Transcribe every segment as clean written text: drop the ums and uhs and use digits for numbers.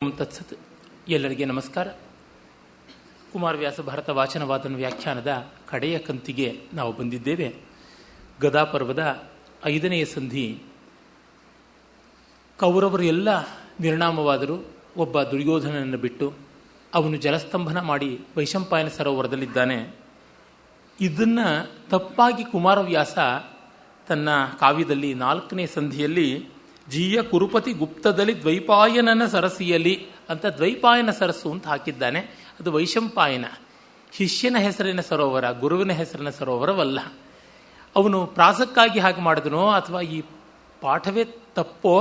ತತ್ಸತ್. ಎಲ್ಲರಿಗೆ ನಮಸ್ಕಾರ. ಕುಮಾರವ್ಯಾಸ ಭಾರತ ವಾಚನವಾದನ ವ್ಯಾಖ್ಯಾನದ ಕಡೆಯ ಕಂತಿಗೆ ನಾವು ಬಂದಿದ್ದೇವೆ. ಗದಾಪರ್ವದ 5ನೆಯ ಸಂಧಿ. ಕೌರವರು ಎಲ್ಲ ನಿರ್ನಾಮವಾದರು. ಒಬ್ಬ ದುರ್ಯೋಧನನ್ನು ಬಿಟ್ಟು ಅವನು ಜಲಸ್ತಂಭನ ಮಾಡಿ ವೈಶಂಪಾಯನ ಸರೋವರದಲ್ಲಿದ್ದಾನೆ. ಇದನ್ನು ತಪ್ಪಾಗಿ ಕುಮಾರವ್ಯಾಸ ತನ್ನ ಕಾವ್ಯದಲ್ಲಿ 4ನೇ ಸಂಧಿಯಲ್ಲಿ ಜೀಯ ಕುರುಪತಿ ಗುಪ್ತದಲ್ಲಿ ದ್ವೈಪಾಯನನ ಸರಸಿಯಲ್ಲಿ ಅಂತ ದ್ವೈಪಾಯನ ಸರಸ್ಸು ಅಂತ ಹಾಕಿದ್ದಾನೆ. ಅದು ವೈಶಂಪಾಯನ ಶಿಷ್ಯನ ಹೆಸರಿನ ಸರೋವರ, ಗುರುವಿನ ಹೆಸರಿನ ಸರೋವರವಲ್ಲ. ಅವನು ಪ್ರಾಸಕ್ಕಾಗಿ ಹಾಗೆ ಮಾಡಿದನೋ ಅಥವಾ ಈ ಪಾಠವೇ ತಪ್ಪೋ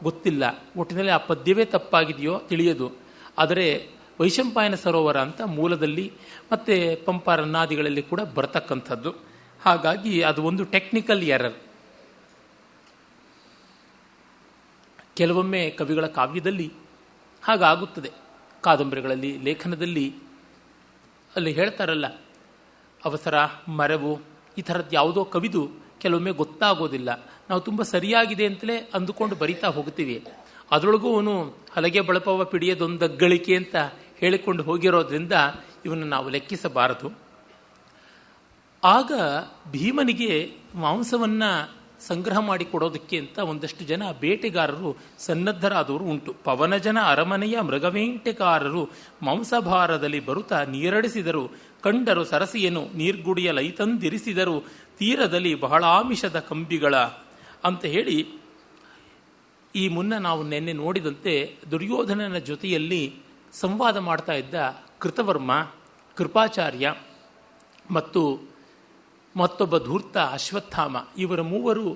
ಗೊತ್ತಿಲ್ಲ. ಒಟ್ಟಿನಲ್ಲಿ ಆ ಪದ್ಯವೇ ತಪ್ಪಾಗಿದೆಯೋ ತಿಳಿಯದು. ಆದರೆ ವೈಶಂಪಾಯನ ಸರೋವರ ಅಂತ ಮೂಲದಲ್ಲಿ ಮತ್ತು ಪಂಪ ರನ್ನಾದಿಗಳಲ್ಲಿ ಕೂಡ ಬರ್ತಕ್ಕಂಥದ್ದು. ಹಾಗಾಗಿ ಅದು ಒಂದು ಟೆಕ್ನಿಕಲ್ ಎರರ್. ಕೆಲವೊಮ್ಮೆ ಕವಿಗಳ ಕಾವ್ಯದಲ್ಲಿ ಹಾಗಾಗುತ್ತದೆ. ಕಾದಂಬರಿಗಳಲ್ಲಿ, ಲೇಖನದಲ್ಲಿ ಅಲ್ಲಿ ಹೇಳ್ತಾರಲ್ಲ, ಅವಸರ, ಮರೆವು, ಈ ಥರದ್ದು ಯಾವುದೋ ಕವಿದು ಕೆಲವೊಮ್ಮೆ ಗೊತ್ತಾಗೋದಿಲ್ಲ. ನಾವು ತುಂಬ ಸರಿಯಾಗಿದೆ ಅಂತಲೇ ಅಂದುಕೊಂಡು ಬರಿತಾ ಹೋಗ್ತೀವಿ. ಅದರೊಳಗೂ ಅವನು ಹಲಗೆ ಬಳಪವ ಪಿಡಿಯದೊಂದಗ್ಗಳಿಕೆ ಅಂತ ಹೇಳಿಕೊಂಡು ಹೋಗಿರೋದ್ರಿಂದ ಇವನು ನಾವು ಲೆಕ್ಕಿಸಬಾರದು. ಆಗ ಭೀಮನಿಗೆ ಮಾಂಸವನ್ನು ಸಂಗ್ರಹ ಮಾಡಿ ಕೊಡೋದಕ್ಕೆ ಅಂತ ಒಂದಷ್ಟು ಜನ ಬೇಟೆಗಾರರು ಸನ್ನದ್ಧರಾದವರು ಉಂಟು. ಪವನಜನ ಅರಮನೆಯ ಮೃಗವೇಂಟೆಕಾರರು ಮಾಂಸಭಾರದಲ್ಲಿ ಬರುತ್ತಾ ನೀರಡಿಸಿದರು. ಕಂಡರು ಸರಸಿಯನು ನೀರ್ಗುಡಿಯಲೈತಂದಿರಿಸಿದರು. ತೀರದಲ್ಲಿ ಬಹಳಾಮಿಷದ ಕಂಬಿಗಳ ಅಂತ ಹೇಳಿ, ಈ ಮುನ್ನ ನಾವು ನಿನ್ನೆ ನೋಡಿದಂತೆ ದುರ್ಯೋಧನನ ಜೊತೆಯಲ್ಲಿ ಸಂವಾದ ಮಾಡ್ತಾ ಇದ್ದ ಕೃತವರ್ಮ, ಕೃಪಾಚಾರ್ಯ ಮತ್ತು ಮತ್ತೊಬ್ಬ ಧೂರ್ತ ಅಶ್ವತ್ಥಾಮ, ಇವರ ಮೂವರು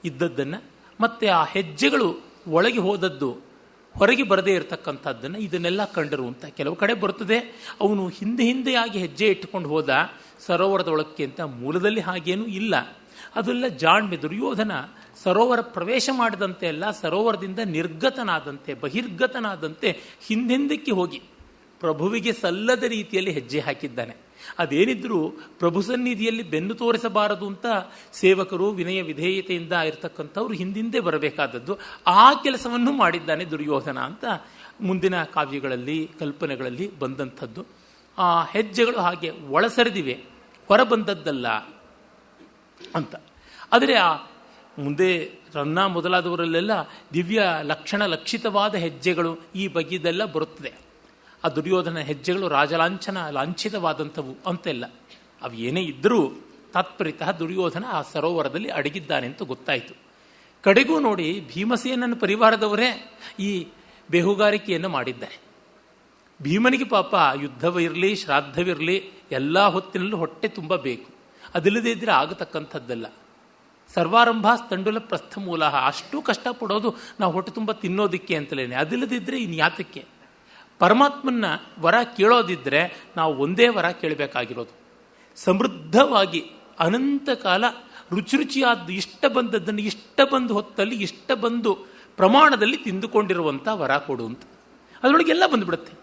ಇದ್ದದ್ದನ್ನು ಮತ್ತು ಆ ಹೆಜ್ಜೆಗಳು ಒಳಗೆ ಹೋದದ್ದು ಹೊರಗೆ ಬರದೇ ಇರತಕ್ಕಂಥದ್ದನ್ನು ಇದನ್ನೆಲ್ಲ ಕಂಡರು ಅಂತ. ಕೆಲವು ಕಡೆ ಬರ್ತದೆ ಅವನು ಹಿಂದೆಯಾಗಿ ಹೆಜ್ಜೆ ಇಟ್ಟುಕೊಂಡು ಹೋದ ಸರೋವರದೊಳಕ್ಕೆ ಅಂತ. ಮೂಲದಲ್ಲಿ ಹಾಗೇನೂ ಇಲ್ಲ. ಅದೆಲ್ಲ ಜಾಣ್ಮೆ. ದುರ್ಯೋಧನ ಸರೋವರ ಪ್ರವೇಶ ಮಾಡಿದಂತೆ ಅಲ್ಲ, ಸರೋವರದಿಂದ ನಿರ್ಗತನಾದಂತೆ, ಬಹಿರ್ಗತನಾದಂತೆ ಹಿಂದಕ್ಕೆ ಹೋಗಿ ಪ್ರಭುವಿಗೆ ಸಲ್ಲದ ರೀತಿಯಲ್ಲಿ ಹೆಜ್ಜೆ ಹಾಕಿದ್ದಾನೆ. ಅದೇನಿದ್ರೂ ಪ್ರಭು ಸನ್ನಿಧಿಯಲ್ಲಿ ಬೆನ್ನು ತೋರಿಸಬಾರದು ಅಂತ ಸೇವಕರು ವಿನಯ ವಿಧೇಯತೆಯಿಂದ ಇರತಕ್ಕಂಥವ್ರು ಹಿಂದಿಂದೆ ಬರಬೇಕಾದದ್ದು. ಆ ಕೆಲಸವನ್ನು ಮಾಡಿದ್ದಾನೆ ದುರ್ಯೋಧನ ಅಂತ ಮುಂದಿನ ಕಾವ್ಯಗಳಲ್ಲಿ, ಕಲ್ಪನೆಗಳಲ್ಲಿ ಬಂದಂಥದ್ದು. ಆ ಹೆಜ್ಜೆಗಳು ಹಾಗೆ ಒಳಸರಿದಿವೆ, ಹೊರ ಬಂದದ್ದಲ್ಲ ಅಂತ. ಆದರೆ ಆ ಮುಂದೆ ರನ್ನ ಮೊದಲಾದವರಲ್ಲೆಲ್ಲ ದಿವ್ಯ ಲಕ್ಷಣ ಲಕ್ಷಿತವಾದ ಹೆಜ್ಜೆಗಳು ಈ ಬಗೆದೆಲ್ಲ ಬರುತ್ತದೆ. ಆ ದುರ್ಯೋಧನ ಹೆಜ್ಜೆಗಳು ರಾಜಲಾಂಛನ ಲಾಂಛಿತವಾದಂಥವು ಅಂತೆಲ್ಲ. ಅವು ಏನೇ ಇದ್ದರೂ ತಾತ್ಪರ್ಯತಃ ದುರ್ಯೋಧನ ಆ ಸರೋವರದಲ್ಲಿ ಅಡಗಿದ್ದಾನೆ ಅಂತ ಗೊತ್ತಾಯಿತು. ಕಡೆಗೂ ನೋಡಿ, ಭೀಮಸೇನನ ಪರಿವಾರದವರೇ ಈ ಬೇಹುಗಾರಿಕೆಯನ್ನು ಮಾಡಿದ್ದಾರೆ. ಭೀಮನಿಗೆ ಪಾಪ ಯುದ್ಧವಿರಲಿ, ಶ್ರಾದ್ದವಿರಲಿ, ಎಲ್ಲ ಹೊತ್ತಿನಲ್ಲೂ ಹೊಟ್ಟೆ ತುಂಬ ಬೇಕು. ಅದಿಲ್ಲದೇ ಇದ್ದರೆ ಆಗತಕ್ಕಂಥದ್ದಲ್ಲ. ಸರ್ವಾರಂಭ ತಂಡುಲ ಪ್ರಸ್ಥಮೂಲ. ಅಷ್ಟು ಕಷ್ಟಪಡೋದು ನಾವು ಹೊಟ್ಟೆ ತುಂಬ ತಿನ್ನೋದಕ್ಕೆ ಅಂತಲೇ. ಅದಿಲ್ಲದಿದ್ದರೆ ಇನ್ಯಾತಕ್ಕೆ? ಪರಮಾತ್ಮನ ವರ ಕೇಳೋದಿದ್ದರೆ ನಾವು ಒಂದೇ ವರ ಕೇಳಬೇಕಾಗಿರೋದು, ಸಮೃದ್ಧವಾಗಿ ಅನಂತ ಕಾಲ ರುಚಿಯಾದ ಇಷ್ಟ ಬಂದದ್ದನ್ನು ಇಷ್ಟ ಬಂದು ಹೊತ್ತಲ್ಲಿ ಇಷ್ಟ ಬಂದು ಪ್ರಮಾಣದಲ್ಲಿ ತಿಂದುಕೊಂಡಿರುವಂಥ ವರ ಕೊಡು ಅಂತ. ಅದರೊಳಗೆಲ್ಲ ಬಂದುಬಿಡುತ್ತೆ.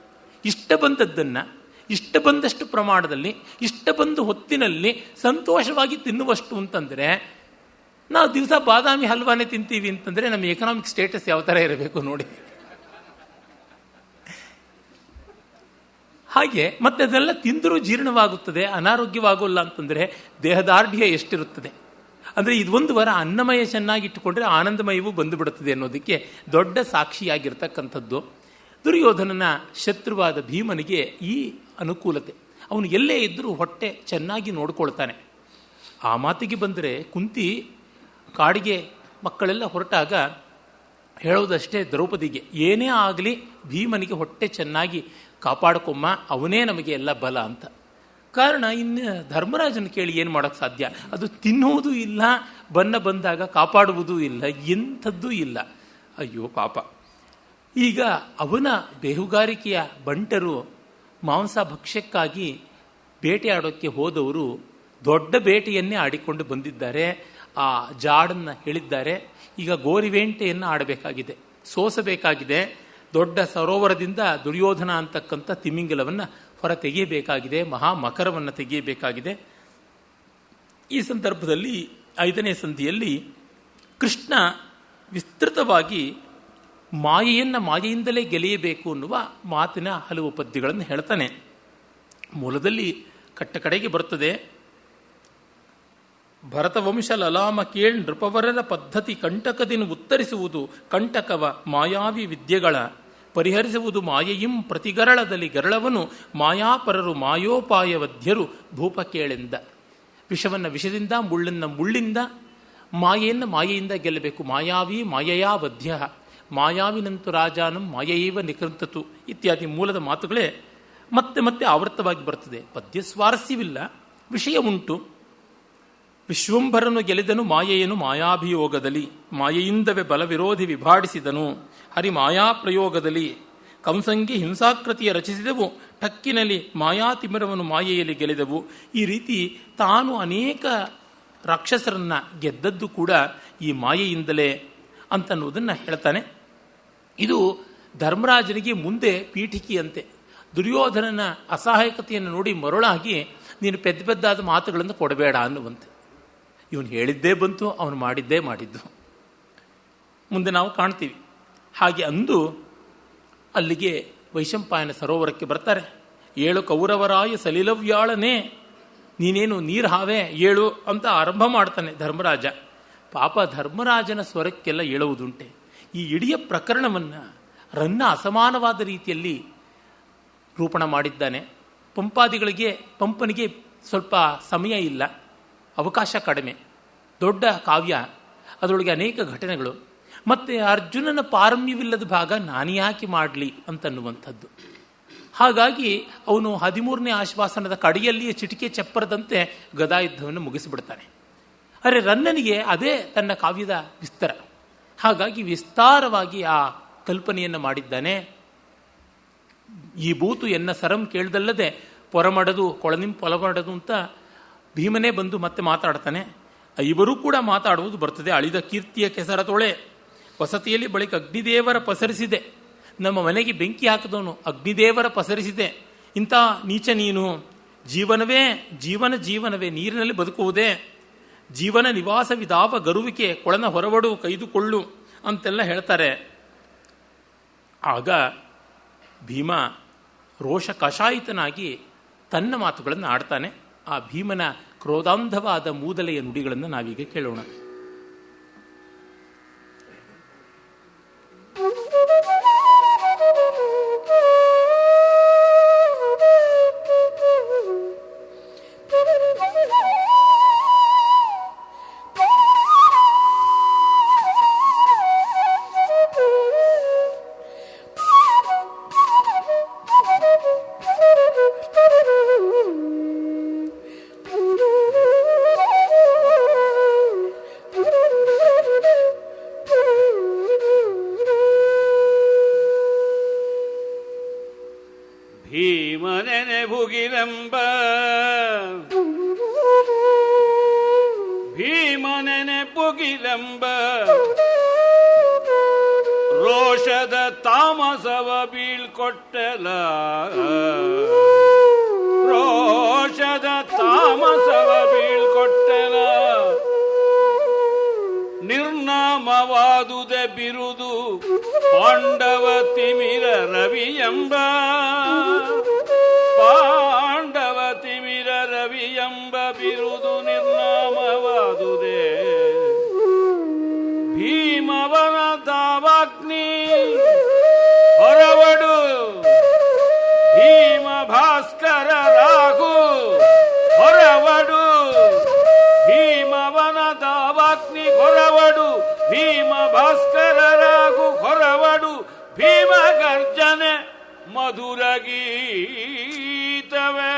ಇಷ್ಟ ಬಂದದ್ದನ್ನು ಇಷ್ಟ ಬಂದಷ್ಟು ಪ್ರಮಾಣದಲ್ಲಿ ಇಷ್ಟ ಬಂದು ಹೊತ್ತಿನಲ್ಲಿ ಸಂತೋಷವಾಗಿ ತಿನ್ನುವಷ್ಟು ಅಂತಂದರೆ, ನಾವು ದಿವಸ ಬಾದಾಮಿ ಹಲ್ವಾನೇ ತಿಂತೀವಿ ಅಂತಂದರೆ ನಮ್ಮ ಎಕನಾಮಿಕ್ ಸ್ಟೇಟಸ್ ಯಾವ ಥರ ಇರಬೇಕು ನೋಡಿ. ಹಾಗೆ ಮತ್ತೆ ಅದೆಲ್ಲ ತಿಂದರೂ ಜೀರ್ಣವಾಗುತ್ತದೆ, ಅನಾರೋಗ್ಯವಾಗೋಲ್ಲ ಅಂತಂದರೆ ದೇಹದಾರ್ಢ್ಯ ಎಷ್ಟಿರುತ್ತದೆ. ಅಂದರೆ ಇದೊಂದು ವರ, ಅನ್ನಮಯ ಚೆನ್ನಾಗಿಟ್ಟುಕೊಂಡ್ರೆ ಆನಂದಮಯವೂ ಬಂದುಬಿಡುತ್ತದೆ ಅನ್ನೋದಕ್ಕೆ ದೊಡ್ಡ ಸಾಕ್ಷಿಯಾಗಿರ್ತಕ್ಕಂಥದ್ದು. ದುರ್ಯೋಧನನ ಶತ್ರುವಾದ ಭೀಮನಿಗೆ ಈ ಅನುಕೂಲತೆ. ಅವನು ಎಲ್ಲೇ ಇದ್ದರೂ ಹೊಟ್ಟೆ ಚೆನ್ನಾಗಿ ನೋಡ್ಕೊಳ್ತಾನೆ. ಆ ಮಾತಿಗೆ ಬಂದರೆ, ಕುಂತಿ ಕಾಡಿಗೆ ಮಕ್ಕಳೆಲ್ಲ ಹೊರಟಾಗ ಹೇಳೋದಷ್ಟೇ ದ್ರೌಪದಿಗೆ, ಏನೇ ಆಗಲಿ ಭೀಮನಿಗೆ ಹೊಟ್ಟೆ ಚೆನ್ನಾಗಿ ಕಾಪಾಡ್ಕೊಮ್ಮ, ಅವನೇ ನಮಗೆ ಎಲ್ಲ ಬಲ ಅಂತ. ಕಾರಣ ಇನ್ನು ಧರ್ಮರಾಜನ ಕೇಳಿ ಏನು ಮಾಡೋಕ್ಕೆ ಸಾಧ್ಯ? ಅದು ತಿನ್ನುವುದೂ ಇಲ್ಲ, ಬನ್ನ ಬಂದಾಗ ಕಾಪಾಡುವುದೂ ಇಲ್ಲ, ಎಂಥದ್ದೂ ಇಲ್ಲ. ಅಯ್ಯೋ ಪಾಪ. ಈಗ ಅವನ ಬೇಹುಗಾರಿಕೆಯ ಬಂಟರು ಮಾಂಸ ಭಕ್ಷ್ಯಕ್ಕಾಗಿ ಬೇಟೆಯಾಡೋಕ್ಕೆ ಹೋದವರು ದೊಡ್ಡ ಬೇಟೆಯನ್ನೇ ಆಡಿಕೊಂಡು ಬಂದಿದ್ದಾರೆ. ಆ ಜಾಡನ್ನು ಹೇಳಿದ್ದಾರೆ. ಈಗ ಗೋರಿವೇಂಟೆಯನ್ನು ಆಡಬೇಕಾಗಿದೆ, ಸೋಸಬೇಕಾಗಿದೆ. ದೊಡ್ಡ ಸರೋವರದಿಂದ ದುರ್ಯೋಧನ ಅಂತಕ್ಕಂಥ ತಿಮಿಂಗಲವನ್ನು ಹೊರ ತೆಗೆಯಬೇಕಾಗಿದೆ, ಮಹಾಮಕರವನ್ನು ತೆಗೆಯಬೇಕಾಗಿದೆ. ಈ ಸಂದರ್ಭದಲ್ಲಿ 5ನೇ ಸಂಧಿಯಲ್ಲಿ ಕೃಷ್ಣ ವಿಸ್ತೃತವಾಗಿ ಮಾಯೆಯನ್ನು ಮಾಯೆಯಿಂದಲೇ ಗೆಲೆಯಬೇಕು ಅನ್ನುವ ಮಾತಿನ ಹಲವು ಪದ್ಯಗಳನ್ನು ಹೇಳ್ತಾನೆ. ಮೂಲದಲ್ಲಿ ಕಟ್ಟ ಕಡೆಗೆ ಬರುತ್ತದೆ, ಭರತವಂಶ ಲಲಾಮ ಕೇಳ್ ನೃಪವರರ ಪದ್ಧತಿ ಕಂಟಕದಿನ ಉತ್ತರಿಸುವುದು ಕಂಟಕವ ಮಾಯಾವಿ ವಿದ್ಯೆಗಳ ಪರಿಹರಿಸುವುದು ಮಾಯೆಯಿಂ ಪ್ರತಿಗರಳದಲ್ಲಿ ಗರಳವನು ಮಾಯಾಪರರು ಮಾಯೋಪಾಯವಧ್ಯರು ಭೂಪ ಕೇಳೆಂದ. ವಿಷವನ್ನು ವಿಷದಿಂದ, ಮುಳ್ಳನ್ನು ಮುಳ್ಳಿಂದ, ಮಾಯೆಯನ್ನು ಮಾಯೆಯಿಂದ ಗೆಲ್ಲಬೇಕು. ಮಾಯಾವಿ ಮಾಯೆಯಾ ವಧ್ಯ, ಮಾಯಾವಿನಂತು ರಾಜಾನಂ ಮಾಯೈವ ನಿಕೃಂತತು ಇತ್ಯಾದಿ ಮೂಲದ ಮಾತುಗಳೇ ಮತ್ತೆ ಮತ್ತೆ ಆವೃತ್ತವಾಗಿ ಬರ್ತದೆ. ಪದ್ಯ ಸ್ವಾರಸ್ಯವಿಲ್ಲ, ವಿಷಯ ಉಂಟು. ವಿಶ್ವಂಭರನು ಗೆಲಿದನು ಮಾಯೆಯನು ಮಾಯಾಭಿಯೋಗದಲ್ಲಿ, ಮಾಯೆಯಿಂದವೇ ಬಲವಿರೋಧಿ ವಿಭಾಡಿಸಿದನು ಹರಿ ಮಾಯಾ ಪ್ರಯೋಗದಲ್ಲಿ. ಕಂಸಂಗಿ ಹಿಂಸಾಕೃತಿಯ ರಚಿಸಿದವು, ಟಕ್ಕಿನಲ್ಲಿ ಮಾಯಾತಿಮಿರವನ್ನು ಮಾಯೆಯಲ್ಲಿ ಗೆಲಿದವು. ಈ ರೀತಿ ತಾನು ಅನೇಕ ರಾಕ್ಷಸರನ್ನು ಗೆದ್ದದ್ದು ಕೂಡ ಈ ಮಾಯೆಯಿಂದಲೇ ಅಂತನ್ನುವುದನ್ನು ಹೇಳ್ತಾನೆ. ಇದು ಧರ್ಮರಾಜನಿಗೆ ಮುಂದೆ ಪೀಠಿಕೆಯಂತೆ. ದುರ್ಯೋಧನನ ಅಸಹಾಯಕತೆಯನ್ನು ನೋಡಿ ಮರುಳಾಗಿ ನೀನು ಪೆದ್ದಾದ ಮಾತುಗಳನ್ನು ಕೊಡಬೇಡ ಅನ್ನುವಂತೆ. ಇವನು ಹೇಳಿದ್ದೇ ಬಂತು, ಅವನು ಮಾಡಿದ್ದೇ ಮಾಡಿದ್ದು. ಮುಂದೆ ನಾವು ಕಾಣ್ತೀವಿ. ಹಾಗೆ ಅಂದು ಅಲ್ಲಿಗೆ ವೈಶಂಪಾಯನ ಸರೋವರಕ್ಕೆ ಬರ್ತಾರೆ. 7 ಕೌರವರಾಯ ಸಲಿಲವ್ಯಾಳನೇ, ನೀನೇನು ನೀರು ಹಾವೆ ಏಳು ಅಂತ ಆರಂಭ ಮಾಡ್ತಾನೆ ಧರ್ಮರಾಜ. ಪಾಪ ಧರ್ಮರಾಜನ ಸ್ವರಕ್ಕೆಲ್ಲ ಏಳುವುದುಂಟೆ. ಈ ಇಡೀ ಪ್ರಕರಣವನ್ನು ರನ್ನ ಅಸಮಾನವಾದ ರೀತಿಯಲ್ಲಿ ರೂಪಣ ಮಾಡಿದ್ದಾನೆ. ಪಂಪನಿಗೆ ಸ್ವಲ್ಪ ಸಮಯ ಇಲ್ಲ, ಅವಕಾಶ ಕಡಿಮೆ, ದೊಡ್ಡ ಕಾವ್ಯ, ಅದರೊಳಗೆ ಅನೇಕ ಘಟನೆಗಳು, ಮತ್ತು ಅರ್ಜುನನ ಪಾರಮ್ಯವಿಲ್ಲದ ಭಾಗ ನಾನ್ಯಾಕೆ ಮಾಡಲಿ ಅಂತನ್ನುವಂಥದ್ದು. ಹಾಗಾಗಿ ಅವನು 13ನೇ ಆಶ್ವಾಸನದ ಕಡೆಯಲ್ಲಿಯೇ ಚಿಟಿಕೆ ಚಪ್ಪರದಂತೆ ಗದಾಯುದ್ಧವನ್ನು ಮುಗಿಸಿಬಿಡ್ತಾನೆ. ಅರೆ ರನ್ನನಿಗೆ ಅದೇ ತನ್ನ ಕಾವ್ಯದ ವಿಸ್ತಾರ. ಹಾಗಾಗಿ ವಿಸ್ತಾರವಾಗಿ ಆ ಕಲ್ಪನೆಯನ್ನು ಮಾಡಿದ್ದಾನೆ. ಈ ಬೂತು ಎನ್ನ ಸರಂ ಕೇಳ್ದಲ್ಲದೆ ಪೊರಮಡದು ಕೊಳನಿಂ ಪೊಲಮಡದು ಅಂತ ಭೀಮನೇ ಬಂದು ಮತ್ತೆ ಮಾತಾಡ್ತಾನೆ. ಇಬ್ಬರೂ ಕೂಡ ಮಾತಾಡುವುದು ಬರ್ತದೆ. ಅಳಿದ ಕೀರ್ತಿಯ ಕೆಸರ ತೊಳೆ ವಸತಿಯಲ್ಲಿ ಬಳಿಕ ಅಗ್ನಿದೇವರ ಪಸರಿಸಿದೆ. ನಮ್ಮ ಮನೆಗೆ ಬೆಂಕಿ ಹಾಕಿದವನು ಅಗ್ನಿದೇವರ ಪಸರಿಸಿದೆ. ಇಂಥ ನೀಚ ನೀನು, ಜೀವನವೇ ನೀರಿನಲ್ಲಿ ಬದುಕುವುದೇ, ಜೀವನ ನಿವಾಸವಿದಾವ ಗರುವಿಕೆ ಕೊಳನ ಹೊರವಡು ಕೈದುಕೊಳ್ಳು ಅಂತೆಲ್ಲ ಹೇಳ್ತಾರೆ. ಆಗ ಭೀಮ ರೋಷ ಕಷಾಯಿತನಾಗಿ ತನ್ನ ಮಾತುಗಳನ್ನು ಆಡ್ತಾನೆ. ಆ ಭೀಮನ ಕ್ರೋಧಾಂಧವಾದ ಮೂದಲೆಯ ನುಡಿಗಳನ್ನು ನಾವೀಗ ಕೇಳೋಣ. ಭೀಮನೆನೆ ಬುಗಿಲೆಂಬ ರೋಷದ ತಾಮಸವ ಬೀಳ್ಕೊಟ್ಟೆಲ, ರೋಷದ ತಾಮಸವ ಬೀಳ್ಕೊಟ್ಟೆಲ. ನಿರ್ನಾಮವಾದುದೆ ಬಿರುದು ಪಾಂಡವ ತಿಮಿರ ರವಿಯಂಬ, ಪಾಂಡವ ತಿಮಿರ ರವಿಯಂಬ ಬಿರುದು ನಿರ್ನಾಮವಾದುದೆ. ಭೀಮವನ ದಾವಾಗ್ನಿ ಹೊರವಡು, ಭೀಮ ಭಾಸ್ಕರ ರಾಘು ಹೊರವಡು, ಭೀಮವನ ದಾವಾಗ್ನಿ ಹೊರವಡು, ಭೀಮ ಭಾಸ್ಕರ ರಾಘು ಹೊರವಡು. ಭೀಮ ಗರ್ಜನೆ ಮಧುರ ಗೀತವೇ,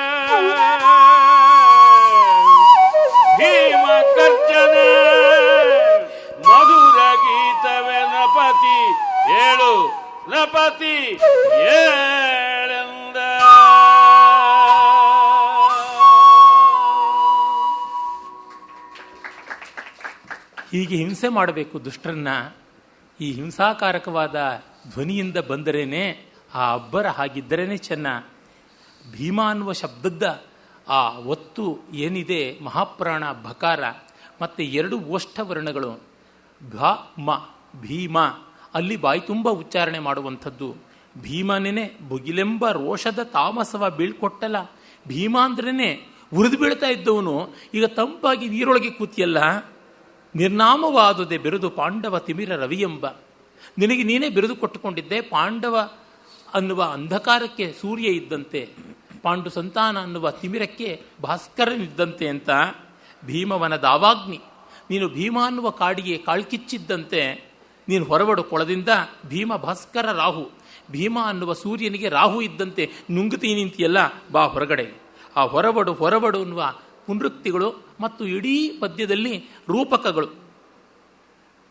ಭೀಮ ಗರ್ಜನೆ ಮಧುರ ಗೀತವೇ. ನಪತಿ ಏಳು, ನಪತಿ ಏಳೆಂದ. ಹೀಗೆ ಹಿಂಸೆ ಮಾಡಬೇಕು ದುಷ್ಟರನ್ನ. ಈ ಹಿಂಸಾಕಾರಕವಾದ ಧ್ವನಿಯಿಂದ ಬಂದರೇನೆ ಆ ಅಬ್ಬರ, ಹಾಗಿದ್ದರೇನೆ ಚೆನ್ನ. ಭೀಮ ಅನ್ನುವ ಶಬ್ದದ ಆ ಒತ್ತು ಏನಿದೆ, ಮಹಾಪ್ರಾಣ ಬಕಾರ ಮತ್ತು 2 ಓಷ್ಠ ವರ್ಣಗಳು ಭ ಮ, ಭೀಮ ಅಲ್ಲಿ ಬಾಯಿ ತುಂಬ ಉಚ್ಚಾರಣೆ ಮಾಡುವಂಥದ್ದು. ಭೀಮನೇ ಭುಗಿಲೆಂಬ ರೋಷದ ತಾಮಸವ ಬೀಳ್ಕೊಟ್ಟಲ್ಲ. ಭೀಮ ಅಂದ್ರೇ ಉರಿದು ಬೀಳ್ತಾ ಇದ್ದವನು ಈಗ ತಂಪಾಗಿ ನೀರೊಳಗೆ ಕೂತಿಯಲ್ಲ. ನಿರ್ನಾಮವಾದುದೇ ಬೆರೆದು ಪಾಂಡವ ತಿಮಿರ ರವಿಯೆಂಬ. ನಿನಗೆ ನೀನೇ ಬೆರೆದು ಕೊಟ್ಟುಕೊಂಡಿದ್ದೆ. ಪಾಂಡವ ಅನ್ನುವ ಅಂಧಕಾರಕ್ಕೆ ಸೂರ್ಯ ಇದ್ದಂತೆ, ಪಾಂಡು ಸಂತಾನ ಅನ್ನುವ ತಿಮಿರಕ್ಕೆ ಭಾಸ್ಕರನಿದ್ದಂತೆ ಅಂತ. ಭೀಮವನ ದಾವಾಗ್ನಿ, ನೀನು ಭೀಮ ಅನ್ನುವ ಕಾಡಿಗೆ ಕಾಳ್ಕಿಚ್ಚಿದ್ದಂತೆ ನೀನು ಹೊರಬಡು ಕೊಳದಿಂದ. ಭೀಮ ಭಾಸ್ಕರ ರಾಹು, ಭೀಮ ಅನ್ನುವ ಸೂರ್ಯನಿಗೆ ರಾಹು ಇದ್ದಂತೆ ನುಂಗುತ್ತೀ ನಿಂತಿಯಲ್ಲ, ಬಾ ಹೊರಗಡೆ. ಆ ಹೊರಬಡು ಹೊರಬಡು ಅನ್ನುವ ಪುನರುಕ್ತಿಗಳು ಮತ್ತು ಇಡೀ ಪದ್ಯದಲ್ಲಿ ರೂಪಕಗಳು.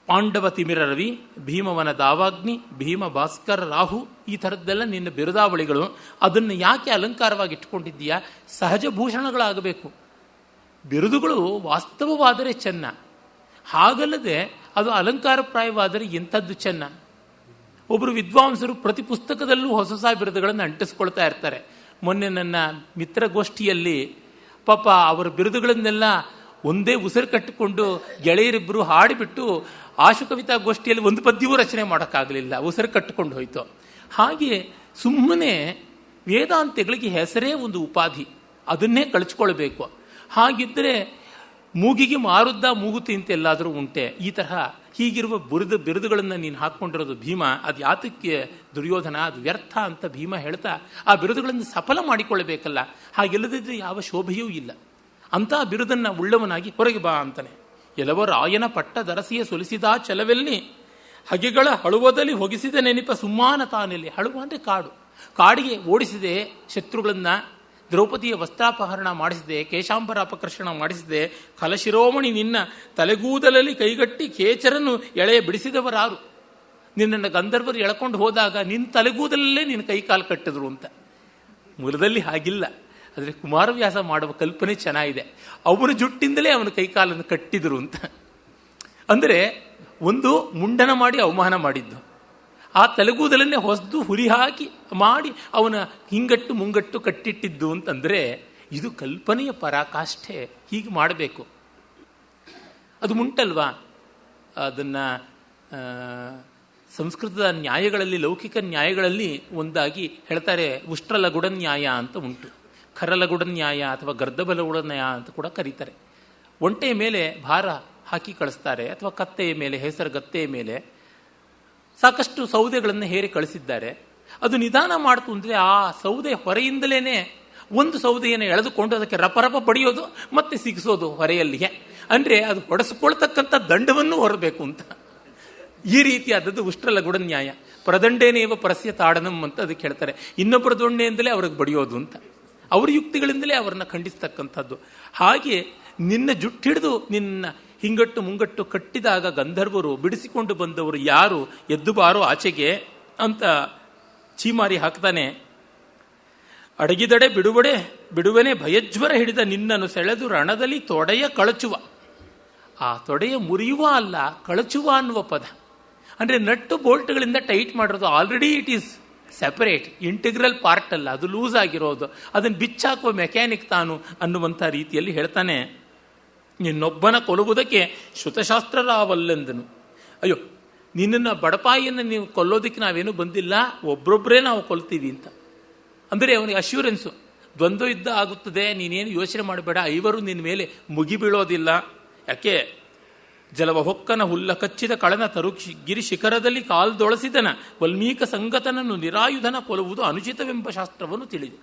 ಪಾಂಡವ ತಿಮಿರ ರವಿ, ಭೀಮವನ ದಾವಾಗ್ನಿ, ಭೀಮ ಭಾಸ್ಕರ ರಾಹು, ಈ ಥರದ್ದೆಲ್ಲ ನಿನ್ನ ಬಿರುದಾವಳಿಗಳು. ಅದನ್ನು ಯಾಕೆ ಅಲಂಕಾರವಾಗಿ ಇಟ್ಕೊಂಡಿದ್ದೀಯಾ? ಸಹಜ ಭೂಷಣಗಳಾಗಬೇಕು. ಬಿರುದುಗಳು ವಾಸ್ತವವಾದರೆ ಚೆನ್ನ, ಹಾಗಲ್ಲದೆ ಅದು ಅಲಂಕಾರಪ್ರಾಯವಾದರೆ ಎಂಥದ್ದು ಚೆನ್ನ. ಒಬ್ಬರು ವಿದ್ವಾಂಸರು ಪ್ರತಿ ಪುಸ್ತಕದಲ್ಲೂ ಹೊಸ ಹೊಸ ಬಿರುದುಗಳನ್ನು ಅಂಟಿಸ್ಕೊಳ್ತಾ ಇರ್ತಾರೆ. ಮೊನ್ನೆ ನನ್ನ ಮಿತ್ರಗೋಷ್ಠಿಯಲ್ಲಿ ಪಾಪ ಅವರ ಬಿರುದುಗಳನ್ನೆಲ್ಲ ಒಂದೇ ಉಸಿರು ಕಟ್ಟಿಕೊಂಡು ಗೆಳೆಯರಿಬ್ಬರು ಹಾಡಿಬಿಟ್ಟು ಆಶು ಕವಿತಾ ಗೋಷ್ಠಿಯಲ್ಲಿ ಒಂದು ಪದ್ಯವೂ ರಚನೆ ಮಾಡೋಕ್ಕಾಗಲಿಲ್ಲ, ಉಸಿರು ಕಟ್ಟಿಕೊಂಡು ಹೋಯಿತು. ಹಾಗೆ ಸುಮ್ಮನೆ ವೇದಾಂತಗಳಿಗೆ ಹೆಸರೇ ಒಂದು ಉಪಾಧಿ, ಅದನ್ನೇ ಕಳಿಸ್ಕೊಳ್ಬೇಕು. ಹಾಗಿದ್ದರೆ ಮೂಗಿಗೆ ಮಾರುದ್ದ ಮೂಗುತಿ ಅಂತ ಎಲ್ಲಾದರೂ ಉಂಟೆ. ಈ ತರಹ ಹೀಗಿರುವ ಬಿರುದುಗಳನ್ನು ನೀನು ಹಾಕ್ಕೊಂಡಿರೋದು ಭೀಮ, ಅದು ಯಾತಕ್ಕೆ ದುರ್ಯೋಧನ, ಅದು ವ್ಯರ್ಥ ಅಂತ ಭೀಮ ಹೇಳ್ತಾ ಆ ಬಿರುದುಗಳನ್ನು ಸಫಲ ಮಾಡಿಕೊಳ್ಳಬೇಕಲ್ಲ. ಹಾಗೆಲ್ಲದಿದ್ದರೆ ಯಾವ ಶೋಭೆಯೂ ಇಲ್ಲ. ಅಂಥ ಬಿರುದನ್ನು ಉಳ್ಳವನಾಗಿ ಹೊರಗೆ ಬಾ ಅಂತಾನೆ. ಎಲವರ ಆಯನ ಪಟ್ಟ ದರಸಿಯ ಸೊಲಿಸಿದ ಚಲವೆಲ್ಲಿ ಹಗೆಗಳ ಹಳುವದಲ್ಲಿ ಹೊಗಿಸಿದ ನೆನಪ ಸುಮ್ಮಾನ ತಾನೆಲ್ಲಿ. ಹಳುವ ಅಂದರೆ ಕಾಡು, ಕಾಡಿಗೆ ಓಡಿಸಿದೆ ಶತ್ರುಗಳನ್ನು, ದ್ರೌಪದಿಯ ವಸ್ತ್ರಾಪಹರಣ ಮಾಡಿಸಿದೆ, ಕೇಶಾಂಬರ ಅಪಕರ್ಷಣ ಮಾಡಿಸಿದೆ. ಕಲಶಿರೋಮಣಿ ನಿನ್ನ ತಲೆಗೂದಲಲ್ಲಿ ಕೈಗಟ್ಟಿ ಕೇಚರನ್ನು ಎಳೆಯ ಬಿಡಿಸಿದವರಾರು. ನಿನ್ನನ್ನು ಗಂಧರ್ವರು ಎಳ್ಕೊಂಡು ಹೋದಾಗ ನಿನ್ನ ತಲೆಗೂದಲಲ್ಲೇ ನಿನ್ನ ಕೈಕಾಲು ಕಟ್ಟಿದ್ರು ಅಂತ. ಮೂಲದಲ್ಲಿ ಹಾಗಿಲ್ಲ, ಆದರೆ ಕುಮಾರವ್ಯಾಸ ಮಾಡುವ ಕಲ್ಪನೆ ಚೆನ್ನಾಗಿದೆ. ಅವನ ಜುಟ್ಟಿಂದಲೇ ಅವನ ಕೈಕಾಲನ್ನು ಕಟ್ಟಿದರು ಅಂತ. ಅಂದರೆ ಒಂದು ಮುಂಡನ ಮಾಡಿ ಅವಮಾನ ಮಾಡಿದ್ದು, ಆ ತಲೆಗೂದಲನ್ನೇ ಹೊಸದು ಹುರಿ ಹಾಕಿ ಮಾಡಿ ಅವನ ಹಿಂಗಟ್ಟು ಮುಂಗಟ್ಟು ಕಟ್ಟಿಟ್ಟಿದ್ದು ಅಂತಂದರೆ ಇದು ಕಲ್ಪನೆಯ ಪರಾಕಾಷ್ಠೆ. ಹೀಗೆ ಮಾಡಬೇಕು. ಅದು ಮುಂಟಲ್ವಾ? ಅದನ್ನು ಸಂಸ್ಕೃತದ ನ್ಯಾಯಗಳಲ್ಲಿ, ಲೌಕಿಕ ನ್ಯಾಯಗಳಲ್ಲಿ ಒಂದಾಗಿ ಹೇಳ್ತಾರೆ, ಉಷ್ಟ್ರಲಗುಡ ನ್ಯಾಯ ಅಂತ ಉಂಟು. ಖರಲಗುಡ ನ್ಯಾಯ ಅಥವಾ ಗರ್ಧಬಲಗುಡ ನ್ಯಾಯ ಅಂತ ಕೂಡ ಕರೀತಾರೆ. ಒಂಟೆಯ ಮೇಲೆ ಭಾರ ಹಾಕಿ ಕಳಿಸ್ತಾರೆ, ಅಥವಾ ಕತ್ತೆಯ ಮೇಲೆ, ಹೆಸರುಗತ್ತೆಯ ಮೇಲೆ ಸಾಕಷ್ಟು ಸೌದೆಗಳನ್ನು ಹೇರಿ ಕಳಿಸಿದ್ದಾರೆ. ಅದು ನಿಧಾನ ಮಾಡ್ತು ಅಂದರೆ ಆ ಸೌದೆ ಹೊರೆಯಿಂದಲೇ ಒಂದು ಸೌದೆಯನ್ನು ಎಳೆದುಕೊಂಡು ಅದಕ್ಕೆ ರಪರಪ ಬಡಿಯೋದು ಮತ್ತೆ ಸಿಗಿಸೋದು ಹೊರೆಯಲ್ಲಿಗೆ. ಅಂದರೆ ಅದು ಹೊಡೆಸ್ಕೊಳ್ತಕ್ಕಂಥ ದಂಡವನ್ನು ಹೊರಬೇಕು ಅಂತ. ಈ ರೀತಿಯಾದದ್ದು ಉಷ್ಟ್ರಲಗುಡ ನ್ಯಾಯ. ಪ್ರದಂಡೇನೇವ ಪರಸ್ಯ ತಾಡನಂ ಅಂತ ಅದಕ್ಕೆ ಹೇಳ್ತಾರೆ. ಇನ್ನೊಬ್ಬರ ದೊಣ್ಣೆಯಿಂದಲೇ ಅವ್ರಿಗೆ ಬಡಿಯೋದು ಅಂತ, ಅವರ ಯುಕ್ತಿಗಳಿಂದಲೇ ಅವರನ್ನು ಖಂಡಿಸ್ತಕ್ಕಂಥದ್ದು. ಹಾಗೆ ನಿನ್ನ ಜುಟ್ಟಿಡಿದು ನಿನ್ನ ಹಿಂಗಟ್ಟು ಮುಂಗಟ್ಟು ಕಟ್ಟಿದಾಗ ಗಂಧರ್ವರು ಬಿಡಿಸಿಕೊಂಡು ಬಂದವರು ಯಾರು, ಎದ್ದು ಬಾರೋ ಆಚೆಗೆ ಅಂತ ಚೀಮಾರಿ ಹಾಕ್ತಾನೆ. ಅಡಗಿದಡೆ ಬಿಡುವನೆ ಭಯಜ್ವರ ಹಿಡಿದ ನಿನ್ನನ್ನು ಸೆಳೆದು ರಣದಲ್ಲಿ ತೊಡೆಯ ಕಳಚುವ. ಆ ತೊಡೆಯ ಮುರಿಯುವ ಅಲ್ಲ, ಕಳಚುವ ಅನ್ನುವ ಪದ. ಅಂದರೆ ನಟ್ಟು ಬೋಲ್ಟ್ಗಳಿಂದ ಟೈಟ್ ಮಾಡಿರೋದು. Already it is separate, integral part ಅಲ್ಲ, ಅದು ಲೂಸ್ ಆಗಿರೋದು. ಅದನ್ನು ಬಿಚ್ಚಾಕುವ ಮೆಕ್ಯಾನಿಕ್ ತಾನು ಅನ್ನುವಂಥ ರೀತಿಯಲ್ಲಿ ಹೇಳ್ತಾನೆ. ನಿನ್ನೊಬ್ಬನ ಕೊಲ್ಲುವುದಕ್ಕೆ ಶ್ರುತಶಾಸ್ತ್ರರಾವಲ್ಲೆಂದನು. ಅಯ್ಯೋ, ನಿನ್ನನ್ನು ಬಡಪಾಯಿಯನ್ನು ನೀವು ಕೊಲ್ಲೋದಕ್ಕೆ ನಾವೇನು ಬಂದಿಲ್ಲ, ಒಬ್ಬರೊಬ್ಬರೇ ನಾವು ಕೊಲ್ತೀವಿ ಅಂತ. ಅಂದರೆ ಅವನಿಗೆ ಅಶ್ಯೂರೆನ್ಸು, ದ್ವಂದ್ವ ಯುದ್ಧ ಆಗುತ್ತದೆ, ನೀನೇನು ಯೋಚನೆ ಮಾಡಬೇಡ, ಐವರು ನಿನ್ನ ಮೇಲೆ ಮುಗಿಬೀಳೋದಿಲ್ಲ. ಯಾಕೆ ಜಲವ ಹೊಕ್ಕನ ಹುಲ್ಲ ಕಚ್ಚಿದ ಕಳನ ತರು ಗಿರಿ ಶಿಖರದಲ್ಲಿ ಕಾಲ್ದೊಳಸಿದನ ವಲ್ಮೀಕ ಸಂಗತನನ್ನು ನಿರಾಯುಧನ ಕೊಲ್ಲುವುದು ಅನುಚಿತವೆಂಬ ಶಾಸ್ತ್ರವನ್ನು ತಿಳಿದೆ.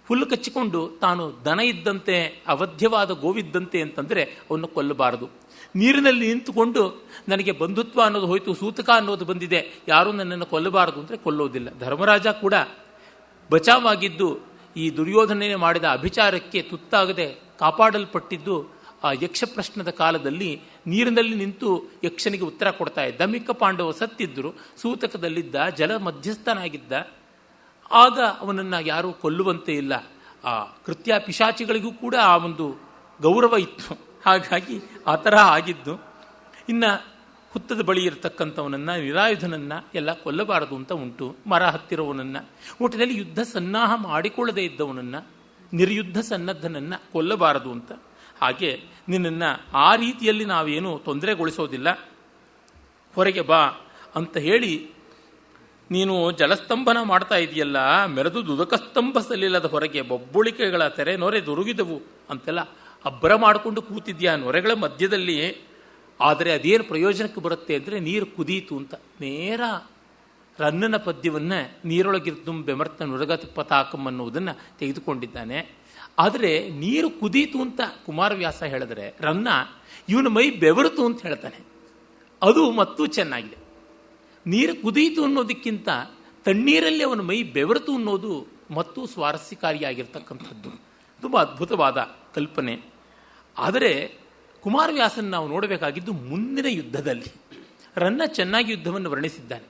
ಹುಲ್ಲು ಕಚ್ಚಿಕೊಂಡು ತಾನು ದನ ಇದ್ದಂತೆ, ಅವಧ್ಯವಾದ ಗೋವಿದ್ದಂತೆ ಅಂತಂದರೆ ಅವನ್ನು ಕೊಲ್ಲಬಾರದು. ನೀರಿನಲ್ಲಿ ನಿಂತುಕೊಂಡು ನನಗೆ ಬಂಧುತ್ವ ಅನ್ನೋದು ಹೋಯಿತು, ಸೂತಕ ಅನ್ನೋದು ಬಂದಿದೆ, ಯಾರೂ ನನ್ನನ್ನು ಕೊಲ್ಲಬಾರದು ಅಂದರೆ ಕೊಲ್ಲೋದಿಲ್ಲ. ಧರ್ಮರಾಜ ಕೂಡ ಬಚಾವಾಗಿದ್ದು ಈ ದುರ್ಯೋಧನೆ ಮಾಡಿದ ಅಭಿಚಾರಕ್ಕೆ ತುತ್ತಾಗದೆ ಕಾಪಾಡಲ್ಪಟ್ಟಿದ್ದು ಆ ಯಕ್ಷ ಪ್ರಶ್ನದ ಕಾಲದಲ್ಲಿ ನೀರಿನಲ್ಲಿ ನಿಂತು ಯಕ್ಷನಿಗೆ ಉತ್ತರ ಕೊಡ್ತಾ ಇದ್ದ. ಮಿಕ್ಕ ಪಾಂಡವ ಸತ್ತಿದ್ದರು, ಸೂತಕದಲ್ಲಿದ್ದ, ಜಲ ಮಧ್ಯಸ್ಥನಾಗಿದ್ದ. ಆಗ ಅವನನ್ನು ಯಾರೂ ಕೊಲ್ಲುವಂತೆ ಇಲ್ಲ. ಆ ಕೃತ್ಯ ಪಿಶಾಚಿಗಳಿಗೂ ಕೂಡ ಆ ಒಂದು ಗೌರವ ಇತ್ತು. ಹಾಗಾಗಿ ಆ ತರಹ ಆಗಿದ್ದು. ಇನ್ನು ಹುತ್ತದ ಬಳಿ ಇರತಕ್ಕಂಥವನನ್ನು, ನಿರಾಯುಧನನ್ನು ಎಲ್ಲ ಕೊಲ್ಲಬಾರದು ಅಂತ ಉಂಟು. ಮರ ಹತ್ತಿರುವವನನ್ನು, ಒಟ್ಟಿನಲ್ಲಿ ಯುದ್ಧ ಸನ್ನಾಹ ಮಾಡಿಕೊಳ್ಳದೇ ಇದ್ದವನನ್ನು, ನಿರ್ಯುದ್ಧ ಸನ್ನದ್ಧನನ್ನು ಕೊಲ್ಲಬಾರದು ಅಂತ. ಹಾಗೆ ನಿನ್ನನ್ನು ಆ ರೀತಿಯಲ್ಲಿ ನಾವೇನು ತೊಂದರೆಗೊಳಿಸೋದಿಲ್ಲ, ಹೊರಗೆ ಬಾ ಅಂತ ಹೇಳಿ, ನೀನು ಜಲಸ್ತಂಭನ ಮಾಡ್ತಾ ಇದೆಯಲ್ಲ, ಮೆರೆದು ದುದಕಸ್ತಂಭ ಸಲಿಲ್ಲದ ಹೊರಗೆ ಬೊಬ್ಬುಳಿಕೆಗಳ ತೆರೆ ನೊರೆ ದುರುಗಿದವು ಅಂತೆಲ್ಲ ಅಬ್ಬರ ಮಾಡಿಕೊಂಡು ಕೂತಿದ್ಯಾ ನೊರೆಗಳ ಮಧ್ಯದಲ್ಲಿ. ಆದರೆ ಅದೇನು ಪ್ರಯೋಜನಕ್ಕೆ ಬರುತ್ತೆ ಅಂದರೆ ನೀರು ಕುದೀತು ಅಂತ. ನೇರ ರನ್ನನ ಪದ್ಯವನ್ನು ನೀರೊಳಗಿರ್ದು ಬೆಮರ್ತ ನುರಗತಿ ಪತಾಕಂ ಅನ್ನುವುದನ್ನು ತೆಗೆದುಕೊಂಡಿದ್ದಾನೆ. ಆದರೆ ನೀರು ಕುದೀತು ಅಂತ ಕುಮಾರವ್ಯಾಸ ಹೇಳಿದ್ರೆ, ರನ್ನ ಇವನ ಮೈ ಬೆವರಿತು ಅಂತ ಹೇಳ್ತಾನೆ. ಅದು ಮತ್ತೂ ಚೆನ್ನಾಗಿದೆ. ನೀರು ಕುದೀತು ಅನ್ನೋದಕ್ಕಿಂತ ತಣ್ಣೀರಲ್ಲಿ ಅವನ ಮೈ ಬೆವರಿತು ಅನ್ನೋದು ಮತ್ತೂ ಸ್ವಾರಸ್ಯಕಾರಿಯಾಗಿರ್ತಕ್ಕಂಥದ್ದು. ತುಂಬ ಅದ್ಭುತವಾದ ಕಲ್ಪನೆ. ಆದರೆ ಕುಮಾರವ್ಯಾಸನ ನಾವು ನೋಡಬೇಕಾಗಿದ್ದು ಮುಂದಿನ ಯುದ್ಧದಲ್ಲಿ. ರನ್ನ ಚೆನ್ನಾಗಿ ಯುದ್ಧವನ್ನು ವರ್ಣಿಸಿದ್ದಾನೆ.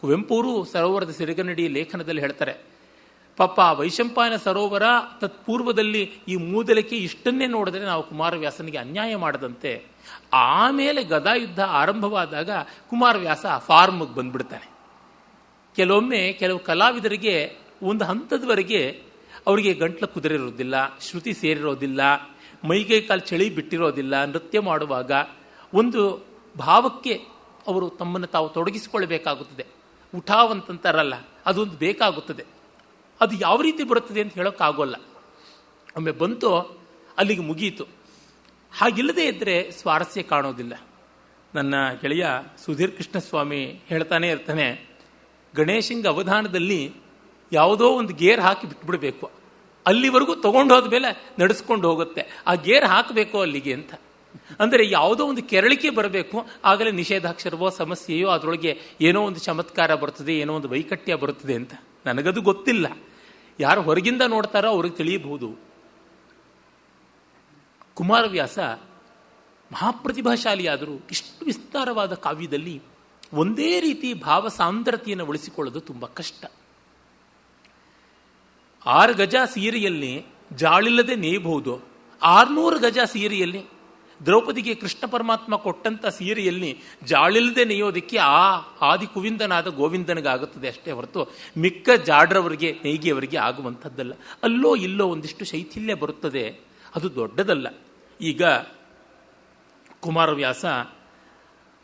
ಕುವೆಂಪುರು ಸರೋವರದ ಸಿರಿಗನ್ನಡಿ ಲೇಖನದಲ್ಲಿ ಹೇಳ್ತಾರೆ, ಪಾಪ ವೈಶಂಪಾಯನ ಸರೋವರ ತತ್ಪೂರ್ವದಲ್ಲಿ ಈ ಮೂದಲಿಕೆ ಇಷ್ಟನ್ನೇ ನೋಡಿದ್ರೆ ನಾವು ಕುಮಾರವ್ಯಾಸನಿಗೆ ಅನ್ಯಾಯ ಮಾಡದಂತೆ. ಆಮೇಲೆ ಗದಾಯುದ್ಧ ಆರಂಭವಾದಾಗ ಕುಮಾರವ್ಯಾಸ ಫಾರ್ಮ್ಗೆ ಬಂದ್ಬಿಡ್ತಾನೆ. ಕೆಲವೊಮ್ಮೆ ಕೆಲವು ಕಲಾವಿದರಿಗೆ ಒಂದು ಹಂತದವರೆಗೆ ಅವರಿಗೆ ಗಂಟ್ಲ ಕುದುರಿರೋದಿಲ್ಲ, ಶ್ರುತಿ ಸೇರಿರೋದಿಲ್ಲ, ಮೈಗೈ ಕಾಲು ಚಳಿ ಬಿಟ್ಟಿರೋದಿಲ್ಲ. ನೃತ್ಯ ಮಾಡುವಾಗ ಒಂದು ಭಾವಕ್ಕೆ ಅವರು ತಮ್ಮನ್ನು ತಾವು ತೊಡಗಿಸಿಕೊಳ್ಳಬೇಕಾಗುತ್ತದೆ. ಉಠಾವಂತಂತಾರಲ್ಲ, ಅದೊಂದು ಬೇಕಾಗುತ್ತದೆ. ಅದು ಯಾವ ರೀತಿ ಬರುತ್ತದೆ ಅಂತ ಹೇಳೋಕ್ಕಾಗೋಲ್ಲ. ಒಮ್ಮೆ ಬಂತು ಅಲ್ಲಿಗೆ ಮುಗಿಯಿತು. ಹಾಗಿಲ್ಲದೆ ಇದ್ದರೆ ಸ್ವಾರಸ್ಯ ಕಾಣೋದಿಲ್ಲ. ನನ್ನ ಗೆಳೆಯ ಸುಧೀರ್ ಕೃಷ್ಣಸ್ವಾಮಿ ಹೇಳ್ತಾನೆ ಇರ್ತಾನೆ, ಗಣೇಶಂಗೆ ಅವಧಾನದಲ್ಲಿ ಯಾವುದೋ ಒಂದು ಗೇರ್ ಹಾಕಿ ಬಿಟ್ಬಿಡಬೇಕು, ಅಲ್ಲಿವರೆಗೂ ತೊಗೊಂಡು ಹೋದ್ಮೇಲೆ ನಡೆಸ್ಕೊಂಡು ಹೋಗುತ್ತೆ. ಆ ಗೇರ್ ಹಾಕಬೇಕು ಅಲ್ಲಿಗೆ ಅಂತ. ಅಂದರೆ ಯಾವುದೋ ಒಂದು ಕೆರಳಿಕೆ ಬರಬೇಕು, ಆಗಲೇ ನಿಷೇಧಾಕ್ಷರವೋ ಸಮಸ್ಯೆಯೋ ಅದರೊಳಗೆ ಏನೋ ಒಂದು ಚಮತ್ಕಾರ ಬರ್ತದೆ, ಏನೋ ಒಂದು ವೈಕಟ್ಯ ಬರುತ್ತದೆ ಅಂತ. ನನಗದು ಗೊತ್ತಿಲ್ಲ. ಯಾರು ಹೊರಗಿಂದ ನೋಡ್ತಾರೋ ಅವ್ರಿಗೆ ತಿಳಿಯಬಹುದು. ಕುಮಾರವ್ಯಾಸ ಮಹಾಪ್ರತಿಭಾಶಾಲಿಯಾದರೂ ಇಷ್ಟು ವಿಸ್ತಾರವಾದ ಕಾವ್ಯದಲ್ಲಿ ಒಂದೇ ರೀತಿ ಭಾವ ಸಾಂದ್ರತೆಯನ್ನು ಉಳಿಸಿಕೊಳ್ಳೋದು ತುಂಬ ಕಷ್ಟ. 6 ಗಜ ಸೀರೆಯಲ್ಲಿ ಜಾಳಿಲ್ಲದೆ ನೇಯಬಹುದು. 600 ಗಜ ಸೀರೆಯಲ್ಲಿ, ದ್ರೌಪದಿಗೆ ಕೃಷ್ಣ ಪರಮಾತ್ಮ ಕೊಟ್ಟಂಥ ಸೀರೆಯಲ್ಲಿ ಜಾಳಿಲ್ಲದೆ ನೇಯೋದಕ್ಕೆ ಆ ಆದಿ ಕುವಿಂದನಾದ ಗೋವಿಂದನಿಗಾಗುತ್ತದೆ ಅಷ್ಟೇ ಹೊರತು ಮಿಕ್ಕ ಜಾಡ್ರವರಿಗೆ ನೇಯ್ಗೆಯವರಿಗೆ ಆಗುವಂಥದ್ದಲ್ಲ. ಅಲ್ಲೋ ಇಲ್ಲೋ ಒಂದಿಷ್ಟು ಶೈಥಿಲ್ಯ ಬರುತ್ತದೆ, ಅದು ದೊಡ್ಡದಲ್ಲ. ಈಗ ಕುಮಾರವ್ಯಾಸ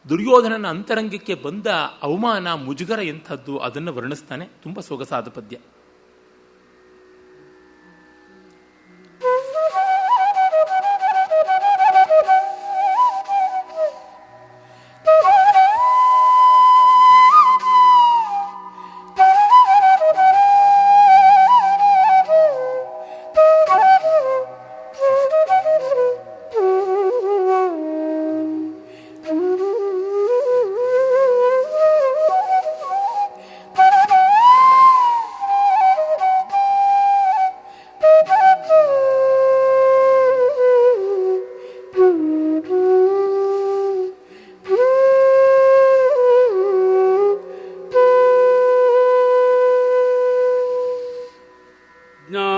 ದುರ್ಯೋಧನನ ಅಂತರಂಗಕ್ಕೆ ಬಂದ ಅವಮಾನ, ಮುಜುಗರ ಎಂಥದ್ದು ಅದನ್ನು ವರ್ಣಿಸ್ತಾನೆ. ತುಂಬ ಸೊಗಸಾದ ಪದ್ಯ.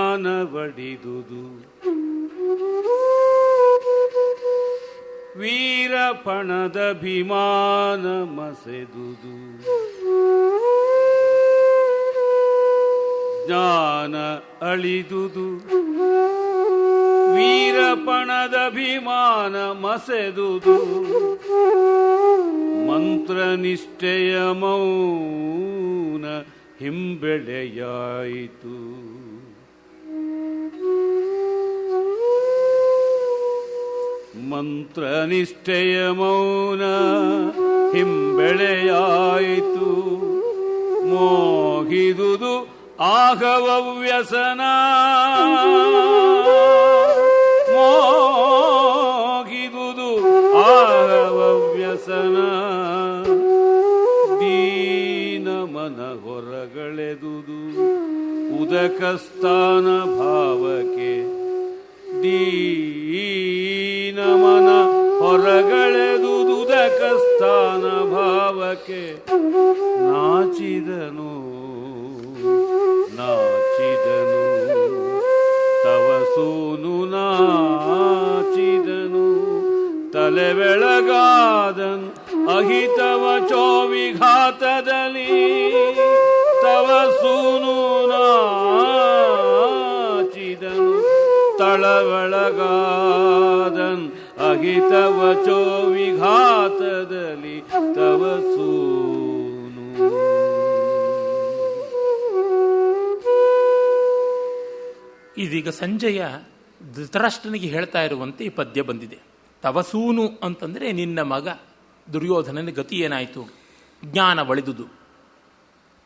ಜ್ಞಾನವಡಿದುದು ವೀರಪಣದ ಭೀಮಾನ ಮಸೆದುದು ಜ್ಞಾನ ಅಳಿದುದು ವೀರಪಣದ ಭೀಮಾನ ಮಸೆದುದು ಮಂತ್ರನಿಷ್ಠೆಯ ಮೌನ ಹಿಂಬೆಳೆಯಾಯಿತು ಮಂತ್ರನಿಷ್ಠೆಯ ಮೌನ ಹಿಂಬೆಳೆಯಾಯಿತು ಮೋಹಿದುದು ಆಗವ ವ್ಯಸನ ಮೋಹಿದುದು ಆಗವ ವ್ಯಸನ ದೀನ ಮನ ಹೊರಗಳೆದುದು ಉದಕಸ್ಥಾನ ಭಾವಕ್ಕೆ ದೀನ ಮನ ಹೊರಗಳೆದುದುದಕಸ್ಥಾನ ಭಾವಕ್ಕೆ ನಾಚಿದನು ನಾಚಿದನು ತವ ಸೂನು ನಾಚಿದನು ತಲೆ ಬೆಳಗಾದನು ಅಹಿತವ ಚೋವಿಘಾತದಲ್ಲಿ ತವ ಸೂನು ನಾಚಿದನು ತಳವಳಗಾದನ್ ಅಹಿತವ ಚೋ ವಿಘಾತದಲ್ಲಿ ತವ ಸೂ ಇದೀಗ ಸಂಜಯ ಧೃತರಾಷ್ಟ್ರನಿಗೆ ಹೇಳ್ತಾ ಇರುವಂತೆ ಈ ಪದ್ಯ ಬಂದಿದೆ. ತವಸೂನು ಅಂತಂದರೆ ನಿನ್ನ ಮಗ ದುರ್ಯೋಧನನ ಗತಿ ಏನಾಯಿತು, ಜ್ಞಾನ ಒಳೆದುದು.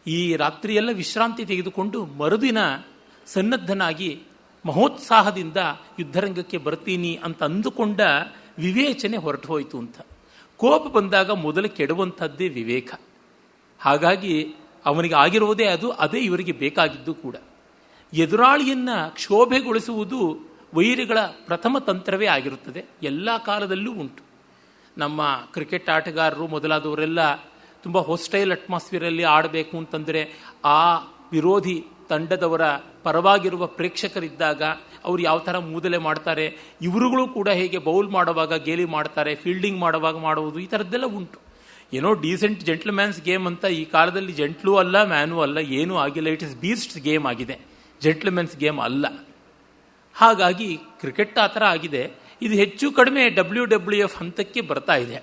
ಈ ರಾತ್ರಿಯೆಲ್ಲ ವಿಶ್ರಾಂತಿ ತೆಗೆದುಕೊಂಡು ಮರುದಿನ ಸನ್ನದ್ಧನಾಗಿ ಮಹೋತ್ಸಾಹದಿಂದ ಯುದ್ಧರಂಗಕ್ಕೆ ಬರ್ತೀನಿ ಅಂತ ಅಂದುಕೊಂಡ ವಿವೇಚನೆ ಹೊರಟು ಹೋಯಿತು ಅಂತ. ಕೋಪ ಬಂದಾಗ ಮೊದಲು ಕೆಡುವಂಥದ್ದೇ ವಿವೇಕ. ಹಾಗಾಗಿ ಅವನಿಗೆ ಆಗಿರುವುದೇ ಅದೇ ಇವರಿಗೆ ಬೇಕಾಗಿದ್ದು ಕೂಡ. ಎದುರಾಳಿಯನ್ನು ಕ್ಷೋಭೆಗೊಳಿಸುವುದು ವೈರಿಗಳ ಪ್ರಥಮ ತಂತ್ರವೇ ಆಗಿರುತ್ತದೆ, ಎಲ್ಲ ಕಾಲದಲ್ಲೂ ಉಂಟು. ನಮ್ಮ ಕ್ರಿಕೆಟ್ ಆಟಗಾರರು ಮೊದಲಾದವರೆಲ್ಲ ತುಂಬ ಹೊಸ್ಟೈಲ್ ಅಟ್ಮಾಸ್ಫಿಯರಲ್ಲಿ ಆಡಬೇಕು ಅಂತಂದರೆ ಆ ವಿರೋಧಿ ತಂಡದವರ ಪರವಾಗಿರುವ ಪ್ರೇಕ್ಷಕರಿದ್ದಾಗ ಅವರು ಯಾವ ಥರ ಮೂದಲೆ ಮಾಡ್ತಾರೆ, ಇವರುಗಳು ಕೂಡ ಹೇಗೆ ಬೌಲ್ ಮಾಡುವಾಗ ಗೇಲಿ ಮಾಡ್ತಾರೆ, ಫೀಲ್ಡಿಂಗ್ ಮಾಡುವಾಗ ಮಾಡುವುದು, ಈ ಥರದ್ದೆಲ್ಲ ಉಂಟು. ಏನೋ ಡೀಸೆಂಟ್ ಜೆಂಟ್ಲ್ಮ್ಯಾನ್ಸ್ ಗೇಮ್ ಅಂತ ಈ ಕಾಲದಲ್ಲಿ ಜೆಂಟ್ಲೂ ಅಲ್ಲ ಮ್ಯಾನೂ ಅಲ್ಲ, ಏನೂ ಆಗಿಲ್ಲ. ಇಟ್ ಇಸ್ ಬೀಸ್ಟ್ ಗೇಮ್ ಆಗಿದೆ, ಜೆಂಟ್ಲ್ಮೆನ್ಸ್ ಗೇಮ್ ಅಲ್ಲ. ಹಾಗಾಗಿ ಕ್ರಿಕೆಟ್ ಆ ಥರ ಆಗಿದೆ. ಇದು ಹೆಚ್ಚು ಕಡಿಮೆ WWF ಹಂತಕ್ಕೆ ಬರ್ತಾ ಇದೆ.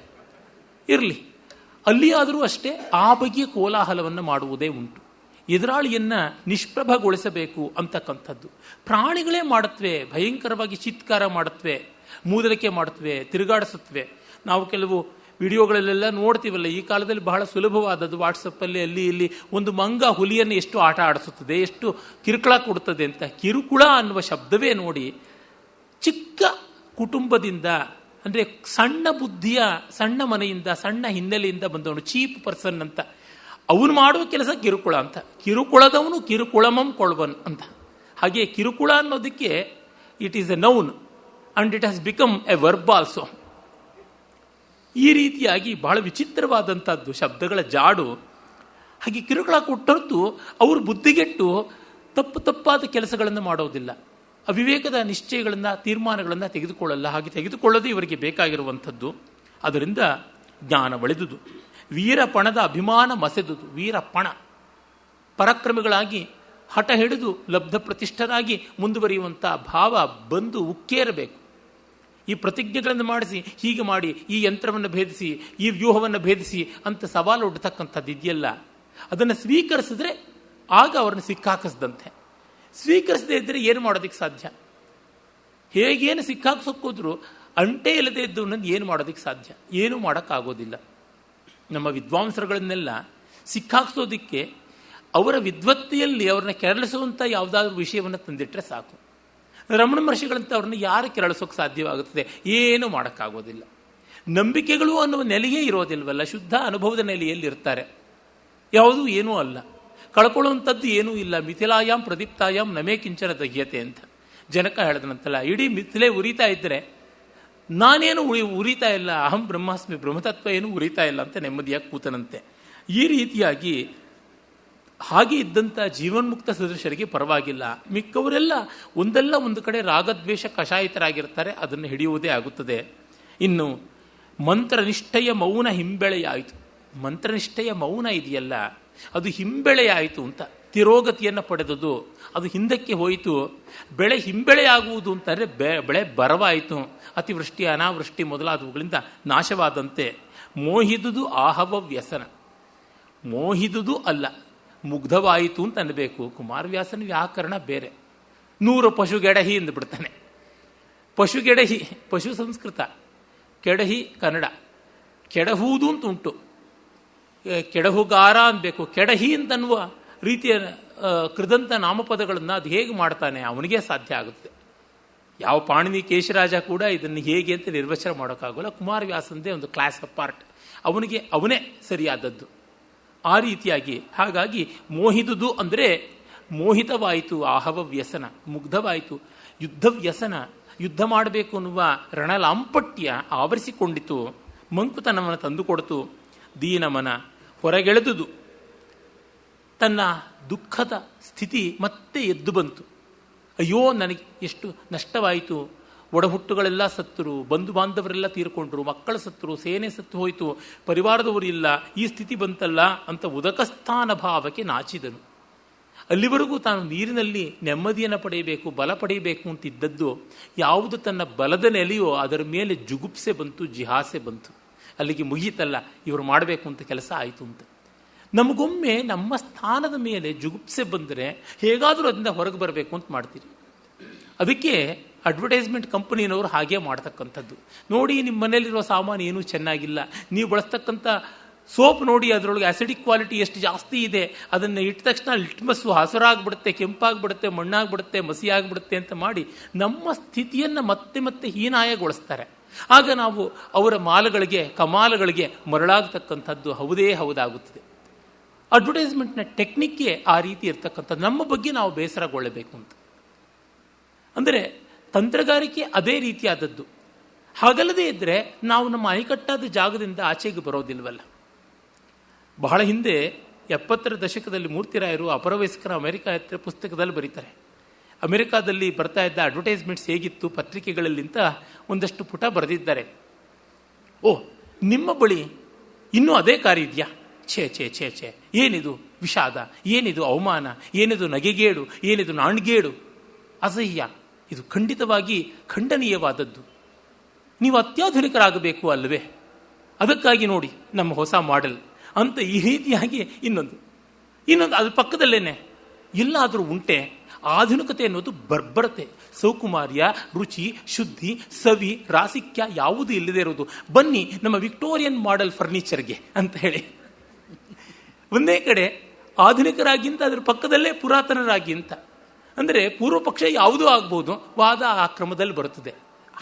ಇರಲಿ, ಅಲ್ಲಿಯಾದರೂ ಅಷ್ಟೇ ಆ ಬಗೆಯ ಕೋಲಾಹಲವನ್ನು ಮಾಡುವುದೇ ಉಂಟು. ಎದುರಾಳಿಯನ್ನು ನಿಷ್ಪ್ರಭಗೊಳಿಸಬೇಕು ಅಂತಕ್ಕಂಥದ್ದು ಪ್ರಾಣಿಗಳೇ ಮಾಡುತ್ತವೆ. ಭಯಂಕರವಾಗಿ ಚಿತ್ಕಾರ ಮಾಡುತ್ತವೆ, ಮೂದಲಿಕೆ ಮಾಡುತ್ತವೆ, ತಿರುಗಾಡಿಸುತ್ತವೆ. ನಾವು ಕೆಲವು ವಿಡಿಯೋಗಳಲ್ಲೆಲ್ಲ ನೋಡ್ತೀವಲ್ಲ, ಈ ಕಾಲದಲ್ಲಿ ಬಹಳ ಸುಲಭವಾದದ್ದು. ವಾಟ್ಸಪ್ಪಲ್ಲಿ ಅಲ್ಲಿ ಇಲ್ಲಿ ಒಂದು ಮಂಗ ಹುಲಿಯನ್ನು ಎಷ್ಟು ಆಟ ಆಡಿಸುತ್ತದೆ, ಎಷ್ಟು ಕಿರುಕುಳ ಕೊಡುತ್ತದೆ ಅಂತ. ಕಿರುಕುಳ ಅನ್ನುವ ಶಬ್ದವೇ ನೋಡಿ, ಚಿಕ್ಕ ಕುಟುಂಬದಿಂದ ಅಂದರೆ ಸಣ್ಣ ಬುದ್ಧಿಯ ಸಣ್ಣ ಮನೆಯಿಂದ ಸಣ್ಣ ಹಿನ್ನೆಲೆಯಿಂದ ಬಂದವನು, ಚೀಪ್ ಪರ್ಸನ್ ಅಂತ, ಅವನು ಮಾಡುವ ಕೆಲಸ ಕಿರುಕುಳ ಅಂತ. ಕಿರುಕುಳದವನು ಕಿರುಕುಳಮಂ ಕೊಳ್ವನ್ ಅಂತ. ಹಾಗೆ ಕಿರುಕುಳ ಅನ್ನೋದಕ್ಕೆ it is A noun and it has become A verb also. ಈ ರೀತಿಯಾಗಿ ಬಹಳ ವಿಚಿತ್ರವಾದಂಥದ್ದು ಶಬ್ದಗಳ ಜಾಡು. ಹಾಗೆ ಕಿರುಕುಳ ಕೊಟ್ಟದ್ದು ಅವರು ಬುದ್ಧಿಗೆಟ್ಟು ತಪ್ಪಾದ ಕೆಲಸಗಳನ್ನು ಮಾಡೋದಿಲ್ಲ, ಅವಿವೇಕದ ನಿಶ್ಚಯಗಳನ್ನು ತೀರ್ಮಾನಗಳನ್ನು ತೆಗೆದುಕೊಳ್ಳಲ್ಲ. ಹಾಗೆ ತೆಗೆದುಕೊಳ್ಳೋದು ಇವರಿಗೆ ಬೇಕಾಗಿರುವಂಥದ್ದು. ಅದರಿಂದ ಜ್ಞಾನ ಒಳೆದುದು. ವೀರಪಣದ ಅಭಿಮಾನ ಮಸೆದುದು. ವೀರಪಣ, ಪರಾಕ್ರಮಿಗಳಾಗಿ ಹಠ ಹಿಡಿದು ಲಬ್ಧ ಪ್ರತಿಷ್ಠರಾಗಿ ಮುಂದುವರಿಯುವಂಥ ಭಾವ ಬಂದು ಉಕ್ಕೇರಬೇಕು. ಈ ಪ್ರತಿಜ್ಞೆಗಳನ್ನು ಮಾಡಿಸಿ, ಹೀಗೆ ಮಾಡಿ, ಈ ಯಂತ್ರವನ್ನು ಭೇದಿಸಿ, ಈ ವ್ಯೂಹವನ್ನು ಭೇದಿಸಿ ಅಂತ ಸವಾಲು ಒಡ್ತಕ್ಕಂಥದ್ದು ಇದೆಯಲ್ಲ, ಅದನ್ನು ಸ್ವೀಕರಿಸಿದ್ರೆ ಆಗ ಅವ್ರನ್ನ ಸಿಕ್ಕಾಕಿಸ್ದಂತೆ. ಸ್ವೀಕರಿಸದೇ ಇದ್ದರೆ ಏನು ಮಾಡೋದಕ್ಕೆ ಸಾಧ್ಯ? ಹೇಗೇನು ಸಿಕ್ಕಾಕ್ಸೋಕ್ಕೋದ್ರು ಅಂಟೇ ಇಲ್ಲದೆ ಇದ್ದು ಅನ್ನೋದು ಏನು ಮಾಡೋದಕ್ಕೆ ಸಾಧ್ಯ? ಏನೂ ಮಾಡೋಕ್ಕಾಗೋದಿಲ್ಲ. ನಮ್ಮ ವಿದ್ವಾಂಸರುಗಳನ್ನೆಲ್ಲ ಸಿಕ್ಕಾಕ್ಸೋದಕ್ಕೆ ಅವರ ವಿದ್ವತ್ತಿಯಲ್ಲಿ ಅವ್ರನ್ನ ಕೆರಳಿಸುವಂಥ ಯಾವುದಾದ್ರೂ ವಿಷಯವನ್ನು ತಂದಿಟ್ಟರೆ ಸಾಕು. ರಮಣ ಮಹರ್ಷಿಗಳಂತ ಅವ್ರನ್ನ ಯಾರು ಕೆರಳಿಸೋಕೆ ಸಾಧ್ಯವಾಗುತ್ತದೆ? ಏನೂ ಮಾಡೋಕ್ಕಾಗೋದಿಲ್ಲ. ನಂಬಿಕೆಗಳು ಅನ್ನುವ ನೆಲೆಯೇ ಇರೋದಿಲ್ವಲ್ಲ, ಶುದ್ಧ ಅನುಭವದ ನೆಲೆಯಲ್ಲಿ ಇರ್ತಾರೆ. ಯಾವುದೂ ಏನೂ ಅಲ್ಲ, ಕಳ್ಕೊಳ್ಳುವಂಥದ್ದು ಏನೂ ಇಲ್ಲ. ಮಿಥಿಲಾಯಾಮ್ ಪ್ರದೀಪ್ತಾಯಾಮ್ ನಮೇ ಕಿಂಚನ ದಹ್ಯತೆ ಅಂತ ಜನಕ ಹೇಳಿದನಂತಲ್ಲ. ಇಡೀ ಮಿಥಿಲೆ ಉರಿತಾ ಇದ್ದರೆ ನಾನೇನು ಉರಿತಾ ಇಲ್ಲ, ಅಹಂ ಬ್ರಹ್ಮಾಸ್ಮಿ, ಬ್ರಹ್ಮತತ್ವ ಏನು ಉರಿತಾ ಇಲ್ಲ ಅಂತ ನೆಮ್ಮದಿಯಾಗಿ ಕೂತನಂತೆ. ಈ ರೀತಿಯಾಗಿ ಹಾಗೆ ಇದ್ದಂಥ ಜೀವನ್ಮುಕ್ತ ಸದೃಶರಿಗೆ ಪರವಾಗಿಲ್ಲ. ಮಿಕ್ಕವರೆಲ್ಲ ಒಂದಲ್ಲ ಒಂದು ಕಡೆ ರಾಗದ್ವೇಷ ಕಷಾಯಿತರಾಗಿರ್ತಾರೆ, ಅದನ್ನು ಹಿಡಿಯುವುದೇ ಆಗುತ್ತದೆ. ಇನ್ನು ಮಂತ್ರನಿಷ್ಠೆಯ ಮೌನ ಹಿಂಬೆಳೆಯಾಯಿತು. ಮಂತ್ರನಿಷ್ಠೆಯ ಮೌನ ಇದೆಯಲ್ಲ, ಅದು ಹಿಂಬೆಳೆಯಾಯಿತು ಅಂತ. ತಿರೋಗತಿಯನ್ನು ಪಡೆದದು, ಅದು ಹಿಂದಕ್ಕೆ ಹೋಯಿತು. ಬೆಳೆ ಹಿಂಬೆಳೆಯಾಗುವುದು ಅಂತಂದರೆ ಬೆಳೆ ಬರವಾಯಿತು. ಅತಿವೃಷ್ಟಿ ಅನಾವೃಷ್ಟಿ ಮೊದಲಾದವುಗಳಿಂದ ನಾಶವಾದಂತೆ. ಮೋಹಿದುದು ಆಹವ ವ್ಯಸನ. ಮೋಹಿದುದು ಅಲ್ಲ, ಮುಗ್ಧವಾಯಿತು ಅಂತ ಅನ್ನಬೇಕು. ಕುಮಾರವ್ಯಾಸನ ವ್ಯಾಕರಣ ಬೇರೆ. 100 ಪಶುಗೆಡಹಿ ಅಂದುಬಿಡ್ತಾನೆ. ಪಶುಗೆಡಹಿ ಪಶು ಸಂಸ್ಕೃತ, ಕೆಡಹಿ ಕನ್ನಡ. ಕೆಡಹುವುದು ಅಂತ ಉಂಟು, ಕೆಡಹುಗಾರ ಅನ್ಬೇಕು. ಕೆಡಹಿ ಅಂತನ್ನುವ ರೀತಿಯ ಕೃದಂತ ನಾಮಪದಗಳನ್ನು ಅದು ಹೇಗೆ ಮಾಡ್ತಾನೆ ಅವನಿಗೆ ಸಾಧ್ಯ ಆಗುತ್ತೆ. ಯಾವ ಪಾಣಿನಿ ಕೇಶರಾಜ ಕೂಡ ಇದನ್ನು ಹೇಗೆ ಅಂತ ನಿರ್ವಚನ ಮಾಡೋಕ್ಕಾಗೋಲ್ಲ. ಕುಮಾರವ್ಯಾಸಂದೇ ಒಂದು ಕ್ಲಾಸ್ ಅಪಾರ್ಟ್, ಅವನೇ ಸರಿಯಾದದ್ದು. ಆ ರೀತಿಯಾಗಿ ಹಾಗಾಗಿ ಮೋಹಿದುದು ಅಂದರೆ ಮೋಹಿತವಾಯಿತು, ಆಹವ ವ್ಯಸನ, ಮುಗ್ಧವಾಯಿತು. ಯುದ್ಧ ವ್ಯಸನ, ಯುದ್ಧ ಮಾಡಬೇಕು ಅನ್ನುವ ರಣಲಾಂಪಟ್ಯ ಆವರಿಸಿಕೊಂಡಿತು. ಮಂಕುತನವನ್ನು ತಂದುಕೊಡ್ತು. ದೀನಮನ ಹೊರಗೆಳೆದುದು. ತನ್ನ ದುಃಖದ ಸ್ಥಿತಿ ಮತ್ತೆ ಎದ್ದು ಬಂತು. ಅಯ್ಯೋ, ನನಗೆ ಎಷ್ಟು ನಷ್ಟವಾಯಿತು, ಒಡಹುಟ್ಟುಗಳೆಲ್ಲ ಸತ್ತರು, ಬಂಧು ಬಾಂಧವರೆಲ್ಲ ತೀರ್ಕೊಂಡ್ರು, ಮಕ್ಕಳು ಸತ್ತರು, ಸೇನೆ ಸತ್ತು ಹೋಯಿತು, ಪರಿವಾರದವರು ಇಲ್ಲ, ಈ ಸ್ಥಿತಿ ಬಂತಲ್ಲ ಅಂತ ಉದಕಸ್ಥಾನ ಭಾವಕ್ಕೆ ನಾಚಿದನು. ಅಲ್ಲಿವರೆಗೂ ತಾನು ನೀರಿನಲ್ಲಿ ನೆಮ್ಮದಿಯನ್ನು ಪಡೆಯಬೇಕು, ಬಲ ಪಡೆಯಬೇಕು ಅಂತಿದ್ದದ್ದು ಯಾವುದು ತನ್ನ ಬಲದ ನೆಲೆಯೋ ಅದರ ಮೇಲೆ ಜುಗುಪ್ಸೆ ಬಂತು, ಜಿಹಾಸೆ ಬಂತು. ಅಲ್ಲಿಗೆ ಮುಗೀತಲ್ಲ, ಇವರು ಮಾಡಬೇಕು ಅಂತ ಕೆಲಸ ಆಯಿತು ಅಂತ. ನಮಗೊಮ್ಮೆ ನಮ್ಮ ಸ್ಥಾನದ ಮೇಲೆ ಜುಗುಪ್ಸೆ ಬಂದರೆ ಹೇಗಾದರೂ ಅದರಿಂದ ಹೊರಗೆ ಬರಬೇಕು ಅಂತ ಮಾಡ್ತೀರಿ. ಅದಕ್ಕೆ ಅಡ್ವರ್ಟೈಸ್ಮೆಂಟ್ ಕಂಪನಿನವರು ಹಾಗೆ ಮಾಡ್ತಕ್ಕಂಥದ್ದು. ನೋಡಿ, ನಿಮ್ಮ ಮನೇಲಿರೋ ಸಾಮಾನು ಏನೂ ಚೆನ್ನಾಗಿಲ್ಲ, ನೀವು ಬಳಸ್ತಕ್ಕಂಥ ಸೋಪ್ ನೋಡಿ ಅದರೊಳಗೆ ಆಸಿಡಿಕ್ ಕ್ವಾಲಿಟಿ ಎಷ್ಟು ಜಾಸ್ತಿ ಇದೆ, ಅದನ್ನು ಇಟ್ಟ ತಕ್ಷಣ ಲಿಟ್ಮಸ್ಸು ಹಸುರಾಗ್ಬಿಡುತ್ತೆ, ಕೆಂಪಾಗ್ಬಿಡುತ್ತೆ, ಮಣ್ಣಾಗ್ಬಿಡುತ್ತೆ, ಮಸಿ ಆಗಿಬಿಡುತ್ತೆ ಅಂತ ಮಾಡಿ ನಮ್ಮ ಸ್ಥಿತಿಯನ್ನು ಮತ್ತೆ ಮತ್ತೆ ಹೀನಾಯಗೊಳಿಸ್ತಾರೆ. ಆಗ ನಾವು ಅವರ ಮಾಲಗಳಿಗೆ ಕಮಾಲಗಳಿಗೆ ಮರಳಾಗತಕ್ಕಂಥದ್ದು ಹೌದೇ ಹೌದಾಗುತ್ತದೆ. ಅಡ್ವರ್ಟೈಸ್ಮೆಂಟ್ನ ಟೆಕ್ನಿಕ್ಗೆ ಆ ರೀತಿ ಇರ್ತಕ್ಕಂಥದ್ದು. ನಮ್ಮ ಬಗ್ಗೆ ನಾವು ಬೇಸರಗೊಳ್ಳಬೇಕು ಅಂತ ಅಂದರೆ ತಂತ್ರಗಾರಿಕೆ ಅದೇ ರೀತಿಯಾದದ್ದು. ಹಾಗಲ್ಲದೇ ಇದ್ದರೆ ನಾವು ನಮ್ಮ ಅಣೆಕಟ್ಟಾದ ಜಾಗದಿಂದ ಆಚೆಗೆ ಬರೋದಿಲ್ವಲ್ಲ. ಬಹಳ ಹಿಂದೆ 70ರ ದಶಕದಲ್ಲಿ ಮೂರ್ತಿರಾಯರು ಅಪರವಯಸ್ಕರ ಅಮೆರಿಕ ಯಾತ್ರೆ ಪುಸ್ತಕದಲ್ಲಿ ಬರೀತಾರೆ. ಅಮೆರಿಕಾದಲ್ಲಿ ಬರ್ತಾ ಇದ್ದ ಅಡ್ವರ್ಟೈಸ್ಮೆಂಟ್ಸ್ ಹೇಗಿತ್ತು ಪತ್ರಿಕೆಗಳಲ್ಲಿಂತ ಒಂದಷ್ಟು ಪುಟ ಬರೆದಿದ್ದಾರೆ. ಓ, ನಿಮ್ಮ ಬಳಿ ಇನ್ನೂ ಅದೇ ಕಾರು ಇದೆಯಾ? ಛೇ ಛೇ ಛೇ ಛೇ, ಏನಿದು ವಿಷಾದ, ಏನಿದು ಅವಮಾನ, ಏನಿದು ನಗೆಗೇಡು, ಏನಿದು ನಾಣ್ಗೇಡು, ಅಸಹ್ಯ. ಇದು ಖಂಡಿತವಾಗಿ ಖಂಡನೀಯವಾದದ್ದು. ನೀವು ಅತ್ಯಾಧುನಿಕರಾಗಬೇಕು ಅಲ್ವೇ? ಅದಕ್ಕಾಗಿ ನೋಡಿ ನಮ್ಮ ಹೊಸ ಮಾಡೆಲ್ ಅಂತ ಈ ರೀತಿಯಾಗಿ ಇನ್ನೊಂದು ಅದ್ರ ಪಕ್ಕದಲ್ಲೇನೆ ಎಲ್ಲಾದರೂ ಉಂಟೆ ಆಧುನಿಕತೆ ಅನ್ನೋದು ಬರ್ಬರತೆ, ಸೌಕುಮಾರ್ಯ, ರುಚಿ, ಶುದ್ಧಿ, ಸವಿ, ರಾಸಿಕ್ಯ ಯಾವುದೂ ಇಲ್ಲದೆ ಇರೋದು. ಬನ್ನಿ ನಮ್ಮ ವಿಕ್ಟೋರಿಯನ್ ಮಾಡೆಲ್ ಫರ್ನಿಚರ್ಗೆ ಅಂತ ಹೇಳಿ ಒಂದೇ ಕಡೆ ಆಧುನಿಕರಾಗಿಂತ ಅದರ ಪಕ್ಕದಲ್ಲೇ ಪುರಾತನರಾಗಿ ಅಂತ ಅಂದರೆ ಪೂರ್ವ ಪಕ್ಷ ಯಾವುದೂ ಆಗ್ಬೋದು, ವಾದ ಆ ಕ್ರಮದಲ್ಲಿ ಬರುತ್ತದೆ.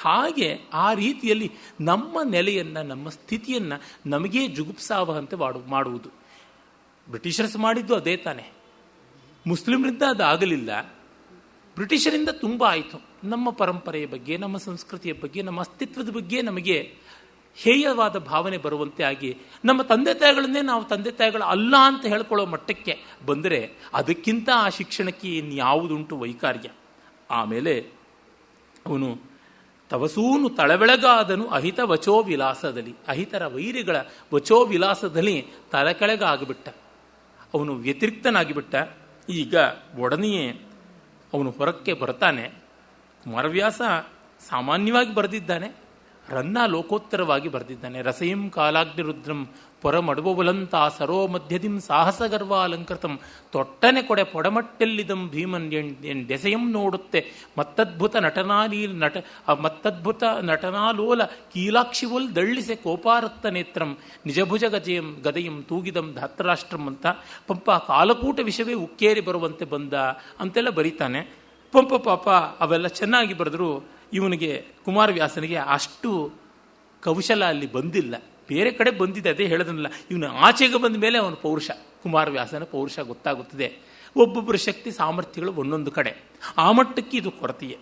ಹಾಗೆ ಆ ರೀತಿಯಲ್ಲಿ ನಮ್ಮ ನೆಲೆಯನ್ನು, ನಮ್ಮ ಸ್ಥಿತಿಯನ್ನು ನಮಗೇ ಜುಗುಪ್ಸಾವಹಂತೆ ಮಾಡುವುದು. ಬ್ರಿಟಿಷರ್ಸ್ ಮಾಡಿದ್ದು ಅದೇ ತಾನೆ. ಮುಸ್ಲಿಮರಿಂದ ಅದು ಆಗಲಿಲ್ಲ, ಬ್ರಿಟಿಷರಿಂದ ತುಂಬ ಆಯಿತು. ನಮ್ಮ ಪರಂಪರೆಯ ಬಗ್ಗೆ, ನಮ್ಮ ಸಂಸ್ಕೃತಿಯ ಬಗ್ಗೆ, ನಮ್ಮ ಅಸ್ತಿತ್ವದ ಬಗ್ಗೆ ನಮಗೆ ಹೇಯವಾದ ಭಾವನೆ ಬರುವಂತೆ ಆಗಿ ನಮ್ಮ ತಂದೆ ತಾಯಿಗಳನ್ನೇ ನಾವು ತಂದೆ ತಾಯಿಗಳು ಅಲ್ಲ ಅಂತ ಹೇಳ್ಕೊಳ್ಳೋ ಮಟ್ಟಕ್ಕೆ ಬಂದರೆ ಅದಕ್ಕಿಂತ ಆ ಶಿಕ್ಷಣಕ್ಕೆ ಇನ್ಯಾವುದುಂಟು ವೈಕಾರ್ಯ. ಆಮೇಲೆ ಅವನು ತವಸೂನು ತಳಬೆಳಗಾದನು ಅಹಿತ ವಚೋ ವಿಲಾಸದಲ್ಲಿ, ಅಹಿತರ ವೈರಿಗಳ ವಚೋ ವಿಲಾಸದಲ್ಲಿ ತಲೆಕೆಳಗಾಗಿಬಿಟ್ಟ. ಅವನು ವ್ಯತಿರಿಕ್ತನಾಗಿಬಿಟ್ಟ. ಈಗ ಒಡನೆಯೇ ಅವನು ಹೊರಕ್ಕೆ ಬರ್ತಾನೆ. ಕುಮಾರವ್ಯಾಸ ಸಾಮಾನ್ಯವಾಗಿ ಬರೆದಿದ್ದಾನೆ, ರನ್ನ ಲೋಕೋತ್ತರವಾಗಿ ಬರೆದಿದ್ದಾನೆ. ರಸಯಂ ಕಾಲಾಗ್ನಿರುದ್ರಂ ಪೊರಮಡುವಲಂತ ಸರೋ ಮಧ್ಯದಿಂ ಸಾಹಸಗರ್ವಾಲಂಕೃತಂ ತೊಟ್ಟನೆ ಕೊಡೆ ಪೊಡಮಟ್ಟೆಲ್ಲಿದಂ ಭೀಮನ್ ದೆಸೆಯಂ ನೋಡುತ್ತೆ ಮತ್ತದ್ಭುತ ನಟನಾಲೋಲ ಕೀಲಾಕ್ಷಿವಲ್ ದಳ್ಳಿಸೆ ಕೋಪಾರತ್ತ ನೇತ್ರಂ ನಿಜಭುಜ ಗದೆಯಂ ತೂಗಿದಂ ಧಾತರಾಷ್ಟ್ರಂ ಅಂತ ಪಂಪ ಕಾಲಕೂಟ ವಿಷಯವೇ ಉಕ್ಕೇರಿ ಬರುವಂತೆ ಬಂದ ಅಂತೆಲ್ಲ ಬರೀತಾನೆ. ಪಂಪ ಪಾಪ ಅವೆಲ್ಲ ಚೆನ್ನಾಗಿ ಬರೆದ್ರು. ಇವನಿಗೆ ಕುಮಾರವ್ಯಾಸನಿಗೆ ಅಷ್ಟು ಕೌಶಲ ಅಲ್ಲಿ ಬಂದಿಲ್ಲ, ಬೇರೆ ಕಡೆ ಬಂದಿದೆ. ಅದೇ ಹೇಳೋದನ್ನಲ್ಲ, ಇವನು ಆಚೆಗೆ ಬಂದ ಮೇಲೆ ಅವನ ಪೌರುಷ, ಕುಮಾರವ್ಯಾಸನ ಪೌರುಷ ಗೊತ್ತಾಗುತ್ತದೆ. ಒಬ್ಬೊಬ್ಬರ ಶಕ್ತಿ ಸಾಮರ್ಥ್ಯಗಳು ಒಂದೊಂದು ಕಡೆ, ಆ ಮಟ್ಟಕ್ಕೆ ಇದು ಕೊರತೆಯೇ.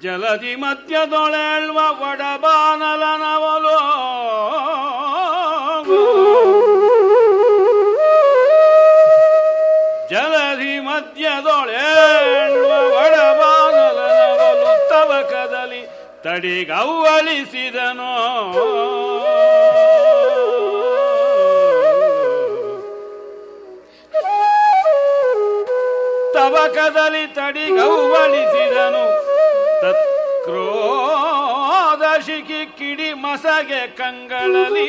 ಜಲದಿ ಮಧ್ಯದೊಳೆಳ್ವ ಒಡಬಾನಲನವಲೋ ಜಲದಿ ಮಧ್ಯದೊಳೆಳ್ವ ಒಡಬಾನಲನವಲು ತವಕದಲ್ಲಿ ತಡಿಗವ್ವಳಿಸಿದನೋ ತವಕದಲ್ಲಿ ತಡಿಗವ್ವಳಿಸಿದನು ತತ್ಕ್ರೋಧ ಶಿಖಿ ಕಿಡಿ ಮಸಗೆ ಕಂಗಳಲ್ಲಿ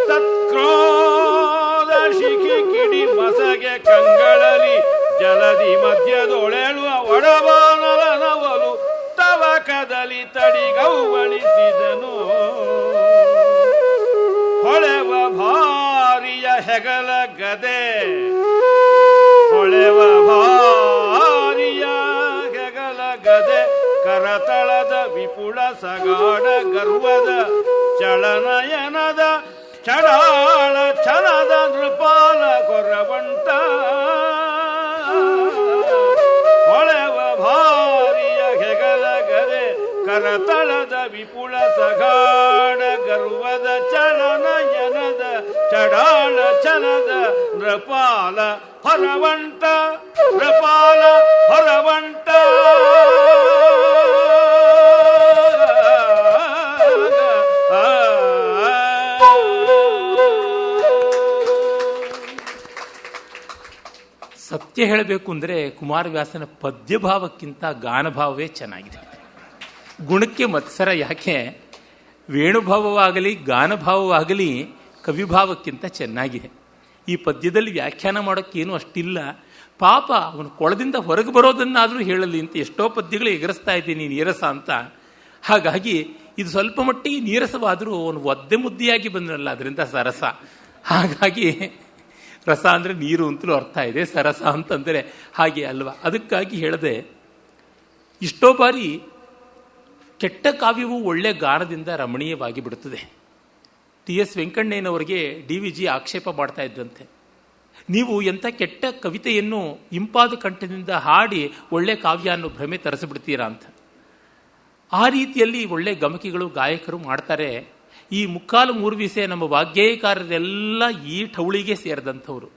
ತತ್ಕ್ರೋಧ ಶಿಖಿ ಕಿಡಿ ಮಸಗೆ ಕಂಗಳಲ್ಲಿ ಜಲದಿ ಮಧ್ಯದೊಳೆಳುವ ಒಡಬಾನಲನವಲು ತವಕದಲ್ಲಿ ತಡಿಗವ್ವಳಿಸಿದನು ಹೊಳೆವ ಭಾರಿಯ ಹೆಗಲ ಗದೆ ಹೊಳೆವ ಭಾರಿಯ ಗದೆ ಕರತಳದ ವಿಪುಳ ಸಗಾಢ ಗರ್ವದ ಚಳನಯನದ ಚಡಾಳ ಛಲದ ನೃಪಾಲ ಕೊರ ಸಗಾಢ ಗರ್ವದ ಚಲನಯನದ ಚಡಾಳ ಚಲದ ನೃಪಾಲ ಹೊರವಂಟ ನೃಪಾಲ ಹೊರವಂಟ ಸತ್ಯ ಹೇಳಬೇಕು ಅಂದರೆ ಕುಮಾರವ್ಯಾಸನ ಪದ್ಯಭಾವಕ್ಕಿಂತ ಗಾನಭಾವವೇ ಚೆನ್ನಾಗಿದೆ. ಗುಣಕ್ಕೆ ಮತ್ಸರ ಯಾಕೆ? ವೇಣುಭಾವವಾಗಲಿ ಗಾನಭಾವವಾಗಲಿ ಕವಿಭಾವಕ್ಕಿಂತ ಚೆನ್ನಾಗಿದೆ. ಈ ಪದ್ಯದಲ್ಲಿ ವ್ಯಾಖ್ಯಾನ ಮಾಡೋಕ್ಕೇನು ಅಷ್ಟಿಲ್ಲ. ಪಾಪ ಅವನು ಕೊಳದಿಂದ ಹೊರಗೆ ಬರೋದನ್ನಾದರೂ ಹೇಳಲಿ ಅಂತ ಎಷ್ಟೋ ಪದ್ಯಗಳು ಎಗರಿಸ್ತಾ ಇದ್ದೀನಿ ನೀರಸ ಅಂತ. ಹಾಗಾಗಿ ಇದು ಸ್ವಲ್ಪ ಮಟ್ಟಿಗೆ ನೀರಸವಾದರೂ ಅವನು ಒದ್ದೆ ಮುದ್ದಿಯಾಗಿ ಬಂದನಲ್ಲ, ಅದರಿಂದ ಸರಸ. ಹಾಗಾಗಿ ರಸ ಅಂದರೆ ನೀರು ಅಂತಲೂ ಅರ್ಥ ಇದೆ, ಸರಸ ಅಂತಂದರೆ ಹಾಗೆ ಅಲ್ವಾ. ಅದಕ್ಕಾಗಿ ಹೇಳದೆ, ಇಷ್ಟೋ ಬಾರಿ ಕೆಟ್ಟ ಕಾವ್ಯವು ಒಳ್ಳೆ ಗಾನದಿಂದ ರಮಣೀಯವಾಗಿ ಬಿಡುತ್ತದೆ. TS ವೆಂಕಣ್ಣಯ್ಯನವರಿಗೆ DVG ಆಕ್ಷೇಪ ಮಾಡ್ತಾ ಇದ್ರಂತೆ, ನೀವು ಎಂಥ ಕೆಟ್ಟ ಕವಿತೆಯನ್ನು ಇಂಪಾದ ಕಂಠದಿಂದ ಹಾಡಿ ಒಳ್ಳೆ ಕಾವ್ಯ ಅನ್ನೋ ಭ್ರಮೆ ತರಿಸಿಬಿಡ್ತೀರಾ ಅಂತ. ಆ ರೀತಿಯಲ್ಲಿ ಒಳ್ಳೆ ಗಮಕಿಗಳು ಗಾಯಕರು ಮಾಡ್ತಾರೆ. ಈ ಮುಕ್ಕಾಲು ಮೂರ್ವಿಸೆ ನಮ್ಮ ವಾಗ್ಗೇಯಕಾರರೆಲ್ಲ ಈ ಠೌಳಿಗೆ ಸೇರಿದಂಥವ್ರು.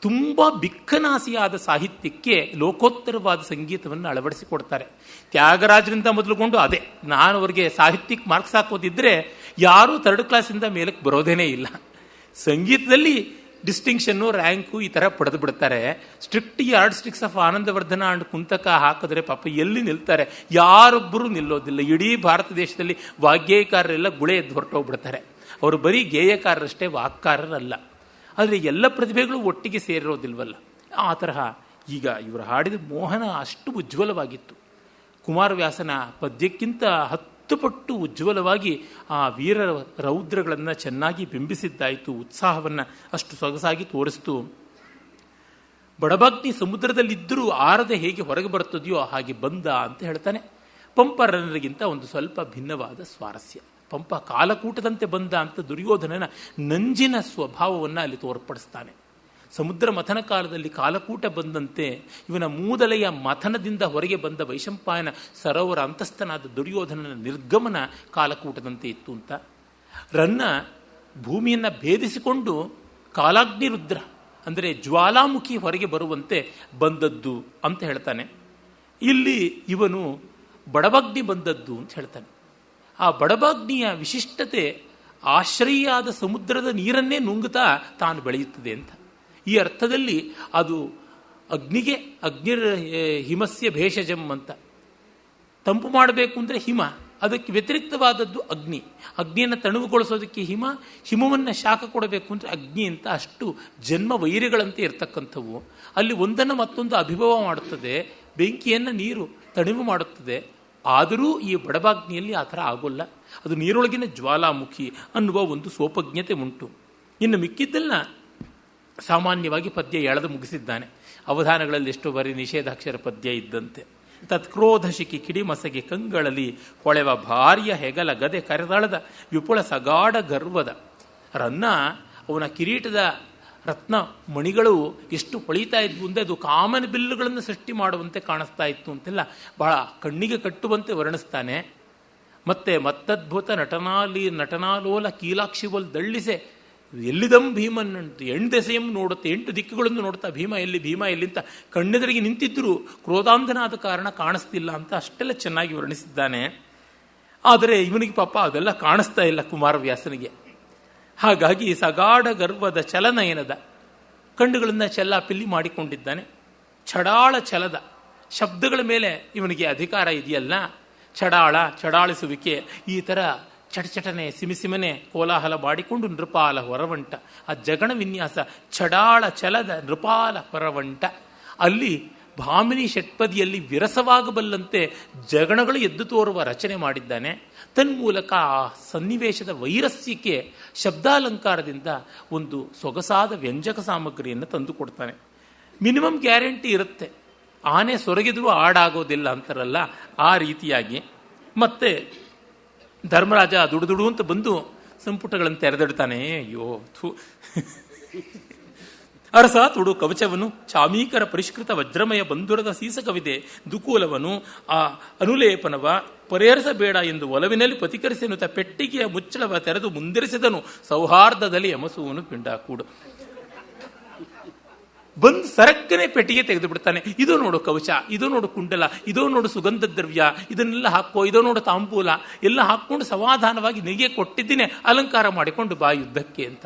ತುಂಬ ಬಿಕ್ಕನಾಸಿಯಾದ ಸಾಹಿತ್ಯಕ್ಕೆ ಲೋಕೋತ್ತರವಾದ ಸಂಗೀತವನ್ನು ಅಳವಡಿಸಿಕೊಡ್ತಾರೆ. ತ್ಯಾಗರಾಜರಿಂದ ಮೊದಲುಗೊಂಡು ಅದೇ, ನಾನು ಅವ್ರಿಗೆ ಸಾಹಿತ್ಯಕ್ಕೆ ಮಾರ್ಕ್ಸ್ ಹಾಕೋದಿದ್ರೆ ಯಾರೂ 3rd ಕ್ಲಾಸಿಂದ ಮೇಲಕ್ಕೆ ಬರೋದೇನೇ ಇಲ್ಲ. ಸಂಗೀತದಲ್ಲಿ ಡಿಸ್ಟಿಂಕ್ಷನ್ನು, ರ್ಯಾಂಕು ಈ ಥರ ಪಡೆದು ಬಿಡ್ತಾರೆ. Strict yardsticks of Anandavardhana and Kuntaka ಹಾಕಿದ್ರೆ ಪಾಪ ಎಲ್ಲಿ ನಿಲ್ತಾರೆ? ಯಾರೊಬ್ಬರೂ ನಿಲ್ಲೋದಿಲ್ಲ. ಇಡೀ ಭಾರತ ದೇಶದಲ್ಲಿ ವಾಗ್ಗೇಯಕಾರರೆಲ್ಲ ಗುಳೆ ಎದ್ದು ಹೊರಟೋಗ್ಬಿಡ್ತಾರೆ. ಅವರು ಬರೀ ಗೇಯಕಾರರಷ್ಟೇ, ವಾಕ್ಕಾರರಲ್ಲ. ಆದರೆ ಎಲ್ಲ ಪ್ರತಿಭೆಗಳು ಒಟ್ಟಿಗೆ ಸೇರಿರೋದಿಲ್ವಲ್ಲ. ಆ ತರಹ ಈಗ ಇವರು ಹಾಡಿದ ಮೋಹನ ಅಷ್ಟು ಉಜ್ವಲವಾಗಿತ್ತು. ಕುಮಾರವ್ಯಾಸನ ಪದ್ಯಕ್ಕಿಂತ 10 ಪಟ್ಟು ಉಜ್ವಲವಾಗಿ ಆ ವೀರ ರೌದ್ರಗಳನ್ನು ಚೆನ್ನಾಗಿ ಬಿಂಬಿಸಿದ್ದಾಯಿತು. ಉತ್ಸಾಹವನ್ನು ಅಷ್ಟು ಸೊಗಸಾಗಿ ತೋರಿಸ್ತು. ಬಡಬಗ್ನಿ ಸಮುದ್ರದಲ್ಲಿದ್ದರೂ ಆರದೆ ಹೇಗೆ ಹೊರಗೆ ಬರ್ತದೆಯೋ ಹಾಗೆ ಬಂದ ಅಂತ ಹೇಳ್ತಾನೆ. ಪಂಪ ರನ್ನರಿಗಿಂತ ಒಂದು ಸ್ವಲ್ಪ ಭಿನ್ನವಾದ ಸ್ವಾರಸ್ಯ. ಪಂಪ ಕಾಲಕೂಟದಂತೆ ಬಂದ ಅಂತ ದುರ್ಯೋಧನನ ನಂಜಿನ ಸ್ವಭಾವವನ್ನು ಅಲ್ಲಿ ತೋರ್ಪಡಿಸ್ತಾನೆ. ಸಮುದ್ರ ಮಥನ ಕಾಲದಲ್ಲಿ ಕಾಲಕೂಟ ಬಂದಂತೆ ಇವನ ಮೂದಲೆಯ ಮಥನದಿಂದ ಹೊರಗೆ ಬಂದ ವೈಶಂಪಾಯನ ಸರೋವರ ಅಂತಸ್ಥನಾದ ದುರ್ಯೋಧನನ ನಿರ್ಗಮನ ಕಾಲಕೂಟದಂತೆ ಇತ್ತು ಅಂತ. ರನ್ನ ಭೂಮಿಯನ್ನು ಭೇದಿಸಿಕೊಂಡು ಕಾಲಾಗ್ನಿ ರುದ್ರ ಅಂದರೆ ಜ್ವಾಲಾಮುಖಿ ಹೊರಗೆ ಬರುವಂತೆ ಬಂದದ್ದು ಅಂತ ಹೇಳ್ತಾನೆ. ಇಲ್ಲಿ ಇವನು ಬಡಬಗ್ನಿ ಬಂದದ್ದು ಅಂತ ಹೇಳ್ತಾನೆ. ಆ ಬಡಬಗ್ನಿಯ ವಿಶಿಷ್ಟತೆ ಆಶ್ರಯಿಯಾದ ಸಮುದ್ರದ ನೀರನ್ನೇ ನುಂಗುತ್ತಾ ತಾನು ಬೆಳೆಯುತ್ತದೆ ಅಂತ. ಈ ಅರ್ಥದಲ್ಲಿ ಅದು ಅಗ್ನಿಗೆ ಅಗ್ನಿರ್ ಹಿಮಸ್ಯ ಭೇಷಜಂ ಅಂತ. ತಂಪು ಮಾಡಬೇಕು ಅಂದರೆ ಹಿಮ, ಅದಕ್ಕೆ ವ್ಯತಿರಿಕ್ತವಾದದ್ದು ಅಗ್ನಿ. ಅಗ್ನಿಯನ್ನು ತಣುವುಗೊಳಿಸೋದಕ್ಕೆ ಹಿಮ, ಹಿಮವನ್ನು ಶಾಖ ಕೊಡಬೇಕು ಅಂದರೆ ಅಗ್ನಿ ಅಂತ. ಅಷ್ಟು ಜನ್ಮ ವೈರಿಗಳಂತೆ ಇರತಕ್ಕಂಥವು. ಅಲ್ಲಿ ಒಂದನ್ನು ಮತ್ತೊಂದು ಅಭಿಭವ ಮಾಡುತ್ತದೆ. ಬೆಂಕಿಯನ್ನು ನೀರು ತಣಿವು ಮಾಡುತ್ತದೆ. ಆದರೂ ಈ ಬಡಬಾಗ್ನಿಯಲ್ಲಿ ಆ ಥರ ಆಗೋಲ್ಲ. ಅದು ನೀರೊಳಗಿನ ಜ್ವಾಲಾಮುಖಿ ಅನ್ನುವ ಒಂದು ಸೋಪಜ್ಞತೆ ಉಂಟು. ಇನ್ನು ಮಿಕ್ಕಿದ್ದೆಲ್ಲ ಸಾಮಾನ್ಯವಾಗಿ ಪದ್ಯ ಎಳೆದು ಮುಗಿಸಿದ್ದಾನೆ. ಅವಧಾನಗಳಲ್ಲಿ ಎಷ್ಟೋ ಬಾರಿ ನಿಷೇಧಾಕ್ಷರ ಪದ್ಯ ಇದ್ದಂತೆ. ತತ್ಕ್ರೋಧ ಶಿಖಿ ಕಿಡಿಮಸಗೆ ಕಂಗಳಲ್ಲಿ ಹೊಳೆವ ಭಾರ್ಯ ಹೆಗಲ ಗದೆ ಕರೆದಾಳದ ವಿಪುಲ ಸಗಾಢ ಗರ್ವದ. ರನ್ನ ಅವನ ಕಿರೀಟದ ರತ್ನ ಮಣಿಗಳು ಎಷ್ಟು ಹೊಳಿತಾ ಇದ್ವು ಅಂದರೆ ಅದು ಕಾಮನ ಬಿಲ್ಲುಗಳನ್ನು ಸೃಷ್ಟಿ ಮಾಡುವಂತೆ ಕಾಣಿಸ್ತಾ ಇತ್ತು ಅಂತೆಲ್ಲ ಬಹಳ ಕಣ್ಣಿಗೆ ಕಟ್ಟುವಂತೆ ವರ್ಣಿಸ್ತಾನೆ. ಮತ್ತೆ ಮತ್ತದ್ಭುತ ನಟನಾಲೋಲ ಕೀಲಾಕ್ಷಿವಲ್ ದಳ್ಳಿಸೆ ಎಲ್ಲಿದಂ ಭೀಮನ್ನಂಟು 8 ದೆಸೆಯಂ ನೋಡುತ್ತೆ. 8 ದಿಕ್ಕುಗಳನ್ನು ನೋಡ್ತಾ ಭೀಮ ಎಲ್ಲಿ ಅಂತ ಕಣ್ಣೆದುರಿಗೆ ನಿಂತಿದ್ದರೂ ಕ್ರೋಧಾಂಧನಾದ ಕಾರಣ ಕಾಣಿಸ್ತಿಲ್ಲ ಅಂತ ಅಷ್ಟೆಲ್ಲ ಚೆನ್ನಾಗಿ ವರ್ಣಿಸಿದ್ದಾನೆ. ಆದರೆ ಇವನಿಗೆ ಪಾಪ ಅದೆಲ್ಲ ಕಾಣಿಸ್ತಾ ಇಲ್ಲ ಕುಮಾರವ್ಯಾಸನಿಗೆ. ಹಾಗಾಗಿ ಸಗಾಢ ಗರ್ವದ ಚಲನಯನದ ಕಣ್ಣುಗಳನ್ನು ಚೆಲ್ಲಾಪಿಲ್ಲಿ ಮಾಡಿಕೊಂಡಿದ್ದಾನೆ. ಚಡಾಳ ಛಲದ ಶಬ್ದಗಳ ಮೇಲೆ ಇವನಿಗೆ ಅಧಿಕಾರ ಇದೆಯಲ್ಲ. ಚಡಾಳಿಸುವಿಕೆ, ಈ ಥರ ಚಟಚಟನೆ ಸಿಮಿಸಿಮನೆ ಕೋಲಾಹಲ ಮಾಡಿಕೊಂಡು ನೃಪಾಲ ಹೊರವಂಟ. ಆ ಜಗಣ ವಿನ್ಯಾಸ ಚಡಾಳ ಛಲದ ನೃಪಾಲ ಹೊರವಂಟ. ಅಲ್ಲಿ ಭಾಮಿನಿ ಷಟ್ಪದಿಯಲ್ಲಿ ವಿರಸವಾಗಬಲ್ಲಂತೆ ಜಗಣಗಳು ಎದ್ದು ತೋರುವ ರಚನೆ ಮಾಡಿದ್ದಾನೆ. ತನ್ಮೂಲಕ ಆ ಸನ್ನಿವೇಶದ ವೈರಸ್ಯಕ್ಕೆ ಶಬ್ದಾಲಂಕಾರದಿಂದ ಒಂದು ಸೊಗಸಾದ ವ್ಯಂಜಕ ಸಾಮಗ್ರಿಯನ್ನು ತಂದುಕೊಡ್ತಾನೆ. ಮಿನಿಮಮ್ ಗ್ಯಾರಂಟಿ ಇರುತ್ತೆ. ಆನೆ ಸೊರಗಿದ್ರೂ ಆಡಾಗೋದಿಲ್ಲ ಅಂತಾರಲ್ಲ, ಆ ರೀತಿಯಾಗಿ. ಮತ್ತೆ ಧರ್ಮರಾಜ ದುಡುದುಡು ಅಂತ ಬಂದು ಸಂಪುಟಗಳನ್ನು ತೆರೆದಿಡ್ತಾನೆ. ಅಯ್ಯೋ ಅರಸ ತುಡು ಕವಚವನು ಚಾಮೀಕರ ಪರಿಷ್ಕೃತ ವಜ್ರಮಯ ಬಂಧುರದ ಸೀಸಕವಿದೆ ದುಕೂಲವನು ಆ ಅನುಲೇಪನವ ಪರಿಹರಿಸಬೇಡ ಎಂದು ಒಲವಿನಲ್ಲಿ ಪ್ರತಿಕರಿಸೆನ್ನುತ್ತ ಪೆಟ್ಟಿಗೆಯ ಮುಚ್ಚಳವ ತೆರೆದು ಮುಂದಿರಿಸಿದನು. ಸೌಹಾರ್ದದಲ್ಲಿ ಯಮಸುವನು ಪಿಂಡ ಕೂಡು. ಬಂದು ಸರಕ್ಕನೆ ಪೆಟ್ಟಿಗೆ ತೆಗೆದು ಬಿಡ್ತಾನೆ. ಇದು ನೋಡು ಕವಚ, ಇದು ನೋಡು ಕುಂಡಲ, ಇದೋ ನೋಡು ಸುಗಂಧ ದ್ರವ್ಯ, ಇದನ್ನೆಲ್ಲ ಹಾಕೋ, ಇದೋ ನೋಡು ತಾಂಬೂಲ ಎಲ್ಲ ಹಾಕ್ಕೊಂಡು ಸಮಾಧಾನವಾಗಿ ನಿನಗೆ ಕೊಟ್ಟಿದ್ದೀನಿ, ಅಲಂಕಾರ ಮಾಡಿಕೊಂಡು ಬಾ ಯುದ್ಧಕ್ಕೆ ಅಂತ.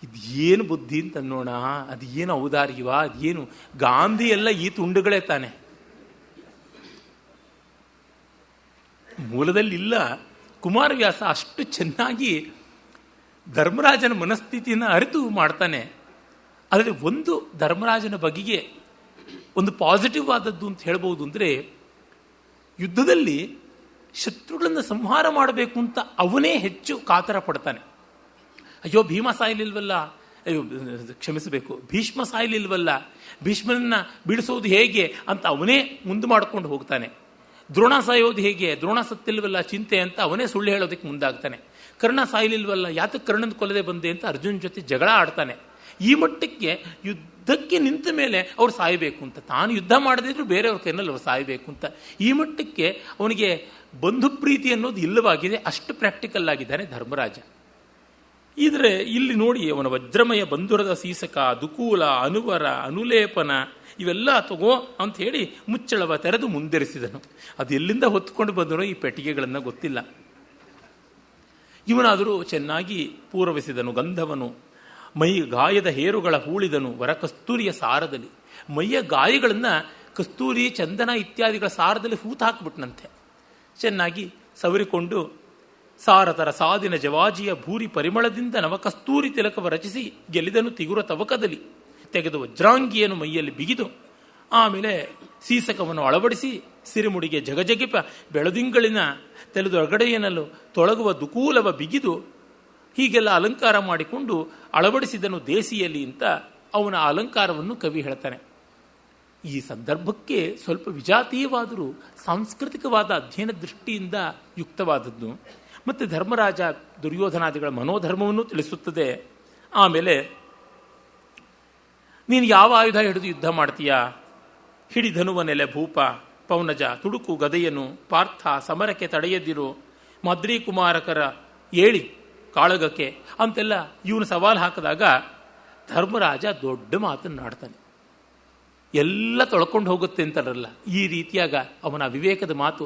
ಇದೇನು ಬುದ್ಧಿ ಅಂತ ಅನ್ನೋಣ. ಅದೇನು ಔದಾರ್ಯವ, ಅದೇನು ಗಾಂಧಿ ಎಲ್ಲ ಈ ತುಂಡುಗಳೇ ತಾನೆ. ಮೂಲದಲ್ಲಿ ಇಲ್ಲ. ಕುಮಾರವ್ಯಾಸ ಅಷ್ಟು ಚೆನ್ನಾಗಿ ಧರ್ಮರಾಜನ ಮನಸ್ಥಿತಿಯನ್ನು ಅರಿತು ಮಾಡ್ತಾನೆ. ಆದರೆ ಒಂದು ಧರ್ಮರಾಜನ ಬಗೆಗೆ ಒಂದು ಪಾಸಿಟಿವ್ ಆದದ್ದು ಅಂತ ಹೇಳ್ಬೋದು. ಅಂದರೆ ಯುದ್ಧದಲ್ಲಿ ಶತ್ರುಗಳನ್ನು ಸಂಹಾರ ಮಾಡಬೇಕು ಅಂತ ಅವನೇ ಹೆಚ್ಚು ಕಾತರ ಪಡ್ತಾನೆ. ಅಯ್ಯೋ ಭೀಮ ಸಾಯಲಿಲ್ವಲ್ಲ, ಅಯ್ಯೋ ಕ್ಷಮಿಸಬೇಕು, ಭೀಷ್ಮ ಸಾಯಲಿಲ್ವಲ್ಲ, ಭೀಷ್ಮನನ್ನ ಬೀಳಿಸೋದು ಹೇಗೆ ಅಂತ ಅವನೇ ಮುಂದೆ ಮಾಡ್ಕೊಂಡು ಹೋಗ್ತಾನೆ. ದ್ರೋಣ ಸಾಯೋದು ಹೇಗೆ, ದ್ರೋಣ ಸತ್ತಿಲ್ವಲ್ಲ ಚಿಂತೆ ಅಂತ ಅವನೇ ಸುಳ್ಳು ಹೇಳೋದಕ್ಕೆ ಮುಂದಾಗ್ತಾನೆ. ಕರ್ಣ ಸಾಯಲಿಲ್ವಲ್ಲ, ಯಾತಕ್ಕೆ ಕರ್ಣನ ಕೊಲ್ಲದೆ ಬಂದೆ ಅಂತ ಅರ್ಜುನ್ ಜೊತೆ ಜಗಳ ಆಡ್ತಾನೆ. ಈ ಮಟ್ಟಕ್ಕೆ ಯುದ್ಧಕ್ಕೆ ನಿಂತ ಮೇಲೆ ಅವ್ರು ಸಾಯಬೇಕು ಅಂತ, ತಾನು ಯುದ್ಧ ಮಾಡದಿದ್ರು ಬೇರೆಯವ್ರ ಕೈನಲ್ಲಿ ಅವ್ರು ಸಾಯಬೇಕು ಅಂತ, ಈ ಮಟ್ಟಕ್ಕೆ ಅವನಿಗೆ ಬಂಧು ಪ್ರೀತಿ ಅನ್ನೋದು ಇಲ್ಲವಾಗಿದೆ. ಅಷ್ಟು ಪ್ರಾಕ್ಟಿಕಲ್ ಆಗಿದ್ದಾನೆ ಧರ್ಮರಾಜ. ಇದ್ರೆ ಇಲ್ಲಿ ನೋಡಿ, ಅವನ ವಜ್ರಮಯ ಬಂಧುರದ ಸೀಸಕ, ದುಕೂಲ, ಅನುವರ, ಅನುಲೇಪನ ಇವೆಲ್ಲ ತಗೋ ಅಂತ ಹೇಳಿ ಮುಚ್ಚಳವ ತೆರೆದು ಮುಂದಿರಿಸಿದನು. ಅದು ಎಲ್ಲಿಂದ ಹೊತ್ಕೊಂಡು ಬಂದನೋ ಈ ಪೆಟ್ಟಿಗೆಗಳನ್ನು ಗೊತ್ತಿಲ್ಲ. ಇವನಾದರೂ ಚೆನ್ನಾಗಿ ಪೂರವಿಸಿದನು. ಗಂಧವನು ಮೈ ಗಾಯದ ಹೇರುಗಳ ಹೂಳಿದನು ವರ ಕಸ್ತೂರಿಯ ಸಾರದಲ್ಲಿ. ಮೈಯ ಗಾಯಗಳನ್ನು ಕಸ್ತೂರಿ, ಚಂದನ ಇತ್ಯಾದಿಗಳ ಸಾರದಲ್ಲಿ ಹೂತು ಹಾಕಿಬಿಟ್ನಂತೆ. ಚೆನ್ನಾಗಿ ಸವರಿಕೊಂಡು ಸಾರತರ ಸಾದಿನ ಜವಾಜಿಯ ಭೂರಿ ಪರಿಮಳದಿಂದ ನವಕಸ್ತೂರಿ ತಿಲಕವ ರಚಿಸಿ ಗೆಲಿದನು ತಿಗುರ ತವಕದಲ್ಲಿ. ತೆಗೆದು ವಜ್ರಾಂಗಿಯನ್ನು ಮೈಯಲ್ಲಿ ಬಿಗಿದು ಆಮೇಲೆ ಸೀಸಕವನ್ನು ಅಳವಡಿಸಿ ಸಿರಿಮುಡಿಗೆ ಜಗಜಗಿಪ ಬೆಳದಿಂಗಳಿನ ತೆಲೆದು ಅಗಡೆಯನಲ್ಲೂ ತೊಳಗುವ ದುಕೂಲವ ಬಿಗಿದು ಹೀಗೆಲ್ಲ ಅಲಂಕಾರ ಮಾಡಿಕೊಂಡು ಅಳವಡಿಸಿದನು ದೇಸಿಯಲ್ಲಿ ಅಂತ ಅವನ ಅಲಂಕಾರವನ್ನು ಕವಿ ಹೇಳ್ತಾನೆ. ಈ ಸಂದರ್ಭಕ್ಕೆ ಸ್ವಲ್ಪ ವಿಜಾತೀಯವಾದರೂ ಸಾಂಸ್ಕೃತಿಕವಾದ ಅಧ್ಯಯನ ದೃಷ್ಟಿಯಿಂದ ಯುಕ್ತವಾದದ್ದು. ಮತ್ತು ಧರ್ಮರಾಜ ದುರ್ಯೋಧನಾದಿಗಳ ಮನೋಧರ್ಮವನ್ನು ತಿಳಿಸುತ್ತದೆ. ಆಮೇಲೆ ನೀನು ಯಾವ ಆಯುಧ ಹಿಡಿದು ಯುದ್ಧ ಮಾಡ್ತೀಯಾ? ಹಿಡಿಧನುವ ನೆಲೆ ಭೂಪ, ಪೌನಜ ತುಡುಕು ಗದೆಯನು, ಪಾರ್ಥ ಸಮರಕ್ಕೆ ತಡೆಯದಿರು, ಮದ್ರಿ ಕುಮಾರಕರ ಏಳಿ ಕಾಳಗಕ್ಕೆ ಅಂತೆಲ್ಲ ಇವನು ಸವಾಲು ಹಾಕಿದಾಗ ಧರ್ಮರಾಜ ದೊಡ್ಡ ಮಾತನ್ನಾಡ್ತಾನೆ. ಎಲ್ಲ ತೊಳ್ಕೊಂಡು ಹೋಗುತ್ತೆ ಅಂತಾರಲ್ಲ, ಈ ರೀತಿಯಾಗ ಅವನ ವಿವೇಕದ ಮಾತು.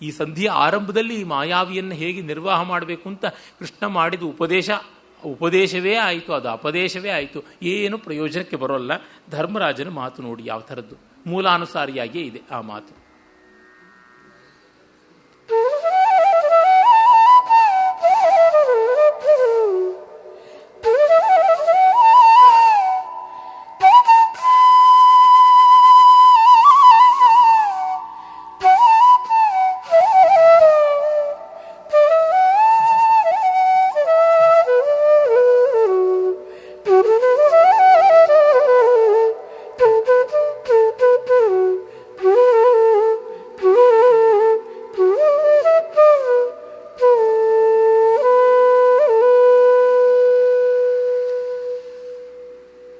ಈ ಸಂಧಿಯ ಆರಂಭದಲ್ಲಿ ಮಾಯಾವಿಯನ್ನು ಹೇಗೆ ನಿರ್ವಾಹ ಮಾಡಬೇಕು ಅಂತ ಕೃಷ್ಣ ಮಾಡಿದ ಉಪದೇಶವೇ ಆಯಿತು, ಅದು ಅಪದೇಶವೇ ಆಯಿತು, ಏನು ಪ್ರಯೋಜನಕ್ಕೆ ಬರೋಲ್ಲ. ಧರ್ಮರಾಜನ ಮಾತು ನೋಡಿ ಯಾವ ಥರದ್ದು, ಮೂಲಾನುಸಾರಿಯಾಗಿಯೇ ಇದೆ ಆ ಮಾತು.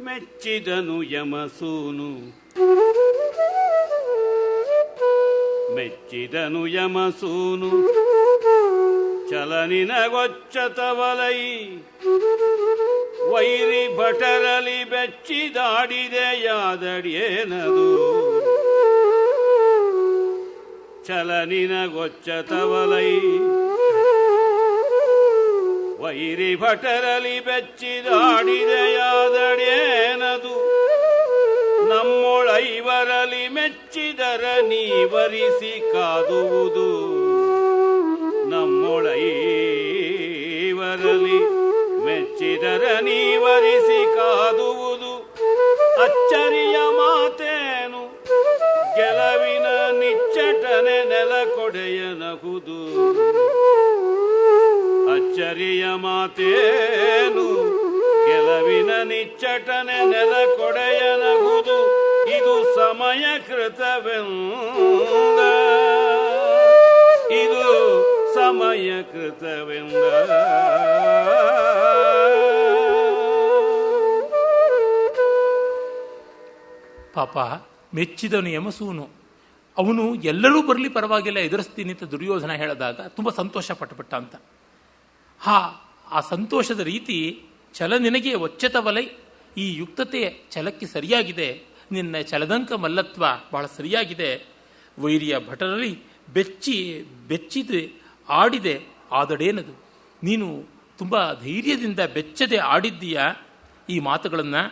ಮೆಚ್ಚಿದನು ಯಮಸೂನು, ಮೆಚ್ಚಿದನು ಯಮಸೂನು ಚಲನಿನಗೊಚ್ಚತವಲೈ, ವೈರಿ ಭಟರಲಿ ಬೆಚ್ಚಿದಾಡಿದೆಯಾದಡಿಯೇನದು. ಚಲನಿನಗೊಚ್ಚತವಲೈ, ವೈರಿ ಭಟರಲಿ ಬೆಚ್ಚಿದಾಡಿದೆಯಾದಡೇನದು. ನಮ್ಮೊಳೈವರಲಿ ಮೆಚ್ಚಿದರ ನೀವರಿಸಿ ಕಾದುವುದು. ನಮ್ಮೊಳೈವರಲಿ ಮೆಚ್ಚಿದರ ನೀವರಿಸಿ ಕಾದುವುದು. ಅಚ್ಚರಿಯ ಮಾತೇನು ಗೆಲುವಿನ ನಿಚ್ಚಟನೆ ನೆಲಕೊಡೆಯನಹುದು. ಅಚ್ಚರಿಯ ಮಾತೇನು ಗೆಲುವಿನ ನಿಚ್ಚಟನೆ ನೆಲಕೊಡೆಯನಹುದು. ಇದು ಸಮಯ ಕೃತವೆಂದ, ಇದು ಸಮಯ ಕೃತವೆಂದ. ಪಾಪ ಮೆಚ್ಚಿದನು ಯಮಸೂನು, ಅವನು ಎಲ್ಲರೂ ಬರಲಿ ಪರವಾಗಿಲ್ಲ ಎದುರಿಸ್ತೀನಿ ಅಂತ ದುರ್ಯೋಧನ ಹೇಳಿದಾಗ ತುಂಬ ಸಂತೋಷ ಪಟ್ಟುಬಿಟ್ಟ ಅಂತ. ಆ ಸಂತೋಷದ ರೀತಿ ಛಲ ನಿನಗೆ ಒಚ್ಚತವಲೈ, ಈ ಯುಕ್ತತೆ ಛಲಕ್ಕೆ ಸರಿಯಾಗಿದೆ, ನಿನ್ನ ಛಲದಂಕ ಮಲ್ಲತ್ವ ಬಹಳ ಸರಿಯಾಗಿದೆ. ವೈರಿಯ ಭಟರಲ್ಲಿ ಬೆಚ್ಚಿದೆ ಆಡಿದೆ ಆದಡೇನದು, ನೀನು ತುಂಬ ಧೈರ್ಯದಿಂದ ಬೆಚ್ಚದೆ ಆಡಿದ್ದೀಯ ಈ ಮಾತುಗಳನ್ನು.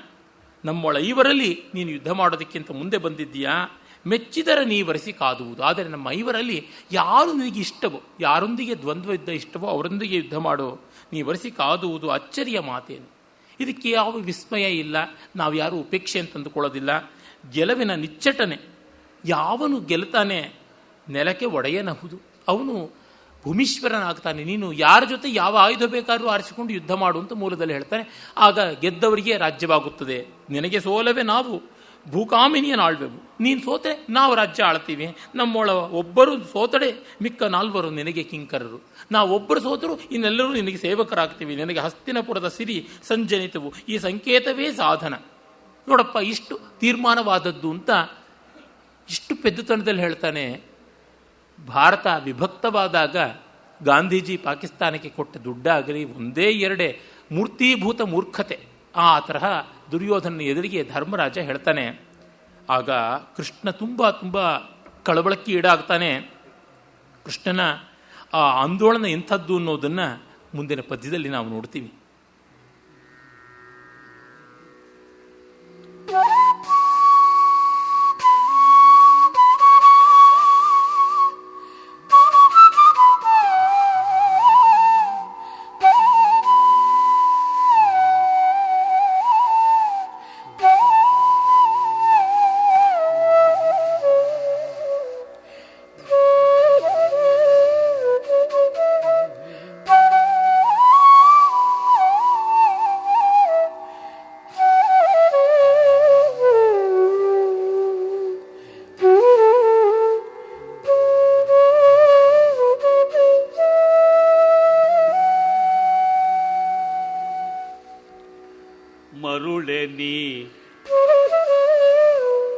ನಮ್ಮೊಳೈವರಲ್ಲಿ ನೀನು ಯುದ್ಧ ಮಾಡೋದಕ್ಕಿಂತ ಮುಂದೆ ಬಂದಿದ್ದೀಯಾ, ಮೆಚ್ಚಿದರೆ ನೀ ವರೆಸಿ ಕಾದುವುದು. ಆದರೆ ನಮ್ಮ ಐವರಲ್ಲಿ ಯಾರು ನಿನಗೆ ಇಷ್ಟವೋ, ಯಾರೊಂದಿಗೆ ದ್ವಂದ್ವ ಯುದ್ಧ ಇಷ್ಟವೋ ಅವರೊಂದಿಗೆ ಯುದ್ಧ ಮಾಡೋ, ನೀ ವರೆಸಿ ಕಾದುವುದು ಅಚ್ಚರಿಯ ಮಾತೇನು. ಇದಕ್ಕೆ ಯಾವ ವಿಸ್ಮಯ ಇಲ್ಲ, ನಾವು ಯಾರು ಉಪೇಕ್ಷೆ ಅಂತ ಅಂದುಕೊಳ್ಳೋದಿಲ್ಲ. ಗೆಲುವಿನ ನಿಚ್ಚಟನೆ, ಯಾವನು ಗೆಲ್ತಾನೆ ನೆಲಕ್ಕೆ ಒಡೆಯನಹುದು, ಅವನು ಭೂಮೀಶ್ವರನಾಗ್ತಾನೆ. ನೀನು ಯಾರ ಜೊತೆ ಯಾವ ಆಯುಧ ಬೇಕಾದ್ರೂ ಆರಿಸಿಕೊಂಡು ಯುದ್ಧ ಮಾಡು ಅಂತ ಮೂಲದಲ್ಲಿ ಹೇಳ್ತಾನೆ. ಆಗ ಗೆದ್ದವರಿಗೆ ರಾಜ್ಯವಾಗುತ್ತದೆ. ನಿನಗೆ ಸೋಲವೇ ನಾವು ಭೂಕಾಮಿನಿಯನಾಳ್ವೆವು, ನೀನು ಸೋತೆ ನಾವು ರಾಜ್ಯ ಆಳ್ತೀವಿ. ನಮ್ಮೊಳ ಒಬ್ಬರು ಸೋತಡೆ ಮಿಕ್ಕ 4 ನಿನಗೆ ಕಿಂಕರರು, ನಾವೊಬ್ಬರು ಸೋತರು ಇನ್ನೆಲ್ಲರೂ ನಿನಗೆ ಸೇವಕರಾಗ್ತೀವಿ. ನಿನಗೆ ಹಸ್ತಿನಪುರದ ಸಿರಿ ಸಂಜನಿತವು, ಈ ಸಂಕೇತವೇ ಸಾಧನ. ನೋಡಪ್ಪ, ಇಷ್ಟು ತೀರ್ಮಾನವಾದದ್ದು ಅಂತ ಇಷ್ಟು ಪೆದ್ದುತನದಲ್ಲಿ ಹೇಳ್ತಾನೆ. ಭಾರತ ವಿಭಕ್ತವಾದಾಗ ಗಾಂಧೀಜಿ ಪಾಕಿಸ್ತಾನಕ್ಕೆ ಕೊಟ್ಟ ದುಡ್ಡಾಗಲಿ ಒಂದೇ ಎರಡೇ ಮೂರ್ತಿಭೂತ ಮೂರ್ಖತೆ. ಆ ತರಹ ದುರ್ಯೋಧನ ಎದುರಿಗೆ ಧರ್ಮರಾಜ ಹೇಳ್ತಾನೆ. ಆಗ ಕೃಷ್ಣ ತುಂಬ ತುಂಬ ಕಳವಳಕ್ಕೆ ಈಡಾಗ್ತಾನೆ. ಕೃಷ್ಣನ ಆ ಆಂದೋಲನ ಎಂಥದ್ದು ಅನ್ನೋದನ್ನು ಮುಂದಿನ ಪದ್ಯದಲ್ಲಿ ನಾವು ನೋಡ್ತೀವಿ.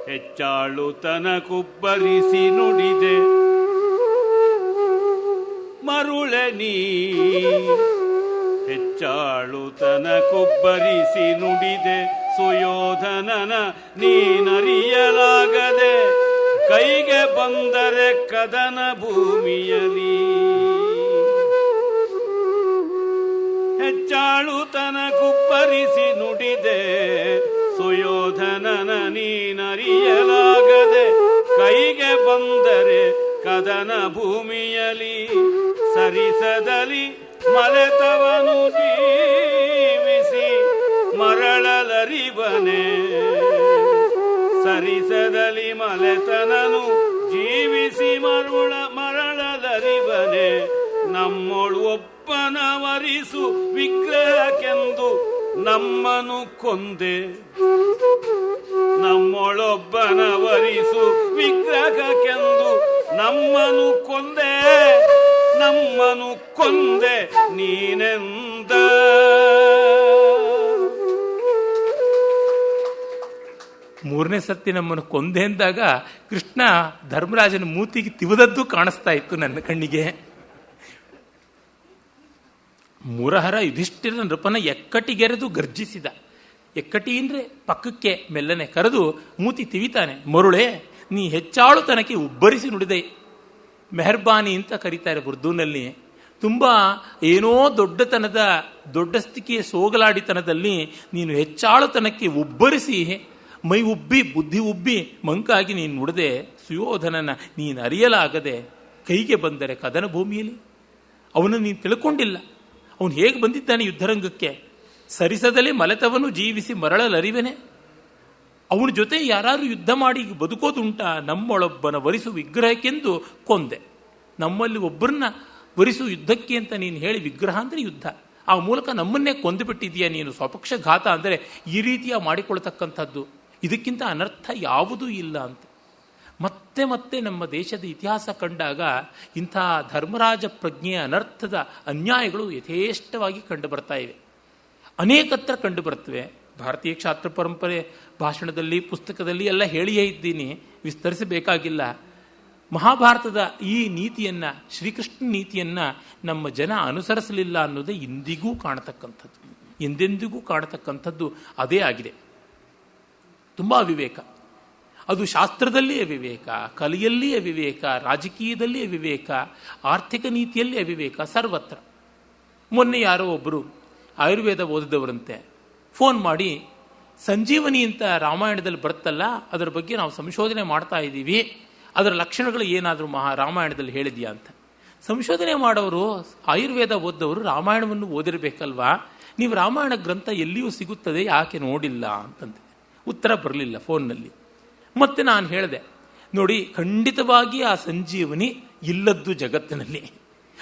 ಹೆಚ್ಚಾಳು ತನಕುಬ್ಬರಿಸಿ ನುಡಿದೆ, ಮರುಳೆ ನೀ ಹೆಚ್ಚಾಳು ತನಕುಬ್ಬರಿಸಿ ನುಡಿದೆ, ಸುಯೋಧನನ ನೀನರಿಯಲಾಗದೆ ಕೈಗೆ ಬಂದರೆ ಕದನ ಭೂಮಿಯಲಿ. ಹೆಚ್ಚಾಳು ತನಕುಬ್ಬರಿಸಿ ನುಡಿದೆ, ಸುಯೋಧನನ ನೀನರಿಯಲಾಗದೆ ಕೈಗೆ ಬಂದರೆ ಕದನ ಭೂಮಿಯಲಿ. ಸರಿಸದಲಿ ಮಲೆತವನು ಜೀವಿಸಿ ಮರಳಲರಿವನೆ, ಸರಿಸದಲಿ ಮಲೆತನನು ಜೀವಿಸಿ ಮರಳಲರಿವನೆ. ನಮ್ಮೊಳು ಒಬ್ಬನ ವರಿಸು ವಿಗ್ರಹಕ್ಕೆಂದು ನಮ್ಮನು ಕೊಂದೆ, ನಮ್ಮೊಳೊಬ್ಬನ ವರಿಸು ವಿಗ್ರಹಕ್ಕೆಂದು ನಮ್ಮನು ಕೊಂದೆ, ನಮ್ಮನು ಕೊಂದೆ ನೀನೆಂದ. ಮೂರನೇ ಸರ್ತಿ ನಮ್ಮನ್ನು ಕೊಂದೆ ಅಂದಾಗ ಕೃಷ್ಣ ಧರ್ಮರಾಜನ ಮೂತಿಗೆ ತಿವಿದದ್ದು ಕಾಣಿಸ್ತಾ ಇತ್ತು ನನ್ನ ಕಣ್ಣಿಗೆ. ಮುರಹರ ಯುಧಿಷ್ಠಿರ ನೃಪನ ಎಕ್ಕಟಿಗೆರೆದು ಗರ್ಜಿಸಿದ. ಎಕ್ಕಟಿ ಅಂದರೆ ಪಕ್ಕಕ್ಕೆ ಮೆಲ್ಲನೆ ಕರೆದು ಮೂತಿ ತಿವಿತಾನೆ. ಮರುಳೆ ನೀ ಹೆಚ್ಚಾಳು ತನಕ್ಕೆ ಉಬ್ಬರಿಸಿ ನುಡಿದೆ. ಮೆಹರ್ಬಾನಿ ಅಂತ ಕರೀತಾರೆ ಉರ್ದೂನಲ್ಲಿ. ತುಂಬ ಏನೋ ದೊಡ್ಡತನದ ದೊಡ್ಡಸ್ತಿಕೆಯ ಸೋಗಲಾಡಿತನದಲ್ಲಿ ನೀನು ಹೆಚ್ಚಾಳುತನಕ್ಕೆ ಉಬ್ಬರಿಸಿ ಮೈ ಉಬ್ಬಿ ಬುದ್ಧಿ ಉಬ್ಬಿ ಮಂಕಾಗಿ ನೀನು ನುಡಿದೆ. ಸುಯೋಧನನ ನೀನು ಅರಿಯಲಾಗದೆ ಕೈಗೆ ಬಂದರೆ ಕದನ ಭೂಮಿಯಲ್ಲಿ. ಅವನು ನೀನು ತಿಳ್ಕೊಂಡಿಲ್ಲ, ಅವನು ಹೇಗೆ ಬಂದಿದ್ದಾನೆ ಯುದ್ಧರಂಗಕ್ಕೆ. ಸರಿಸದಲೇ ಮಲೆತವನು ಜೀವಿಸಿ ಮರಳಲರಿವೆನೆ. ಅವನ ಜೊತೆ ಯಾರು ಯುದ್ಧ ಮಾಡಿ ಬದುಕೋದುಂಟ. ನಮ್ಮೊಳೊಬ್ಬನ ವರಿಸು ವಿಗ್ರಹಕ್ಕೆಂದು ಕೊಂದೆ. ನಮ್ಮಲ್ಲಿ ಒಬ್ಬರನ್ನ ವರಿಸು ಯುದ್ಧಕ್ಕೆ ಅಂತ ನೀನು ಹೇಳಿ, ವಿಗ್ರಹ ಅಂದರೆ ಯುದ್ಧ, ಆ ಮೂಲಕ ನಮ್ಮನ್ನೇ ಕೊಂದುಬಿಟ್ಟಿದೀಯ ನೀನು. ಸ್ವಪಕ್ಷಘಾತ ಅಂದರೆ ಈ ರೀತಿಯ ಮಾಡಿಕೊಳ್ತಕ್ಕಂಥದ್ದು. ಇದಕ್ಕಿಂತ ಅನರ್ಥ ಯಾವುದೂ ಇಲ್ಲ ಅಂತ ಮತ್ತೆ ಮತ್ತೆ ನಮ್ಮ ದೇಶದ ಇತಿಹಾಸ ಕಂಡಾಗ ಇಂಥ ಧರ್ಮರಾಜ ಪ್ರಜ್ಞೆಯ ಅನರ್ಥದ ಅನ್ಯಾಯಗಳು ಯಥೇಷ್ಟವಾಗಿ ಕಂಡು ಬರ್ತಾ ಇವೆ. ಅನೇಕತ್ರ ಕಂಡು ಬರ್ತವೆ. ಭಾರತೀಯ ಕ್ಷಾತ್ರ ಪರಂಪರೆ ಭಾಷಣದಲ್ಲಿ ಪುಸ್ತಕದಲ್ಲಿ ಎಲ್ಲ ಹೇಳಿಯೇ ಇದ್ದೀನಿ, ವಿಸ್ತರಿಸಬೇಕಾಗಿಲ್ಲ. ಮಹಾಭಾರತದ ಈ ನೀತಿಯನ್ನು, ಶ್ರೀಕೃಷ್ಣ ನೀತಿಯನ್ನು ನಮ್ಮ ಜನ ಅನುಸರಿಸಲಿಲ್ಲ ಅನ್ನೋದೇ ಇಂದಿಗೂ ಕಾಣತಕ್ಕಂಥದ್ದು, ಎಂದೆಂದಿಗೂ ಕಾಣತಕ್ಕಂಥದ್ದು ಅದೇ ಆಗಿದೆ. ತುಂಬ ಅವಿವೇಕ. ಅದು ಶಾಸ್ತ್ರದಲ್ಲಿ ಅವಿವೇಕ, ಕಲೆಯಲ್ಲಿ ಅವಿವೇಕ, ರಾಜಕೀಯದಲ್ಲಿ ಅವಿವೇಕ, ಆರ್ಥಿಕ ನೀತಿಯಲ್ಲಿ ಅವಿವೇಕ, ಸರ್ವತ್ರ. ಮೊನ್ನೆ ಯಾರೋ ಒಬ್ಬರು ಆಯುರ್ವೇದ ಓದಿದವರಂತೆ ಫೋನ್ ಮಾಡಿ, ಸಂಜೀವನಿ ಅಂತ ರಾಮಾಯಣದಲ್ಲಿ ಬರುತ್ತಲ್ಲ, ಅದರ ಬಗ್ಗೆ ನಾವು ಸಂಶೋಧನೆ ಮಾಡ್ತಾ ಇದ್ದೀವಿ, ಅದರ ಲಕ್ಷಣಗಳು ಏನಾದರೂ ರಾಮಾಯಣದಲ್ಲಿ ಹೇಳಿದೆಯಾ ಅಂತ. ಸಂಶೋಧನೆ ಮಾಡೋರು, ಆಯುರ್ವೇದ ಓದ್ದವರು ರಾಮಾಯಣವನ್ನು ಓದಿರಬೇಕಲ್ವಾ, ನೀವು ರಾಮಾಯಣ ಗ್ರಂಥ ಎಲ್ಲಿಯೂ ಸಿಗುತ್ತದೆ, ಯಾಕೆ ನೋಡಿಲ್ಲ ಅಂತಂದೆ. ಉತ್ತರ ಬರಲಿಲ್ಲ ಫೋನ್ನಲ್ಲಿ. ಮತ್ತೆ ನಾನು ಹೇಳಿದೆ, ನೋಡಿ, ಖಂಡಿತವಾಗಿ ಆ ಸಂಜೀವನಿ ಇಲ್ಲದ್ದು ಜಗತ್ತಿನಲ್ಲಿ,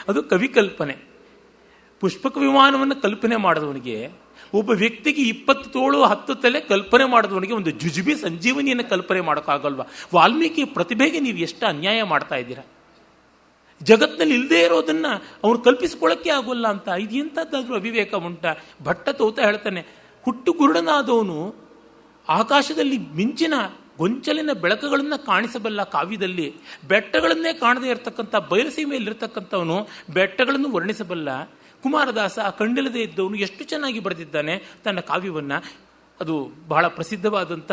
ಅದು ಕವಿಕಲ್ಪನೆ. ಪುಷ್ಪಕ ವಿಮಾನವನ್ನು ಕಲ್ಪನೆ ಮಾಡಿದವನಿಗೆ, ಒಬ್ಬ ವ್ಯಕ್ತಿಗೆ 20 ತೋಳು 10 ತಲೆ ಕಲ್ಪನೆ ಮಾಡಿದವನಿಗೆ ಒಂದು ಜುಜುಬಿ ಸಂಜೀವನಿಯನ್ನು ಕಲ್ಪನೆ ಮಾಡೋಕ್ಕಾಗಲ್ವಾ? ವಾಲ್ಮೀಕಿ ಪ್ರತಿಭೆಗೆ ನೀವು ಎಷ್ಟು ಅನ್ಯಾಯ ಮಾಡ್ತಾ ಇದ್ದೀರಾ? ಜಗತ್ತಿನಲ್ಲಿ ಇಲ್ಲದೆ ಇರೋದನ್ನ ಅವನು ಕಲ್ಪಿಸ್ಕೊಳ್ಳೋಕ್ಕೆ ಆಗೋಲ್ಲ ಅಂತ. ಇದು ಎಂಥದ್ದಾದ್ರೂ ಅವಿವೇಕ ಉಂಟ? ಭಟ್ಟ ತೋತ ಹೇಳ್ತಾನೆ, ಹುಟ್ಟು ಕುರುಡನಾದವನು ಆಕಾಶದಲ್ಲಿ ಮಿಂಚಿನ ಗೊಂಚಲಿನ ಬೆಳಕುಗಳನ್ನು ಕಾಣಿಸಬಲ್ಲ ಕಾವ್ಯದಲ್ಲಿ, ಬೆಟ್ಟಗಳನ್ನೇ ಕಾಣದೇ ಇರತಕ್ಕಂಥ ಬಯಲುಸೀಮೆಯಲ್ಲಿರ್ತಕ್ಕಂಥವನು ಬೆಟ್ಟಗಳನ್ನು ವರ್ಣಿಸಬಲ್ಲ. ಕುಮಾರದಾಸ ಕಣ್ಣಿಲ್ಲದೆ ಇದ್ದವನು ಎಷ್ಟು ಚೆನ್ನಾಗಿ ಬರೆದಿದ್ದಾನೆ ತನ್ನ ಕಾವ್ಯವನ್ನು. ಅದು ಬಹಳ ಪ್ರಸಿದ್ಧವಾದಂಥ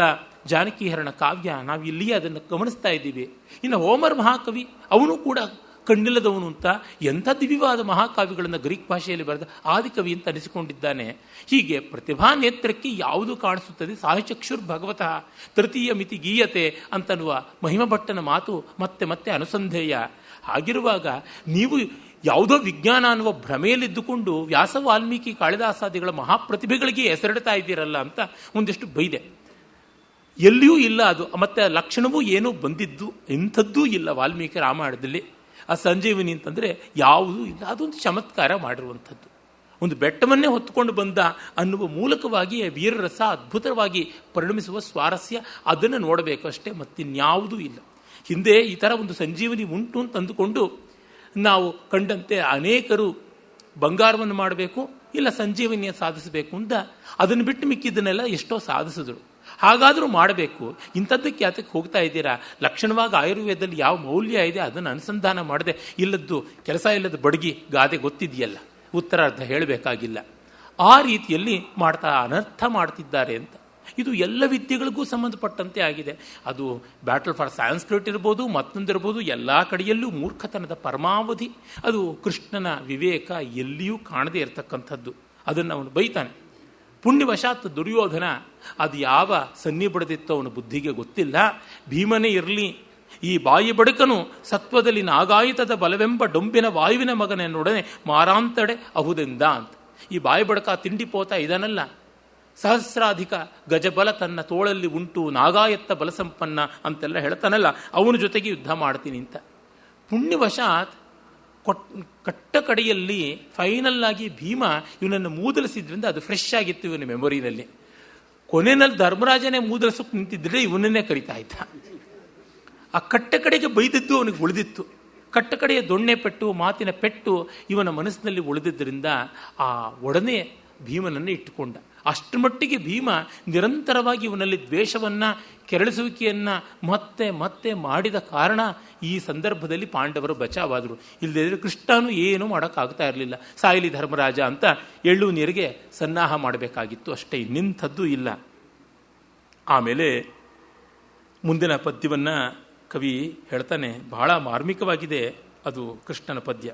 ಜಾನಕೀಹರಣ ಕಾವ್ಯ, ನಾವು ಇಲ್ಲಿಯೇ ಅದನ್ನು ಗಮನಿಸ್ತಾ ಇದ್ದೀವಿ. ಇನ್ನು ಹೋಮರ್ ಮಹಾಕವಿ, ಅವನು ಕೂಡ ಕಣ್ಣಿಲ್ಲದವನು ಅಂತ ಎಂಥ ದಿವ್ಯವಾದ ಮಹಾಕಾವ್ಯಗಳನ್ನು ಗ್ರೀಕ್ ಭಾಷೆಯಲ್ಲಿ ಬರೆದ ಆದಿಕವಿ ಅಂತ ಅನಿಸಿಕೊಂಡಿದ್ದಾನೆ. ಹೀಗೆ ಪ್ರತಿಭಾ ನೇತ್ರಕ್ಕೆ ಯಾವುದು ಕಾಣಿಸುತ್ತದೆ, ಸಾಹಿಚಕ್ಷುರ್ ಭಗವತಃ ತೃತೀಯ ಮಿತಿ ಗೀಯತೆ ಅಂತನ್ನುವ ಮಹಿಮಭಟ್ಟನ ಮಾತು ಮತ್ತೆ ಮತ್ತೆ ಅನುಸಂಧೇಯ. ಹಾಗಿರುವಾಗ ನೀವು ಯಾವುದೋ ವಿಜ್ಞಾನ ಅನ್ನುವ ಭ್ರಮೆಯಲ್ಲಿದ್ದುಕೊಂಡು ವ್ಯಾಸ, ವಾಲ್ಮೀಕಿ, ಕಾಳಿದಾಸಾದಿಗಳ ಮಹಾಪ್ರತಿಭೆಗಳಿಗೆ ಹೆಸರಿಡ್ತಾ ಇದ್ದೀರಲ್ಲ ಅಂತ ಒಂದಿಷ್ಟು ಬೈದೆ. ಎಲ್ಲಿಯೂ ಇಲ್ಲ ಅದು. ಮತ್ತೆ ಲಕ್ಷಣವೂ ಏನೂ ಬಂದಿದ್ದು ಇಂಥದ್ದೂ ಇಲ್ಲ ವಾಲ್ಮೀಕಿ ರಾಮಾಯಣದಲ್ಲಿ. ಆ ಸಂಜೀವಿನಿ ಅಂತಂದರೆ ಯಾವುದೂ ಇಲ್ಲ, ಅದೊಂದು ಚಮತ್ಕಾರ ಮಾಡಿರುವಂಥದ್ದು. ಒಂದು ಬೆಟ್ಟವನ್ನೇ ಹೊತ್ತುಕೊಂಡು ಬಂದ ಅನ್ನುವ ಮೂಲಕವಾಗಿ ವೀರರಸ ಅದ್ಭುತವಾಗಿ ಪರಿಣಮಿಸುವ ಸ್ವಾರಸ್ಯ, ಅದನ್ನು ನೋಡಬೇಕು ಅಷ್ಟೇ, ಮತ್ತಿನ್ಯಾವುದೂ ಇಲ್ಲ. ಹಿಂದೆ ಈ ಥರ ಒಂದು ಸಂಜೀವಿನಿ ಉಂಟು ಅಂತ ಅಂದುಕೊಂಡು ನಾವು ಕಂಡಂತೆ ಅನೇಕರು ಬಂಗಾರವನ್ನು ಮಾಡಬೇಕು, ಇಲ್ಲ ಸಂಜೀವನಿಯ ಸಾಧಿಸಬೇಕು ಅಂತ ಅದನ್ನು ಬಿಟ್ಟು ಮಿಕ್ಕಿದ್ದನ್ನೆಲ್ಲ ಎಷ್ಟೋ ಸಾಧಿಸಿದ್ರು. ಹಾಗಾದರೂ ಮಾಡಬೇಕು, ಇಂಥದ್ದಕ್ಕೆ ಯಾತಕ್ಕೆ ಹೋಗ್ತಾ ಇದ್ದೀರಾ? ಲಕ್ಷಣವಾಗಿ ಆಯುರ್ವೇದದಲ್ಲಿ ಯಾವ ಮೌಲ್ಯ ಇದೆ ಅದನ್ನು ಅನುಸಂಧಾನ ಮಾಡದೆ ಇಲ್ಲದ್ದು ಕೆಲಸ ಇಲ್ಲದ ಬಡಗಿ ಗಾದೆ ಗೊತ್ತಿದೆಯಲ್ಲ, ಉತ್ತರಾರ್ಧ ಹೇಳಬೇಕಾಗಿಲ್ಲ. ಆ ರೀತಿಯಲ್ಲಿ ಮಾಡ್ತಾ ಅನರ್ಥ ಮಾಡ್ತಿದ್ದಾರೆ ಅಂತ. ಇದು ಎಲ್ಲ ವಿದ್ಯೆಗಳಿಗೂ ಸಂಬಂಧಪಟ್ಟಂತೆ ಆಗಿದೆ. ಅದು ಬ್ಯಾಟಲ್ ಫಾರ್ ಸಾನ್ಸ್ಕ್ರಿಟ್ ಇರ್ಬೋದು, ಮತ್ತೊಂದಿರ್ಬೋದು, ಎಲ್ಲ ಕಡೆಯಲ್ಲೂ ಮೂರ್ಖತನದ ಪರಮಾವಧಿ. ಅದು ಕೃಷ್ಣನ ವಿವೇಕ ಎಲ್ಲಿಯೂ ಕಾಣದೇ ಇರತಕ್ಕಂಥದ್ದು. ಅದನ್ನು ಅವನು ಬೈತಾನೆ. ಪುಣ್ಯವಶಾತ್ ದುರ್ಯೋಧನ ಅದು ಯಾವ ಸನ್ನಿ ಬಡದಿತ್ತೋ ಅವನ ಬುದ್ಧಿಗೆ ಗೊತ್ತಿಲ್ಲ. ಭೀಮನೇ ಇರಲಿ, ಈ ಬಾಯಿ ಬಡಕನು ಸತ್ವದಲ್ಲಿ ನಾಗಾಯುತದ ಬಲವೆಂಬ ಡೊಂಬಿನ ವಾಯುವಿನ ಮಗನನ್ನೊಡನೆ ಮಾರಾಂತಡೆ ಅಹುದೆಂದ ಅಂತ. ಈ ಬಾಯಿ ಬಡಕ ತಿಂಡಿ ಪೋತ ಇದನ್ನಲ್ಲ, ಸಹಸ್ರಾಧಿಕ ಗಜಬಲ ತನ್ನ ತೋಳಲ್ಲಿ ಉಂಟು, ನಾಗಾಯತ್ತ ಬಲಸಂಪನ್ನ ಅಂತೆಲ್ಲ ಹೇಳ್ತಾನಲ್ಲ, ಅವನ ಜೊತೆಗೆ ಯುದ್ಧ ಮಾಡ್ತೀನಿ ಅಂತ. ಪುಣ್ಯವಶಾತ್ ಕಟ್ಟ ಕಡೆಯಲ್ಲಿ ಫೈನಲ್ ಆಗಿ ಭೀಮ ಇವನನ್ನು ಮೂದಲಿಸಿದ್ರಿಂದ ಅದು ಫ್ರೆಶ್ ಆಗಿತ್ತು ಇವನ ಮೆಮೊರಿನಲ್ಲಿ. ಕೊನೆಯಲ್ಲಿ ಧರ್ಮರಾಜನೇ ಮೂದಲಿಸೋಕೆ ನಿಂತಿದ್ರೆ ಇವನನ್ನೇ ಕರಿತಾ ಇದ್ದ. ಆ ಕಟ್ಟ ಕಡೆಗೆ ಬೈದದ್ದು ಅವನಿಗೆ ಉಳಿದಿತ್ತು. ಕಟ್ಟ ಕಡೆಯ ದೊಣ್ಣೆ ಪೆಟ್ಟು, ಮಾತಿನ ಪೆಟ್ಟು ಇವನ ಮನಸ್ಸಿನಲ್ಲಿ ಉಳಿದಿದ್ದರಿಂದ ಆ ಒಡನೆ ಭೀಮನನ್ನು ಇಟ್ಟುಕೊಂಡ. ಅಷ್ಟರ ಮಟ್ಟಿಗೆ ಭೀಮ ನಿರಂತರವಾಗಿ ಇವನಲ್ಲಿ ದ್ವೇಷವನ್ನು, ಕೆರಳಿಸುವಿಕೆಯನ್ನು ಮತ್ತೆ ಮತ್ತೆ ಮಾಡಿದ ಕಾರಣ ಈ ಸಂದರ್ಭದಲ್ಲಿ ಪಾಂಡವರು ಬಚಾವಾದರು. ಇಲ್ಲದಿದ್ದರೆ ಕೃಷ್ಣನು ಏನೂ ಮಾಡೋಕ್ಕಾಗ್ತಾ ಇರಲಿಲ್ಲ. ಸಾಯಲಿ ಧರ್ಮರಾಜ ಅಂತ ಎಳ್ಳು ನೀರಿಗೆ ಸನ್ನಾಹ ಮಾಡಬೇಕಾಗಿತ್ತು ಅಷ್ಟೇ, ಇನ್ನಿಂಥದ್ದು ಇಲ್ಲ. ಆಮೇಲೆ ಮುಂದಿನ ಪದ್ಯವನ್ನು ಕವಿ ಹೇಳ್ತಾನೆ, ಬಹಳ ಮಾರ್ಮಿಕವಾಗಿದೆ ಅದು ಕೃಷ್ಣನ ಪದ್ಯ.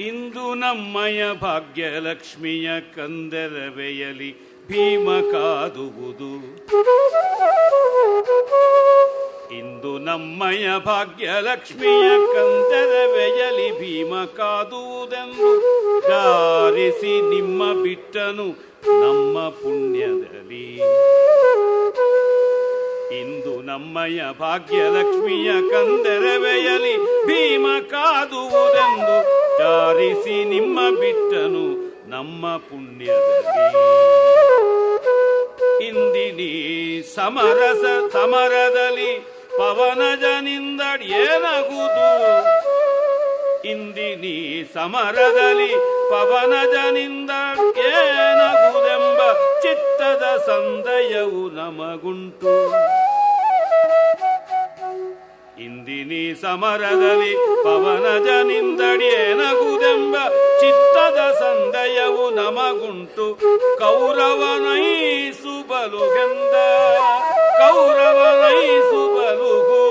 ಇಂದು ನಮ್ಮಯ ಭಾಗ್ಯಲಕ್ಷ್ಮಿಯ ಕಂದರವೆಯಲಿ ಭೀಮ ಕಾದುವುದು. ಇಂದು ನಮ್ಮಯ ಭಾಗ್ಯಲಕ್ಷ್ಮಿಯ ಕಂದರವೆಯಲಿ ಭೀಮ ಕಾದುವುದೆಂದು ಜಾರಿಸಿ ನಿಮ್ಮ ಬಿಟ್ಟನು ನಮ್ಮ ಪುಣ್ಯದಲ್ಲಿ. ಇಂದು ನಮ್ಮಯ ಭಾಗ್ಯಲಕ್ಷ್ಮಿಯ ಕಂದರವೆಯಲಿ ಭೀಮ ಕಾದುವುದೆಂದು ಜಾರಿಸಿ ನಿಮ್ಮ ಬಿಟ್ಟನು ನಮ್ಮ ಪುಣ್ಯದಲ್ಲಿ. ಇಂದಿನಿ ಸಮರದಲ್ಲಿ ಪವನಜನಿಂದಡ್ಯೇನಗುವುದು. ಇಂದಿನಿ ಸಮರದಲ್ಲಿ ಪವನಜನಿಂದಡ್ಯೇನಗುವುದೆಂಬ ಚಿತ್ತದ ಸಂದೇಹವು ನಮಗುಂಟು. ಇಂದಿನಿ ಸಮರದಲ್ಲಿ ಪವನಜನಿಂದಡ್ಯೇನಗುವುದೆಂಬ ಚಿತ್ತದ ಸಂದೇಹವು ನಮಗುಂಟು. ಕೌರವನೈಸುಬಲುಗೆಂದ ಕೌರವನೈಸುಬಲುಗು.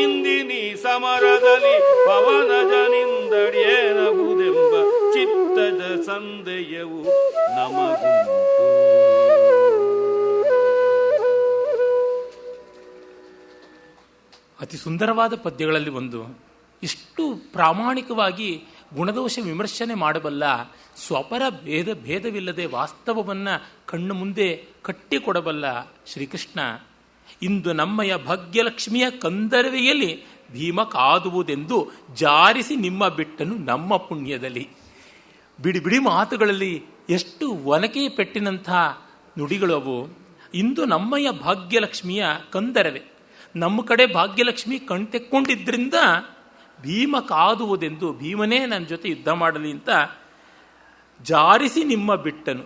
ಇಂದಿನಿ ಸಮರದಲ್ಲಿ ಪವನಜನಿಂದಡ್ಯೇನಗುವುದೆಂಬ ಚಿತ್ತದ ಸಂದೇಹವು ನಮಗುಂಟು. ಅತಿ ಸುಂದರವಾದ ಪದ್ಯಗಳಲ್ಲಿ ಒಂದು. ಇಷ್ಟು ಪ್ರಾಮಾಣಿಕವಾಗಿ ಗುಣದೋಷ ವಿಮರ್ಶನೆ ಮಾಡಬಲ್ಲ, ಸ್ವಪರ ಭೇದವಿಲ್ಲದೆ ವಾಸ್ತವವನ್ನು ಕಣ್ಣು ಮುಂದೆ ಕಟ್ಟಿಕೊಡಬಲ್ಲ ಶ್ರೀಕೃಷ್ಣ ಇಂದು ನಮ್ಮಯ ಭಾಗ್ಯಲಕ್ಷ್ಮಿಯ ಕಂದರವೆಯಲ್ಲಿ ಭೀಮ ಕಾದುವುದೆಂದು ಜಾರಿಸಿ ನಿಮ್ಮ ಬಿಟ್ಟನು ನಮ್ಮ ಪುಣ್ಯದಲ್ಲಿ. ಬಿಡಿ ಬಿಡಿ ಮಾತುಗಳಲ್ಲಿ ಎಷ್ಟು ಒನಕೆ ಪೆಟ್ಟಿನಂಥ ನುಡಿಗಳು ಅವು. ಇಂದು ನಮ್ಮಯ ಭಾಗ್ಯಲಕ್ಷ್ಮಿಯ ಕಂದರವೆ, ನಮ್ಮ ಕಡೆ ಭಾಗ್ಯಲಕ್ಷ್ಮಿ ಕಣ್ತೆಕ್ಕೊಂಡಿದ್ದರಿಂದ ಭೀಮ ಕಾದುವುದೆಂದು, ಭೀಮನೇ ನನ್ನ ಜೊತೆ ಯುದ್ಧ ಮಾಡಲಿ ಅಂತ ಜಾರಿಸಿ ನಿಮ್ಮ ಬಿಟ್ಟನು.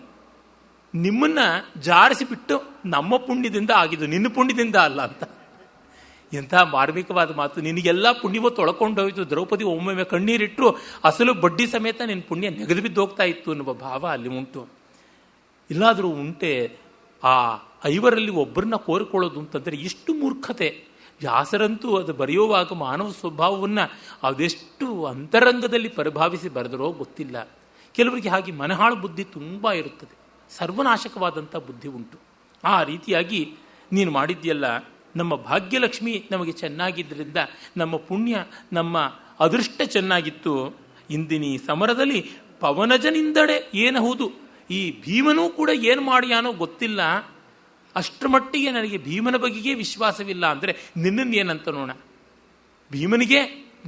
ನಿಮ್ಮನ್ನ ಜಾರಿಸಿಬಿಟ್ಟು ನಮ್ಮ ಪುಣ್ಯದಿಂದ ಆಗಿದ್ದು, ನಿನ್ನ ಪುಣ್ಯದಿಂದ ಅಲ್ಲ ಅಂತ. ಎಂಥ ಮಾರ್ಮಿಕವಾದ ಮಾತು. ನಿನಗೆಲ್ಲ ಪುಣ್ಯವೂ ತೊಳ್ಕೊಂಡೋಯ್ತು. ದ್ರೌಪದಿ ಒಮ್ಮೊಮ್ಮೆ ಕಣ್ಣೀರಿಟ್ಟರು ಅಸಲು ಬಡ್ಡಿ ಸಮೇತ ನಿನ್ನ ಪುಣ್ಯ ನೆಗೆದು ಬಿದ್ದು ಹೋಗ್ತಾ ಇತ್ತು ಅನ್ನುವ ಭಾವ ಅಲ್ಲಿ ಉಂಟು. ಇಲ್ಲಾದರೂ ಉಂಟೆ ಆ ಐವರಲ್ಲಿ ಒಬ್ಬರನ್ನ ಕೋರಿಕೊಳ್ಳೋದು ಅಂತಂದರೆ ಇಷ್ಟು ಮೂರ್ಖತೆ. ವ್ಯಾಸರಂತೂ ಅದು ಬರೆಯುವಾಗ ಮಾನವ ಸ್ವಭಾವವನ್ನು ಅದೆಷ್ಟು ಅಂತರಂಗದಲ್ಲಿ ಪರಿಭಾವಿಸಿ ಬರೆದರೋ ಗೊತ್ತಿಲ್ಲ. ಕೆಲವರಿಗೆ ಹಾಗೆ ಮನಹಾಳು ಬುದ್ಧಿ ತುಂಬ ಇರುತ್ತದೆ, ಸರ್ವನಾಶಕವಾದಂಥ ಬುದ್ಧಿ ಉಂಟು. ಆ ರೀತಿಯಾಗಿ ನೀನು ಮಾಡಿದ್ಯಲ್ಲ, ನಮ್ಮ ಭಾಗ್ಯಲಕ್ಷ್ಮಿ ನಮಗೆ ಚೆನ್ನಾಗಿದ್ದರಿಂದ ನಮ್ಮ ಪುಣ್ಯ, ನಮ್ಮ ಅದೃಷ್ಟ ಚೆನ್ನಾಗಿತ್ತು. ಇಂದಿನಿ ಸಮರದಲ್ಲಿ ಪವನಜನಿಂದಡೆ ಏನಹುದು. ಈ ಭೀಮನೂ ಕೂಡ ಏನು ಮಾಡಿಯಾನೋ ಗೊತ್ತಿಲ್ಲ. ಅಷ್ಟರ ಮಟ್ಟಿಗೆ ನನಗೆ ಭೀಮನ ಬಗೆಗೆ ವಿಶ್ವಾಸವಿಲ್ಲ. ಅಂದರೆ ನಿನ್ನನ್ನು ಏನಂತ ನೋಡ. ಭೀಮನಿಗೆ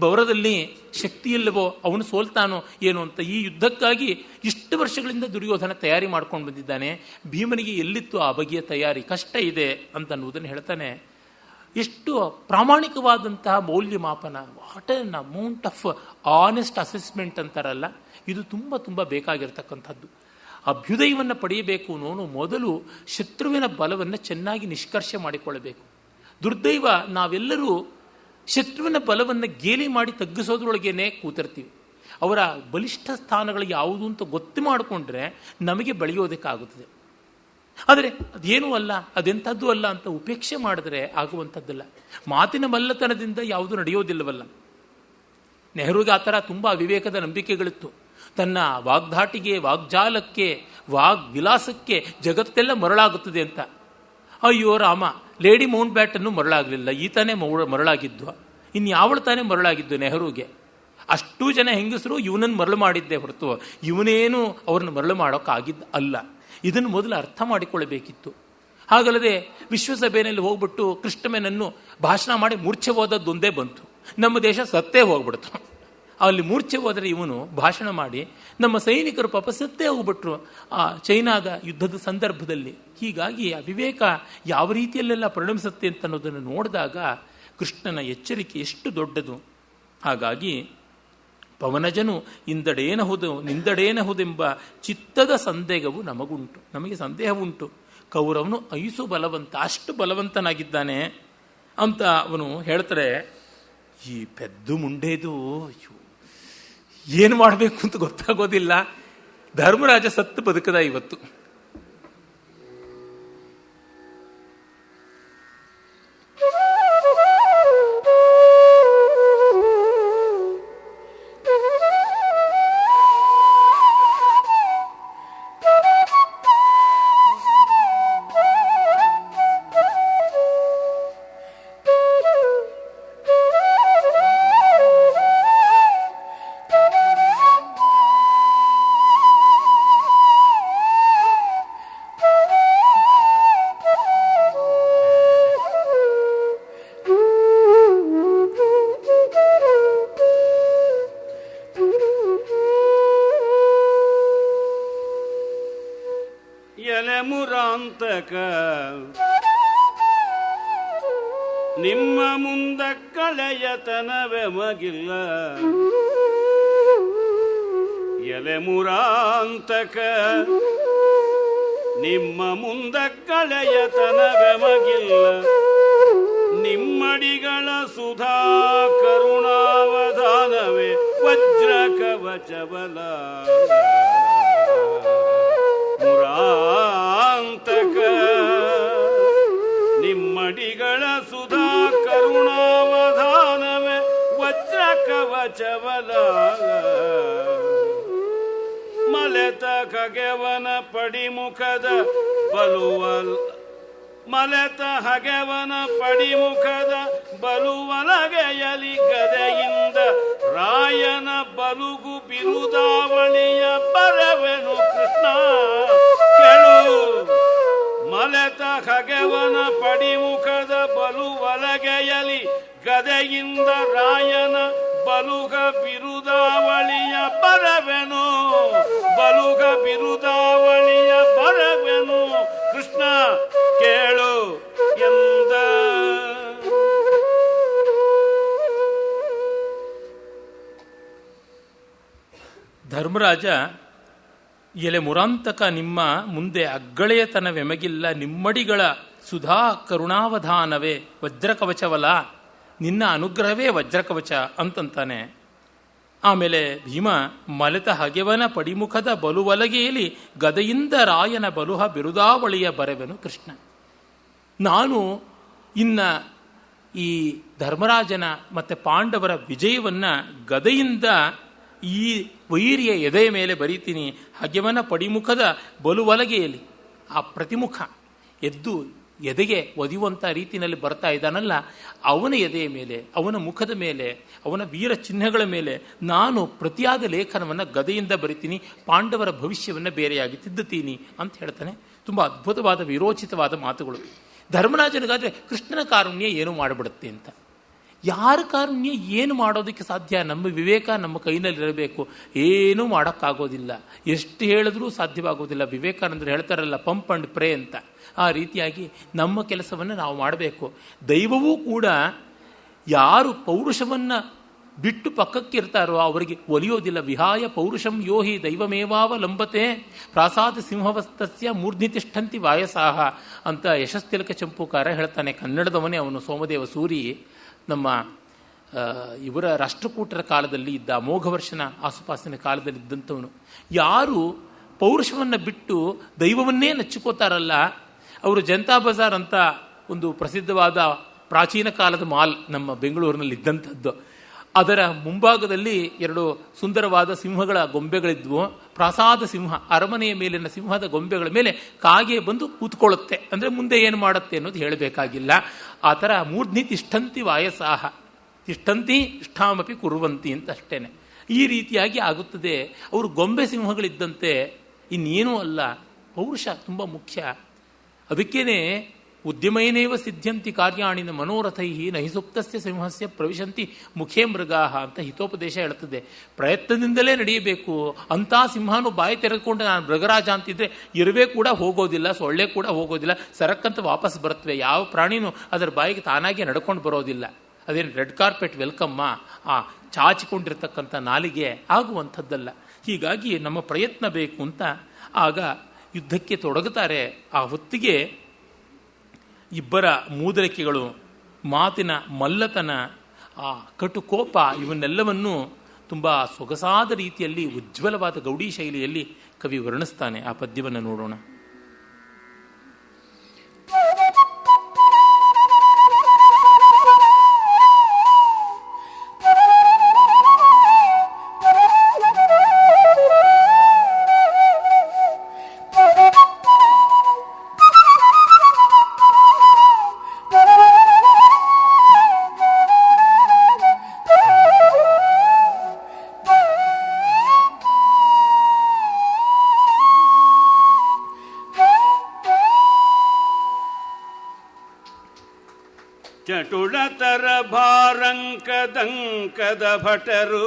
ಬೌರದಲ್ಲಿ ಶಕ್ತಿ ಇಲ್ಲವೋ, ಅವನು ಸೋಲ್ತಾನೋ ಏನು ಅಂತ ಈ ಯುದ್ಧಕ್ಕಾಗಿ ಇಷ್ಟು ವರ್ಷಗಳಿಂದ ದುರ್ಯೋಧನ ತಯಾರಿ ಮಾಡ್ಕೊಂಡು ಬಂದಿದ್ದಾನೆ. ಭೀಮನಿಗೆ ಎಲ್ಲಿತ್ತು ಆ ಬಗೆಯ ತಯಾರಿ? ಕಷ್ಟ ಇದೆ ಅಂತನ್ನುವುದನ್ನು ಹೇಳ್ತಾನೆ. ಎಷ್ಟು ಪ್ರಾಮಾಣಿಕವಾದಂತಹ ಮೌಲ್ಯಮಾಪನ, what an amount of honest assessment ಅಂತಾರಲ್ಲ, ಇದು ತುಂಬ ತುಂಬ ಬೇಕಾಗಿರ್ತಕ್ಕಂಥದ್ದು. ಅಭ್ಯುದಯವನ್ನು ಪಡೆಯಬೇಕು ಅನ್ನೋನು ಮೊದಲು ಶತ್ರುವಿನ ಬಲವನ್ನು ಚೆನ್ನಾಗಿ ನಿಷ್ಕರ್ಷೆ ಮಾಡಿಕೊಳ್ಳಬೇಕು. ದುರ್ದೈವ, ನಾವೆಲ್ಲರೂ ಶತ್ರುವಿನ ಬಲವನ್ನು ಗೇಲಿ ಮಾಡಿ ತಗ್ಗಿಸೋದ್ರೊಳಗೇನೆ ಕೂತಿರ್ತೀವಿ. ಅವರ ಬಲಿಷ್ಠ ಸ್ಥಾನಗಳು ಯಾವುದು ಅಂತ ಗೊತ್ತು ಮಾಡಿಕೊಂಡ್ರೆ ನಮಗೆ ಬೆಳೆಯೋದಕ್ಕಾಗುತ್ತದೆ. ಆದರೆ ಅದೇನೂ ಅಲ್ಲ, ಅದೆಂಥದ್ದು ಅಲ್ಲ ಅಂತ ಉಪೇಕ್ಷೆ ಮಾಡಿದ್ರೆ ಆಗುವಂಥದ್ದಲ್ಲ. ಮಾತಿನ ಮಲ್ಲತನದಿಂದ ಯಾವುದು ನಡೆಯೋದಿಲ್ಲವಲ್ಲ. ನೆಹರುಗೆ ಆ ಥರ ತುಂಬ ಅವಿವೇಕದ ನಂಬಿಕೆಗಳಿತ್ತು. ತನ್ನ ವಾಗ್ಧಾಟಿಗೆ, ವಾಗ್ಜಾಲಕ್ಕೆ, ವಾಗ್ವಿಲಾಸಕ್ಕೆ ಜಗತ್ತೆಲ್ಲ ಮರಳಾಗುತ್ತದೆ ಅಂತ. ಅಯ್ಯೋ ರಾಮ, ಲೇಡಿ ಮೌಂಟ್ ಬ್ಯಾಟನ್ನು ಮರಳಾಗಲಿಲ್ಲ, ಈತನೇ ಮರಳಾಗಿದ್ದು. ಇನ್ಯಾವಳು ತಾನೇ ಮರಳಾಗಿದ್ದು ನೆಹರುಗೆ? ಅಷ್ಟೂ ಜನ ಹೆಂಗಸರು ಇವನನ್ನು ಮರಳು ಮಾಡಿದ್ದೇ ಹೊರತು ಇವನೇನು ಅವ್ರನ್ನ ಮರಳು ಮಾಡೋಕ್ಕಾಗಿದ್ದು ಅಲ್ಲ. ಇದನ್ನು ಮೊದಲು ಅರ್ಥ ಮಾಡಿಕೊಳ್ಳಬೇಕಿತ್ತು. ಹಾಗಲ್ಲದೆ ವಿಶ್ವಸಭೆಯಲ್ಲಿ ಹೋಗ್ಬಿಟ್ಟು ಕೃಷ್ಣಮೇನನ್ನು ಭಾಷಣ ಮಾಡಿ ಮೂರ್ಛೆ ಹೋದದ್ದೊಂದೇ ಬಂತು. ನಮ್ಮ ದೇಶ ಸತ್ತೇ ಹೋಗ್ಬಿಡ್ತು. ಅಲ್ಲಿ ಮೂರ್ಛೆ ಹೋದರೆ ಇವನು ಭಾಷಣ ಮಾಡಿ ನಮ್ಮ ಸೈನಿಕರು ಪಾಪ ಸತ್ತೇ ಹೋಗ್ಬಿಟ್ರು ಆ ಚೈನಾದ ಯುದ್ಧದ ಸಂದರ್ಭದಲ್ಲಿ. ಹೀಗಾಗಿ ಅವಿವೇಕ ಯಾವ ರೀತಿಯಲ್ಲೆಲ್ಲ ಪರಿಣಮಿಸುತ್ತೆ ಅಂತ ಅನ್ನೋದನ್ನು ನೋಡಿದಾಗ ಕೃಷ್ಣನ ಎಚ್ಚರಿಕೆ ಎಷ್ಟು ದೊಡ್ಡದು. ಹಾಗಾಗಿ ಪವನಜನು ಇಂದಡೇನಹುದು ನಿಂದಡೇನಹುದೆಂಬ ಚಿತ್ತದ ಸಂದೇಹವು ನಮಗುಂಟು, ನಮಗೆ ಸಂದೇಹ ಉಂಟು. ಕೌರವನು ಐಸು ಬಲವಂತ, ಅಷ್ಟು ಬಲವಂತನಾಗಿದ್ದಾನೆ ಅಂತ ಅವನು ಹೇಳ್ತಾರೆ. ಈ ಪೆದ್ದು ಮುಂಡೇದು ಏನು ಮಾಡಬೇಕು ಅಂತ ಗೊತ್ತಾಗೋದಿಲ್ಲ. ಧರ್ಮರಾಜ ಸತ್ತು ಬದುಕದ ಇವತ್ತು. ಎಲೆ ಮುರಾಂತಕ ನಿಮ್ಮ ಮುಂದ ಕಳೆಯತನವೇ ಮಗಿಲ್ಲ. ಎಲೆ ಮುರಾಂತಕ ನಿಮ್ಮ ಮುಂದ ಕಳೆಯತನವೇ ಮಗಿಲ್ಲ. ನಿಮ್ಮಡಿಗಳ ಸುಧಾ ಕರುಣಾವಧಾನವೇ ವಜ್ರ ಕವಚಬಲ. ಮುರಾಂತಕ ನಿಮ್ಮಡಿಗಳ ಸುಧಾ ಕರುಣಾವಧಾನವೇ ವಜ್ರ ಕವಚಬಲ. ಮಲೆತ ಖಗೆವನ ಪಡಿಮುಖದ ಬಲುವಲ್ ಮಲೆತ ಹಗೆವನ ಪಡಿಮುಖದ ಬಲುವಲಗೆಯಲಿ ಗದೆಯಿಂದ ರಾಯನ ಬಲುಗು ಬಿರುದಾವಳಿಯ ಬರವೆನು ಕೃಷ್ಣ ಕೇಳು. ಮಲೆತ ಖಗೆವನ ಪಡಿಮುಖದ ಬಲುವಲಗೆಯಲಿ ಗದೆಯಿಂದ ರಾಯನ ಬಲುಗ ಬಿರುದಾವಳಿಯ ಬರವೆನು. ಬಲುಗ ಬಿರುದಾವಳಿಯ ಬರವೆನು ಕೃಷ್ಣ ಕೇಳು ಎಂದ. ಧರ್ಮರಾಜ, ಎಲೆ ಮುರಾಂತಕ ನಿಮ್ಮ ಮುಂದೆ ಅಗ್ಗಳೆಯತನವೆಮಗಿಲ್ಲ. ನಿಮ್ಮಡಿಗಳ ಸುಧಾ ಕರುಣಾವಧಾನವೇ ವಜ್ರಕವಚವಲ. ನಿನ್ನ ಅನುಗ್ರಹವೇ ವಜ್ರಕವಚ ಅಂತಂತಾನೆ. ಆಮೇಲೆ ಭೀಮ, ಮಲೆತ ಹಗೆವನ ಪಡಿಮುಖದ ಬಲುವಲಗೆಯಲ್ಲಿ ಗದೆಯಿಂದ ರಾಯನ ಬಲುಹ ಬಿರುದಾವಳಿಯ ಬರೆವೆನು ಕೃಷ್ಣ. ನಾನು ಇನ್ನ ಈ ಧರ್ಮರಾಜನ ಮತ್ತು ಪಾಂಡವರ ವಿಜಯವನ್ನು ಗದೆಯಿಂದ ಈ ವೈರಿಯ ಎದೆಯ ಮೇಲೆ ಬರೀತೀನಿ. ಹಗೆವನ ಪಡಿಮುಖದ ಬಲುವಲಗೆಯಲ್ಲಿ ಆ ಪ್ರತಿಮುಖ ಎದ್ದು ಎದೆಗೆ ಒದಿಯುವಂಥ ರೀತಿಯಲ್ಲಿ ಬರ್ತಾ ಇದ್ದಾನಲ್ಲ, ಅವನ ಎದೆಯ ಮೇಲೆ, ಅವನ ಮುಖದ ಮೇಲೆ, ಅವನ ವೀರ ಚಿಹ್ನೆಗಳ ಮೇಲೆ ನಾನು ಪ್ರತಿಯಾದ ಲೇಖನವನ್ನು ಗದೆಯಿಂದ ಬರಿತೀನಿ. ಪಾಂಡವರ ಭವಿಷ್ಯವನ್ನು ಬೇರೆಯಾಗಿ ತಿದ್ದುತ್ತೀನಿ ಅಂತ ಹೇಳ್ತಾನೆ. ತುಂಬ ಅದ್ಭುತವಾದ ವಿರೋಚಿತವಾದ ಮಾತುಗಳು. ಧರ್ಮರಾಜನಿಗಾದರೆ ಕೃಷ್ಣನ ಕಾರುಣ್ಯ ಏನು ಮಾಡಿಬಿಡುತ್ತೆ ಅಂತ. ಯಾರ ಕಾರುಣ್ಯ ಏನು ಮಾಡೋದಕ್ಕೆ ಸಾಧ್ಯ? ನಮ್ಮ ವಿವೇಕ ನಮ್ಮ ಕೈನಲ್ಲಿರಬೇಕು. ಏನೂ ಮಾಡೋಕ್ಕಾಗೋದಿಲ್ಲ, ಎಷ್ಟು ಹೇಳಿದ್ರೂ ಸಾಧ್ಯವಾಗೋದಿಲ್ಲ. ವಿವೇಕಾನಂದರು ಹೇಳ್ತಾರಲ್ಲ, ಪಂಪ್ ಅಂಡ್ ಪ್ರೇ ಅಂತ. ಆ ರೀತಿಯಾಗಿ ನಮ್ಮ ಕೆಲಸವನ್ನು ನಾವು ಮಾಡಬೇಕು. ದೈವವೂ ಕೂಡ ಯಾರು ಪೌರುಷವನ್ನು ಬಿಟ್ಟು ಪಕ್ಕಕ್ಕಿರ್ತಾರೋ ಅವರಿಗೆ ಒಲಿಯೋದಿಲ್ಲ. ವಿಹಾಯ ಪೌರುಷಂ ಯೋಹಿ ದೈವಮೇವಾವಲಂಬತೆ ಪ್ರಾಸಾದ ಸಿಂಹವಸ್ತಸ್ಯ ಮೂರ್ಧ್ನಿತಿಷ್ಠಂತಿ ವಾಯಸಾಹ ಅಂತ ಯಶಸ್ತಿಲಕ ಚಂಪೂಕಾರ ಹೇಳ್ತಾನೆ. ಕನ್ನಡದವನೇ ಅವನು, ಸೋಮದೇವ ಸೂರಿ. ನಮ್ಮ ಇವರ ರಾಷ್ಟ್ರಕೂಟರ ಕಾಲದಲ್ಲಿ ಇದ್ದ, ಅಮೋಘವರ್ಷನ ಆಸುಪಾಸಿನ ಕಾಲದಲ್ಲಿ ಇದ್ದಂಥವನು. ಯಾರು ಪೌರುಷವನ್ನು ಬಿಟ್ಟು ದೈವವನ್ನೇ ನೆಚ್ಚಿಕೋತಾರಲ್ಲ ಅವರು ಜನತಾ ಬಜಾರ್ ಅಂತ ಒಂದು ಪ್ರಸಿದ್ಧವಾದ ಪ್ರಾಚೀನ ಕಾಲದ ಮಾಲ್ ನಮ್ಮ ಬೆಂಗಳೂರಿನಲ್ಲಿ ಇದ್ದಂಥದ್ದು. ಅದರ ಮುಂಭಾಗದಲ್ಲಿ 2 ಸುಂದರವಾದ ಸಿಂಹಗಳ ಗೊಂಬೆಗಳಿದ್ವು. ಪ್ರಾಸಾದ ಸಿಂಹ, ಅರಮನೆಯ ಮೇಲಿನ ಸಿಂಹದ ಗೊಂಬೆಗಳ ಮೇಲೆ ಕಾಗೆ ಬಂದು ಕೂತ್ಕೊಳ್ಳುತ್ತೆ. ಅಂದರೆ ಮುಂದೆ ಏನು ಮಾಡುತ್ತೆ ಅನ್ನೋದು ಹೇಳಬೇಕಾಗಿಲ್ಲ. ಆ ಥರ ಮೂರ್ಧ್ನಿ ತಿಷ್ಠಂತಿ ವಾಯಸಾಹ, ತಿಷ್ಠಂತಿ ಇಷ್ಟಾಮಪಿ ಕುರುವಂತಿ ಅಂತ ಅಷ್ಟೇನೆ. ಈ ರೀತಿಯಾಗಿ ಆಗುತ್ತದೆ. ಅವರು ಗೊಂಬೆ ಸಿಂಹಗಳಿದ್ದಂತೆ, ಇನ್ನೇನೂ ಅಲ್ಲ. ಪೌರುಷ ತುಂಬ ಮುಖ್ಯ. ಅದಕ್ಕೇನೆ ಉದ್ಯಮೈನೇವ ಸಿದ್ಧಂತಿ ಕಾರ್ಯಾಣಿನ ಮನೋರಥೈ ನಹಿ ಸುಪ್ತಸ್ಯ ಸಿಂಹಸ್ಯ ಪ್ರವಿಶಂತಿ ಮುಖೇ ಮೃಗಾಹ ಅಂತ ಹಿತೋಪದೇಶ ಹೇಳ್ತದೆ. ಪ್ರಯತ್ನದಿಂದಲೇ ನಡೆಯಬೇಕು. ಅಂಥ ಸಿಂಹನು ಬಾಯಿ ತೆರೆದುಕೊಂಡು ನಾನು ಮೃಗರಾಜ ಅಂತಿದ್ರೆ ಇರುವೆ ಕೂಡ ಹೋಗೋದಿಲ್ಲ, ಸೊಳ್ಳೆ ಕೂಡ ಹೋಗೋದಿಲ್ಲ, ಸರಕ್ಕಂತ ವಾಪಸ್ ಬರುತ್ತವೆ. ಯಾವ ಪ್ರಾಣಿನೂ ಅದರ ಬಾಯಿಗೆ ತಾನಾಗೆ ನಡ್ಕೊಂಡು ಬರೋದಿಲ್ಲ. ಅದೇನು ರೆಡ್ ಕಾರ್ಪೆಟ್ ವೆಲ್ಕಮ್ಮ, ಆ ಚಾಚಿಕೊಂಡಿರ್ತಕ್ಕಂಥ ನಾಲಿಗೆ ಆಗುವಂಥದ್ದಲ್ಲ. ಹೀಗಾಗಿ ನಮ್ಮ ಪ್ರಯತ್ನ ಬೇಕು ಅಂತ ಆಗ ಯುದ್ಧಕ್ಕೆ ತೊಡಗುತ್ತಾರೆ. ಆ ಹೊತ್ತಿಗೆ ಇಬ್ಬರ ಮೂದಲಿಕೆಗಳು, ಮಾತಿನ ಮಲ್ಲತನ, ಆ ಕಟುಕೋಪ ಇವನ್ನೆಲ್ಲವನ್ನು ತುಂಬ ಸೊಗಸಾದ ರೀತಿಯಲ್ಲಿ ಉಜ್ವಲವಾದ ಗೌಡಿ ಶೈಲಿಯಲ್ಲಿ ಕವಿ ವರ್ಣಿಸ್ತಾನೆ. ಆ ಪದ್ಯವನ್ನು ನೋಡೋಣ. ಚಟುಳತರ ಭಾರಂಕದಂಕದ ಭಟರು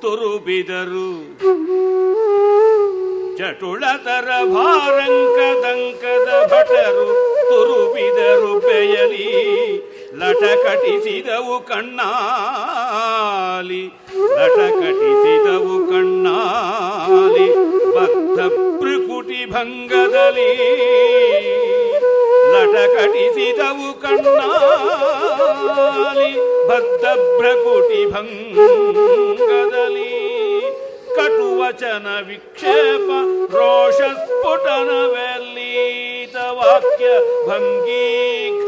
ತುರುಬಿದರು. ಚಟುಳತರ ಭಾರಂಕದಂಕದ ಭಟರು ತುರುಬಿದರು ಬೆಯಲಿ ಲಟಕಟಿಸಿದವು ಕಣ್ಣಾಲಿ ಲಟಕಟಿಸಿದವು ಕಣ್ಣಾಲಿ ಬದ್ಧ ಭೃಕುಟಿ ಭಂಗದಲ್ಲಿ ಲಟಕಟಿಸಿದವು ಕಣ್ಣಾಲಿ ಬದ್ಧ ಭೃಕುಟಿ ಭಂಗದಲ್ಲಿ ಕಟುವಚನ ವಿಕ್ಷೇಪ ರೋಷ ಸ್ಫುಟನವೆಲ್ಲೀತ ವಾಕ್ಯ ಭಂಗಿ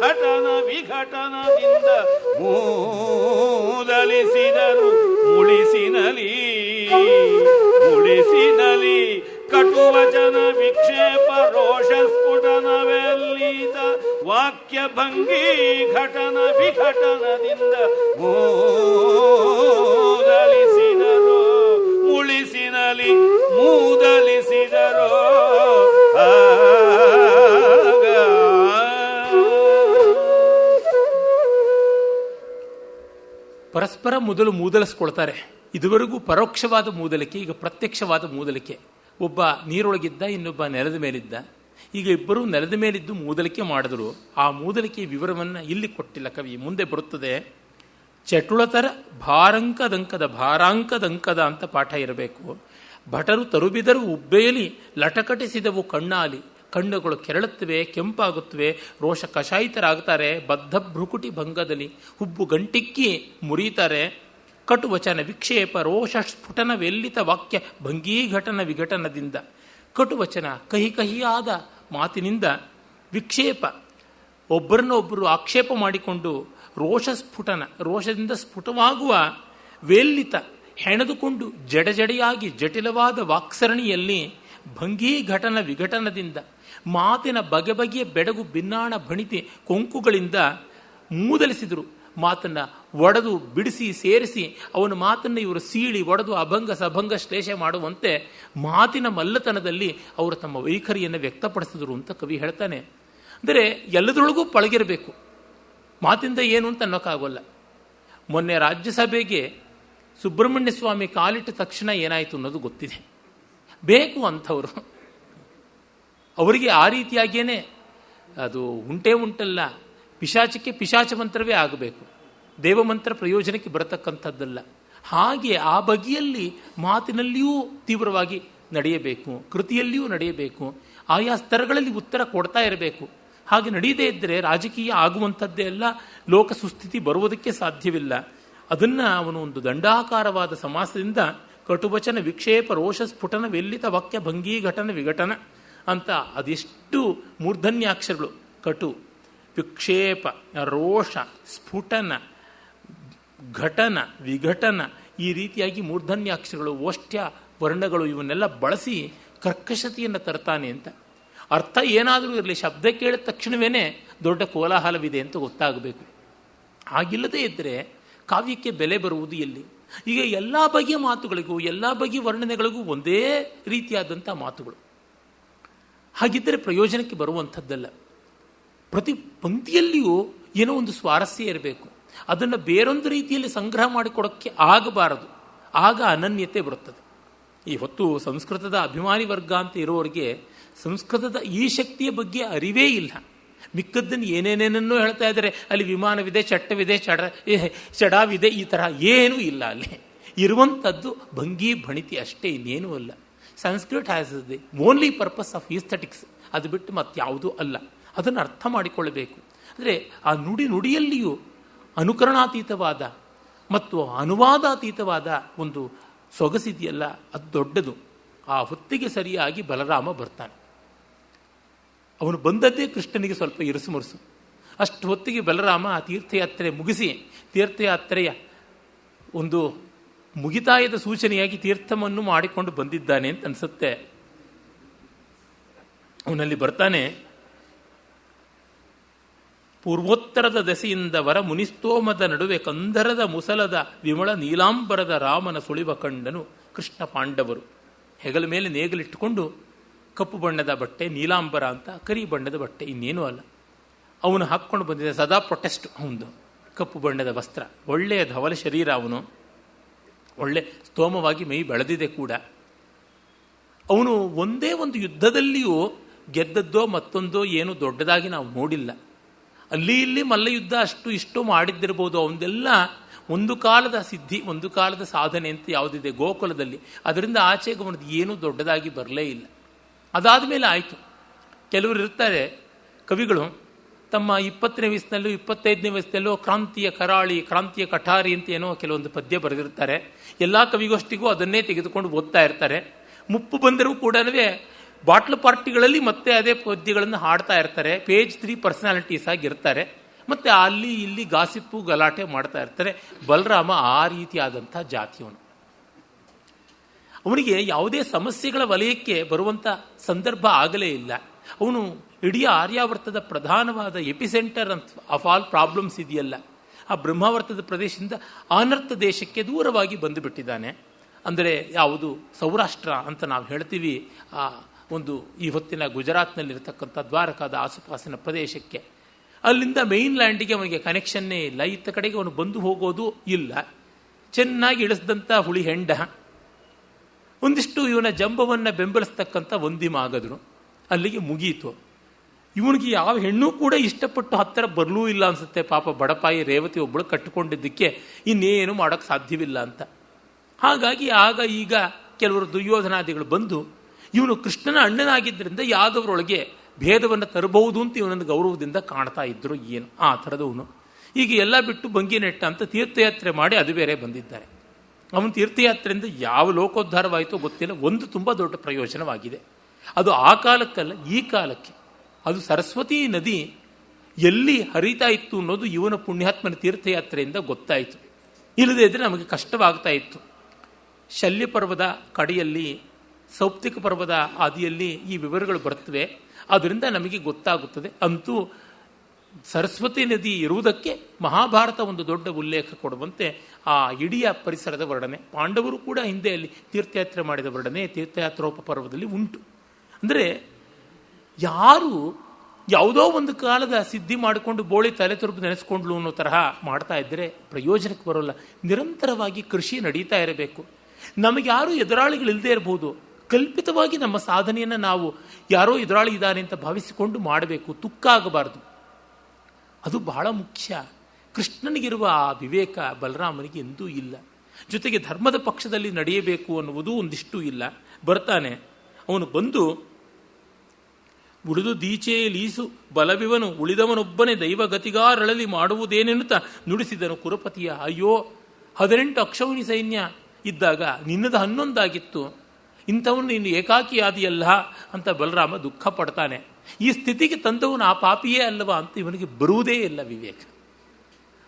ಘಟನ ವಿಘಟನದಿಂದ ಮೂದಲಿಸಿದರು ಮುಳಿಸಿನಲಿ ಮುಳಿಸಿನಲಿ ಕಟುವಚನ ವಿಕ್ಷೇಪ ರೋಷ ಸ್ಫುಟನವೆಲ್ಲೀತ ವಾಕ್ಯ ಭಂಗಿ ಘಟನ ವಿಘಟನದಿಂದ ಮೂದಲಿಸಿದರು ಮುಳಿಸಿನಲಿ ಮೂದಲಿಸಿದರು. ಪರಸ್ಪರ ಮೊದಲು ಮೂದಲಿಸ್ಕೊಳ್ತಾರೆ. ಇದುವರೆಗೂ ಪರೋಕ್ಷವಾದ ಮೂದಲಿಕೆ, ಈಗ ಪ್ರತ್ಯಕ್ಷವಾದ ಮೂದಲಿಕೆ. ಒಬ್ಬ ನೀರೊಳಗಿದ್ದ, ಇನ್ನೊಬ್ಬ ನೆಲದ ಮೇಲಿದ್ದ. ಈಗ ಇಬ್ಬರು ನೆಲದ ಮೇಲಿದ್ದು ಮೂದಲಿಕೆ ಮಾಡಿದ್ರು. ಆ ಮೂದಲಿಕೆಯ ವಿವರವನ್ನು ಇಲ್ಲಿ ಕೊಟ್ಟಿಲ್ಲ ಕವಿ, ಮುಂದೆ ಬರುತ್ತದೆ. ಚಟುಳತರ ಭಾರಂಕದಂಕದ, ಭಾರಾಂಕದಂಕದ ಅಂತ ಪಾಠ ಇರಬೇಕು. ಭಟರು ತರುಬಿದರು ಉಬ್ಬೆಯಲಿ ಲಟಕಟಿಸಿದವು ಕಣ್ಣಾಲಿ, ಕಣ್ಣುಗಳು ಕೆರಳುತ್ತವೆ, ಕೆಂಪಾಗುತ್ತವೆ, ರೋಷ ಕಷಾಯಿತರಾಗ್ತಾರೆ. ಬದ್ಧ ಭ್ರುಕುಟಿ ಭಂಗದಲ್ಲಿ ಹುಬ್ಬು ಗಂಟಿಕ್ಕಿ ಮುರಿತಾರೆ. ಕಟುವಚನ ವಿಕ್ಷೇಪ ರೋಷ ಸ್ಫುಟನವೆಲ್ಲಿತ ವಾಕ್ಯ ಭಂಗೀ ಘಟನ ವಿಘಟನದಿಂದ, ಕಟುವಚನ ಕಹಿ ಕಹಿಯಾದ ಮಾತಿನಿಂದ, ವಿಕ್ಷೇಪ ಒಬ್ಬರನ್ನೊಬ್ಬರು ಆಕ್ಷೇಪ ಮಾಡಿಕೊಂಡು, ರೋಷ ಸ್ಫುಟನ ರೋಷದಿಂದ ಸ್ಫುಟವಾಗುವ, ವೇಲ್ಲಿತ ಹೆಣೆದುಕೊಂಡು ಜಡಜಡೆಯಾಗಿ ಜಟಿಲವಾದ ವಾಕ್ಸರಣಿಯಲ್ಲಿ, ಭಂಗೀ ಘಟನ ವಿಘಟನದಿಂದ ಮಾತಿನ ಬಗೆ ಬಗೆಯ ಬೆಡಗು ಭಿನ್ನಾಣ ಭಣಿತಿ ಕೊಂಕುಗಳಿಂದ ಮೂದಲಿಸಿದರು. ಮಾತನ್ನು ಒಡೆದು ಬಿಡಿಸಿ ಸೇರಿಸಿ ಅವನ ಮಾತನ್ನು ಇವರು ಸೀಳಿ ಒಡೆದು ಅಭಂಗ ಸಭಂಗ ಶ್ಲೇಷ ಮಾಡುವಂತೆ ಮಾತಿನ ಮಲ್ಲತನದಲ್ಲಿ ಅವರು ತಮ್ಮ ವೈಖರಿಯನ್ನು ವ್ಯಕ್ತಪಡಿಸಿದರು ಅಂತ ಕವಿ ಹೇಳ್ತಾನೆ. ಅಂದರೆ ಎಲ್ಲದರೊಳಗೂ ಪಳಗಿರಬೇಕು, ಮಾತಿಂದ ಏನು ಅಂತ ಅನ್ನೋಕ್ಕಾಗೋಲ್ಲ. ಮೊನ್ನೆ ರಾಜ್ಯಸಭೆಗೆ ಸುಬ್ರಹ್ಮಣ್ಯ ಸ್ವಾಮಿ ಕಾಲಿಟ್ಟ ತಕ್ಷಣ ಏನಾಯಿತು ಅನ್ನೋದು ಗೊತ್ತಿದೆ. ಬೇಕು ಅಂಥವರು, ಅವರಿಗೆ ಆ ರೀತಿಯಾಗಿಯೇ ಅದು ಉಂಟಲ್ಲ, ಪಿಶಾಚಕ್ಕೆ ಪಿಶಾಚ ಮಂತ್ರವೇ ಆಗಬೇಕು, ದೇವಮಂತ್ರ ಪ್ರಯೋಜನಕ್ಕೆ ಬರತಕ್ಕಂಥದ್ದಲ್ಲ. ಹಾಗೆ ಆ ಬಗೆಯಲ್ಲಿ ಮಾತಿನಲ್ಲಿಯೂ ತೀವ್ರವಾಗಿ ನಡೆಯಬೇಕು, ಕೃತಿಯಲ್ಲಿಯೂ ನಡೆಯಬೇಕು, ಆಯಾ ಸ್ತರಗಳಲ್ಲಿ ಉತ್ತರ ಕೊಡ್ತಾ ಇರಬೇಕು. ಹಾಗೆ ನಡೆಯದೇ ಇದ್ದರೆ ರಾಜಕೀಯ ಆಗುವಂಥದ್ದೇ ಅಲ್ಲ, ಲೋಕ ಸುಸ್ಥಿತಿ ಬರುವುದಕ್ಕೆ ಸಾಧ್ಯವಿಲ್ಲ. ಅದನ್ನು ಅವನು ಒಂದು ದಂಡಾಕಾರವಾದ ಸಮಾಸದಿಂದ ಕಟುವಚನ ವಿಕ್ಷೇಪ ರೋಷ ಸ್ಫುಟನ ವೆಲ್ಲಿತ ವಾಕ್ಯ ಭಂಗೀ ಘಟನ ವಿಘಟನ ಅಂತ ಅದೆಷ್ಟು ಮೂರ್ಧನ್ಯಾಕ್ಷರಗಳು. ಕಟು, ವಿಕ್ಷೇಪ, ರೋಷ, ಸ್ಫುಟನ, ಘಟನ, ವಿಘಟನ, ಈ ರೀತಿಯಾಗಿ ಮೂರ್ಧನ್ಯಾಕ್ಷರಗಳು, ಓಷ್ಠ್ಯ ವರ್ಣಗಳು ಇವನ್ನೆಲ್ಲ ಬಳಸಿ ಕರ್ಕಶತೆಯನ್ನು ತರ್ತಾನೆ ಅಂತ. ಅರ್ಥ ಏನಾದರೂ ಇರಲಿ, ಶಬ್ದ ಕೇಳಿದ ತಕ್ಷಣವೇ ದೊಡ್ಡ ಕೋಲಾಹಲವಿದೆ ಅಂತ ಗೊತ್ತಾಗಬೇಕು. ಹಾಗಿಲ್ಲದೇ ಇದ್ದರೆ ಕಾವ್ಯಕ್ಕೆ ಬೆಲೆ ಬರುವುದು ಎಲ್ಲಿ? ಈಗ ಎಲ್ಲ ಬಗೆಯ ಮಾತುಗಳಿಗೂ ಎಲ್ಲ ಬಗೆಯ ವರ್ಣನೆಗಳಿಗೂ ಒಂದೇ ರೀತಿಯಾದಂಥ ಮಾತುಗಳು. ಹಾಗಿದ್ದರೆ ಪ್ರಯೋಜನಕ್ಕೆ ಬರುವಂಥದ್ದಲ್ಲ. ಪ್ರತಿ ಪಂಕ್ತಿಯಲ್ಲಿಯೂ ಏನೋ ಒಂದು ಸ್ವಾರಸ್ಯ ಇರಬೇಕು. ಅದನ್ನು ಬೇರೊಂದು ರೀತಿಯಲ್ಲಿ ಸಂಗ್ರಹ ಮಾಡಿಕೊಡೋಕ್ಕೆ ಆಗಬಾರದು, ಆಗ ಅನನ್ಯತೆ ಬರುತ್ತದೆ. ಈ ಹೊತ್ತು ಸಂಸ್ಕೃತದ ಅಭಿಮಾನಿ ವರ್ಗ ಅಂತ ಇರೋರಿಗೆ ಸಂಸ್ಕೃತದ ಈ ಶಕ್ತಿಯ ಬಗ್ಗೆ ಅರಿವೇ ಇಲ್ಲ. ಮಿಕ್ಕದ್ದನ್ನು ಏನೇನೇನನ್ನೋ ಹೇಳ್ತಾ ಇದ್ದಾರೆ. ಅಲ್ಲಿ ವಿಮಾನವಿದೆ, ಚಟ್ಟವಿದೆ, ಚಡಾವಿದೆ, ಈ ಥರ ಏನೂ ಇಲ್ಲ. ಅಲ್ಲಿ ಇರುವಂಥದ್ದು ಭಂಗಿ ಭಣಿತಿ ಅಷ್ಟೇ, ಇನ್ನೇನೂ ಅಲ್ಲ. Sanskrit has the only purpose of aesthetics, ಅದು ಬಿಟ್ಟು ಮತ್ತಾವುದೂ ಅಲ್ಲ. ಅದನ್ನು ಅರ್ಥ ಮಾಡಿಕೊಳ್ಳಬೇಕು. ಅಂದರೆ ಆ ನುಡಿಯಲ್ಲಿಯೂ ಅನುಕರಣಾತೀತವಾದ ಮತ್ತು ಅನುವಾದಾತೀತವಾದ ಒಂದು ಸೊಗಸಿದೆಯಲ್ಲ, ಅದು ದೊಡ್ಡದು. ಆ ಹೊತ್ತಿಗೆ ಸರಿಯಾಗಿ ಬಲರಾಮ ಬರ್ತಾನೆ. ಅವನು ಬಂದದ್ದೇ ಕೃಷ್ಣನಿಗೆ ಸ್ವಲ್ಪ ಇರುಸುಮುರುಸು. ಅಷ್ಟು ಹೊತ್ತಿಗೆ ಬಲರಾಮ ತೀರ್ಥಯಾತ್ರೆ ಮುಗಿಸಿ, ತೀರ್ಥಯಾತ್ರೆಯ ಒಂದು ಮುಗಿತಾಯದ ಸೂಚನೆಯಾಗಿ ತೀರ್ಥವನ್ನು ಮಾಡಿಕೊಂಡು ಬಂದಿದ್ದಾನೆ ಅಂತ ಅನಿಸುತ್ತೆ. ಅವನಲ್ಲಿ ಬರ್ತಾನೆ. ಪೂರ್ವೋತ್ತರದ ದೆಸೆಯಿಂದ ವರ ಮುನಿಸ್ತೋಮದ ನಡುವೆ ಕಂದರದ ಮುಸಲದ ವಿಮಳ ನೀಲಾಂಬರದ ರಾಮನ ಸುಳಿವ ಕಂಡನು ಕೃಷ್ಣ ಪಾಂಡವರು. ಹೆಗಲ ಮೇಲೆ ನೇಗಲಿಟ್ಟುಕೊಂಡು ಕಪ್ಪು ಬಣ್ಣದ ಬಟ್ಟೆ, ನೀಲಾಂಬರ ಅಂತ ಕರಿ ಬಣ್ಣದ ಬಟ್ಟೆ, ಇನ್ನೇನೂ ಅಲ್ಲ. ಅವನು ಹಾಕ್ಕೊಂಡು ಬಂದಿದ್ದ ಸದಾ ಪ್ರೊಟೆಸ್ಟ್. ಅವನು ಕಪ್ಪು ಬಣ್ಣದ ವಸ್ತ್ರ, ಒಳ್ಳೆಯ ಧವಲ ಶರೀರ, ಅವನು ಒಳ್ಳೆ ಸ್ತೋಮವಾಗಿ ಮೈ ಬೆಳೆದಿದೆ ಕೂಡ. ಅವನು ಒಂದೇ ಒಂದು ಯುದ್ಧದಲ್ಲಿಯೂ ಗೆದ್ದದ್ದೋ ಮತ್ತೊಂದೋ ಏನು ದೊಡ್ಡದಾಗಿ ನಾವು ನೋಡಿಲ್ಲ. ಅಲ್ಲಿ ಇಲ್ಲಿ ಮಲ್ಲಯುದ್ಧ ಅಷ್ಟು ಇಷ್ಟು ಮಾಡಿದ್ದಿರ್ಬೋದು. ಅವನದೆಲ್ಲ ಒಂದು ಕಾಲದ ಸಿದ್ಧಿ, ಒಂದು ಕಾಲದ ಸಾಧನೆ ಅಂತ ಯಾವುದಿದೆ ಗೋಕುಲದಲ್ಲಿ, ಅದರಿಂದ ಆಚೆಗೆ ಅವನದು ಏನೂ ದೊಡ್ಡದಾಗಿ ಬರಲೇ ಇಲ್ಲ. ಅದಾದ ಮೇಲೆ ಆಯಿತು. ಕೆಲವರು ಇರ್ತಾರೆ ಕವಿಗಳು, ತಮ್ಮ 20ನೇ ವಯಸ್ಸಿನಲ್ಲೂ 25ನೇ ವಯಸ್ಸಿನಲ್ಲೂ ಕ್ರಾಂತಿಯ ಕರಾಳಿ, ಕ್ರಾಂತಿಯ ಕಠಾರಿ ಅಂತ ಏನೋ ಕೆಲವೊಂದು ಪದ್ಯ ಬರೆದಿರ್ತಾರೆ. ಎಲ್ಲ ಕವಿಗೋಷ್ಠಿಗೂ ಅದನ್ನೇ ತೆಗೆದುಕೊಂಡು ಓದ್ತಾ ಇರ್ತಾರೆ. ಮುಪ್ಪು ಬಂದರೂ ಕೂಡ ಬಾಟ್ಲು ಪಾರ್ಟಿಗಳಲ್ಲಿ ಮತ್ತೆ ಅದೇ ಪದ್ಯಗಳನ್ನು ಹಾಡ್ತಾ ಇರ್ತಾರೆ. ಪೇಜ್ 3 ಪರ್ಸನಾಲಿಟೀಸ್ ಆಗಿರ್ತಾರೆ. ಮತ್ತು ಅಲ್ಲಿ ಇಲ್ಲಿ ಗಾಸಿಪ್ಪು ಗಲಾಟೆ ಮಾಡ್ತಾ ಇರ್ತಾರೆ. ಬಲರಾಮ ಆ ರೀತಿಯಾದಂಥ ಜಾತಿಯವನು. ಅವನಿಗೆ ಯಾವುದೇ ಸಮಸ್ಯೆಗಳ ವಲಯಕ್ಕೆ ಬರುವಂಥ ಸಂದರ್ಭ ಆಗಲೇ ಇಲ್ಲ. ಅವನು ಇಡೀ ಆರ್ಯಾವರ್ತದ ಪ್ರಧಾನವಾದ ಎಪಿಸೆಂಟರ್ ಆಫ್ ಆಲ್ ಪ್ರಾಬ್ಲಮ್ಸ್ ಇದೆಯಲ್ಲ, ಆ ಬ್ರಹ್ಮಾವರ್ತದ ಪ್ರದೇಶದಿಂದ ಅನರ್ಥ ದೇಶಕ್ಕೆ ದೂರವಾಗಿ ಬಂದು ಬಿಟ್ಟಿದ್ದಾನೆ. ಅಂದರೆ ಯಾವುದು ಸೌರಾಷ್ಟ್ರ ಅಂತ ನಾವು ಹೇಳ್ತೀವಿ, ಆ ಒಂದು ಈ ಹೊತ್ತಿನ ಗುಜರಾತ್ನಲ್ಲಿರ್ತಕ್ಕಂಥ ದ್ವಾರಕಾದ ಆಸುಪಾಸಿನ ಪ್ರದೇಶಕ್ಕೆ. ಅಲ್ಲಿಂದ ಮೇನ್ ಲ್ಯಾಂಡಿಗೆ ಅವನಿಗೆ ಕನೆಕ್ಷನ್ನೇ ಇಲ್ಲ. ಇತ್ತ ಕಡೆಗೆ ಅವನು ಬಂದು ಹೋಗೋದು ಇಲ್ಲ. ಚೆನ್ನಾಗಿ ಇಳಿಸಿದಂಥ ಹುಳಿ ಹೆಂಡ, ಒಂದಿಷ್ಟು ಇವನ ಜಂಬವನ್ನು ಬೆಂಬಲಿಸ್ತಕ್ಕಂಥ ಒಂದಿಮಾಗದ್ರು, ಅಲ್ಲಿಗೆ ಮುಗೀತು. ಇವನಿಗೆ ಯಾವ ಹೆಣ್ಣು ಕೂಡ ಇಷ್ಟಪಟ್ಟು ಹತ್ತಿರ ಬರಲೂ ಇಲ್ಲ ಅನ್ಸುತ್ತೆ. ಪಾಪ ಬಡಪಾಯಿ ರೇವತಿ ಒಬ್ಬಳು ಕಟ್ಟಿಕೊಂಡಿದ್ದಕ್ಕೆ ಇನ್ನೇನು ಮಾಡೋಕ್ಕೆ ಸಾಧ್ಯವಿಲ್ಲ ಅಂತ. ಹಾಗಾಗಿ ಆಗ ಈಗ ಕೆಲವರು ದುರ್ಯೋಧನಾದಿಗಳು ಬಂದು ಇವನು ಕೃಷ್ಣನ ಅಣ್ಣನಾಗಿದ್ದರಿಂದ ಯಾದವರೊಳಗೆ ಭೇದವನ್ನು ತರಬಹುದು ಅಂತ ಇವನನ್ನು ಗೌರವದಿಂದ ಕಾಣ್ತಾ ಇದ್ರು. ಏನು ಆ ಥರದವನು ಈಗ ಎಲ್ಲ ಬಿಟ್ಟು ಬಂಗಿನೆಟ್ಟ ಅಂತ ತೀರ್ಥಯಾತ್ರೆ ಮಾಡಿ ಅದು ಬೇರೆ ಬಂದಿದ್ದಾರೆ. ಅವನ ತೀರ್ಥಯಾತ್ರೆಯಿಂದ ಯಾವ ಲೋಕೋದ್ಧಾರವಾಯಿತೋ ಗೊತ್ತಿಲ್ಲ. ಒಂದು ತುಂಬ ದೊಡ್ಡ ಪ್ರಯೋಜನವಾಗಿದೆ. ಅದು ಆ ಕಾಲಕ್ಕಲ್ಲ, ಈ ಕಾಲಕ್ಕೆ. ಅದು ಸರಸ್ವತಿ ನದಿ ಎಲ್ಲಿ ಹರಿತಾ ಇತ್ತು ಅನ್ನೋದು ಇವನ ಪುಣ್ಯಾತ್ಮನ ತೀರ್ಥಯಾತ್ರೆಯಿಂದ ಗೊತ್ತಾಯಿತು. ಇಲ್ಲದೇ ಇದ್ರೆ ನಮಗೆ ಕಷ್ಟವಾಗ್ತಾ ಇತ್ತು. ಶಲ್ಯ ಪರ್ವದ ಕಡೆಯಲ್ಲಿ, ಸೌಪ್ತಿಕ ಪರ್ವದ ಆದಿಯಲ್ಲಿ ಈ ವಿವರಗಳು ಬರ್ತವೆ. ಅದರಿಂದ ನಮಗೆ ಗೊತ್ತಾಗುತ್ತದೆ. ಅಂತೂ ಸರಸ್ವತಿ ನದಿ ಇರುವುದಕ್ಕೆ ಮಹಾಭಾರತ ಒಂದು ದೊಡ್ಡ ಉಲ್ಲೇಖ ಕೊಡುವಂತೆ ಆ ಇಡೀ ಪರಿಸರದ ವರ್ಣನೆ, ಪಾಂಡವರು ಕೂಡ ಹಿಂದೆ ಅಲ್ಲಿ ತೀರ್ಥಯಾತ್ರೆ ಮಾಡಿದ ವರ್ಣನೆ ತೀರ್ಥಯಾತ್ರೋಪರ್ವದಲ್ಲಿ ಉಂಟು. ಅಂದರೆ ಯಾರು ಯಾವುದೋ ಒಂದು ಕಾಲದ ಸಿದ್ಧಿ ಮಾಡಿಕೊಂಡು ಬೋಳಿ ತಲೆ ತುರುಪು ನೆನೆಸ್ಕೊಂಡ್ಲು ಅನ್ನೋ ತರಹ ಮಾಡ್ತಾ ಇದ್ದರೆ ಪ್ರಯೋಜನಕ್ಕೆ ಬರೋಲ್ಲ. ನಿರಂತರವಾಗಿ ಕೃಷಿ ನಡೀತಾ ಇರಬೇಕು. ನಮಗೆ ಯಾರು ಎದುರಾಳಿಗಳಿಲ್ಲದೆ ಇರಬಹುದು. ಕಲ್ಪಿತವಾಗಿ ನಮ್ಮ ಸಾಧನೆಯನ್ನು ನಾವು ಯಾರೋ ಎದುರಾಳಿ ಇದ್ದಾನೆ ಅಂತ ಭಾವಿಸಿಕೊಂಡು ಮಾಡಬೇಕು. ತುಕ್ಕಾಗಬಾರ್ದು. ಅದು ಬಹಳ ಮುಖ್ಯ. ಕೃಷ್ಣನಿಗಿರುವ ಆ ವಿವೇಕ ಬಲರಾಮನಿಗೆ ಎಂದೂ ಇಲ್ಲ. ಜೊತೆಗೆ ಧರ್ಮದ ಪಕ್ಷದಲ್ಲಿ ನಡೆಯಬೇಕು ಅನ್ನುವುದು ಒಂದಿಷ್ಟು ಇಲ್ಲ. ಬರ್ತಾನೆ ಅವನು ಬಂದು, ಉಳಿದು ದೀಚೆ ಲೀಸು ಬಲವಿವನು ಉಳಿದವನೊಬ್ಬನೇ ದೈವಗತಿಗಾರಳಲಿ ಮಾಡುವುದೇನೆನ್ನುತ್ತಾ ನುಡಿಸಿದನು ಕುರುಪತಿಯ. ಅಯ್ಯೋ, 18 ಅಕ್ಷೌಣಿ ಸೈನ್ಯ ಇದ್ದಾಗ ನಿನ್ನದು 11 ಆಗಿತ್ತು. ಇಂಥವನು ನೀನು ಏಕಾಕಿಯಾದಿಯಲ್ಲ ಅಂತ ಬಲರಾಮ ದುಃಖ ಪಡ್ತಾನೆ. ಈ ಸ್ಥಿತಿಗೆ ತಂದವನು ಆ ಪಾಪಿಯೇ ಅಲ್ಲವಾ ಅಂತ ಇವನಿಗೆ ಬರುವುದೇ ಇಲ್ಲ ವಿವೇಕ.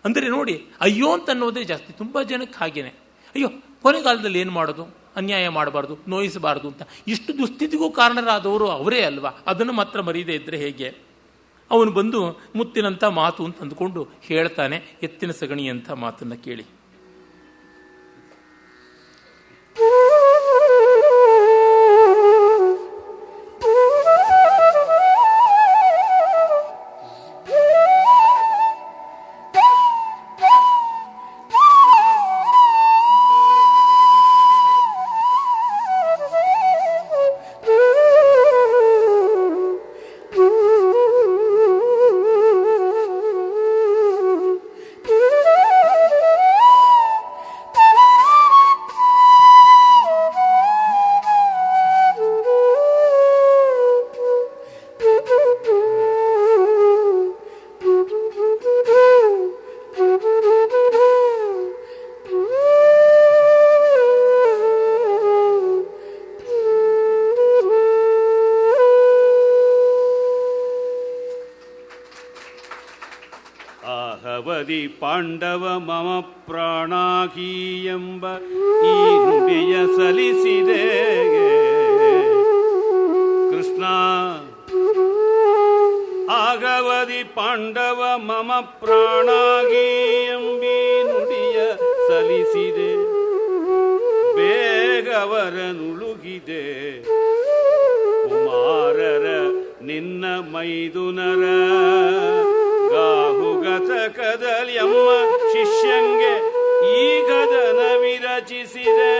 ಅಂದರೆ ನೋಡಿ, ಅಯ್ಯೋ ಅಂತ ಅನ್ನೋದೇ ಜಾಸ್ತಿ. ತುಂಬ ಜನಕ್ಕೆ ಹಾಗೇನೆ, ಅಯ್ಯೋ ಕೊನೆಗಾಲದಲ್ಲಿ ಏನು ಮಾಡೋದು, ಅನ್ಯಾಯ ಮಾಡಬಾರ್ದು, ನೋಯಿಸಬಾರ್ದು ಅಂತ. ಇಷ್ಟು ದುಸ್ಥಿತಿಗೂ ಕಾರಣರಾದವರು ಅವರೇ ಅಲ್ವಾ. ಅದನ್ನು ಮಾತ್ರ ಮರೀದೇ ಇದ್ದರೆ ಹೇಗೆ? ಅವನು ಬಂದು ಮುತ್ತಿನಂಥ ಮಾತು ಅಂತ ಅಂದುಕೊಂಡು ಹೇಳ್ತಾನೆ. ಎತ್ತಿನ ಸಗಣಿಯಂಥ ಮಾತನ್ನು ಕೇಳಿ. ಪಾಂಡವ ಮಮ ಪ್ರಾಣಾಹಿ ಎಂಬ ಈ ನುಡಿಯ ಸಲಿಸಿದೆ ಕೃಷ್ಣ. ಆಗವದಿ ಪಾಂಡವ ಮಮ ಪ್ರಾಣಾಹಿ ಎಂಬಿ ನುಡಿಯ ಸಲಿಸಿದೆ, ಬೇಗವರ ನುಳುಗಿದೆ ಕುಮಾರರ ನಿನ್ನ ಮೈದುನರ ಗಾಹುಗತಕದಲ್ಲಿ ಅಮ್ಮ ಶಿಷ್ಯಂಗೆ ಈಗದನ ವಿರಚಿಸಿದೆ.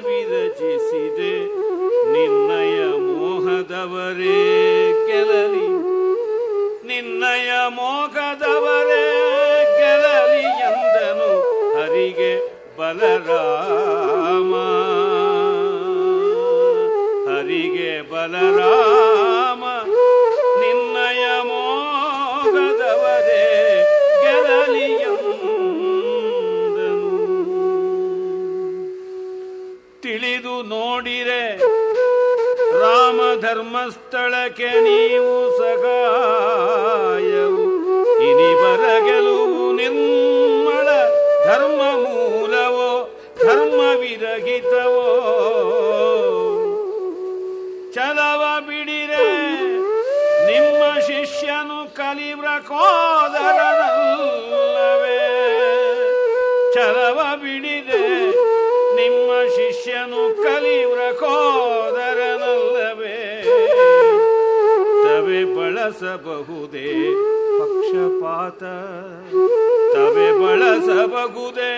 ವಿರಚಿಸಿದೆ ನಿನ್ನಯ ಮೋಹದವರೇ ಗೆಲಲಿ, ನಿನ್ನಯ ಮೋಹದವರೇ ಗೆಲಲಿ ಎಂದನು ಹರಿಗೆ ಬಲರಾಮ, ಹರಿಗೆ ಬಲರಾಮ. ನಿನ್ನಯ ಮೋಹದವರೇ ಗೆಲಲಿ ಎಂದನು. ತಿಳಿದು ನೋಡಿರೆ ರಾಮ ಧರ್ಮಸ್ಥಳಕ್ಕೆ ನೀವು ಸಹಾಯವು, ಇನಿಬರ ಗೆಲುವು ನಿಮ್ಮಳ ಧರ್ಮ ಮೂಲವೋ ಧರ್ಮ ವಿರಹಿತವೋ. ಚಲವ ಬಿಡಿರೆ ನಿಮ್ಮ ಶಿಷ್ಯನು ಕಲಿವ್ರಕೋದರನಲ್ಲವೇ, ಚಲವ ಬಿಡಿರೆ ನಿಮ್ಮ ಶಿಷ್ಯನು ಕಲಿವ್ರಕೋದರನಲ್ಲವೇ. ತವೆ ಬಳಸಬಹುದೇ ಪಕ್ಷಪಾತ, ತವೆ ಬಳಸಬಹುದೇ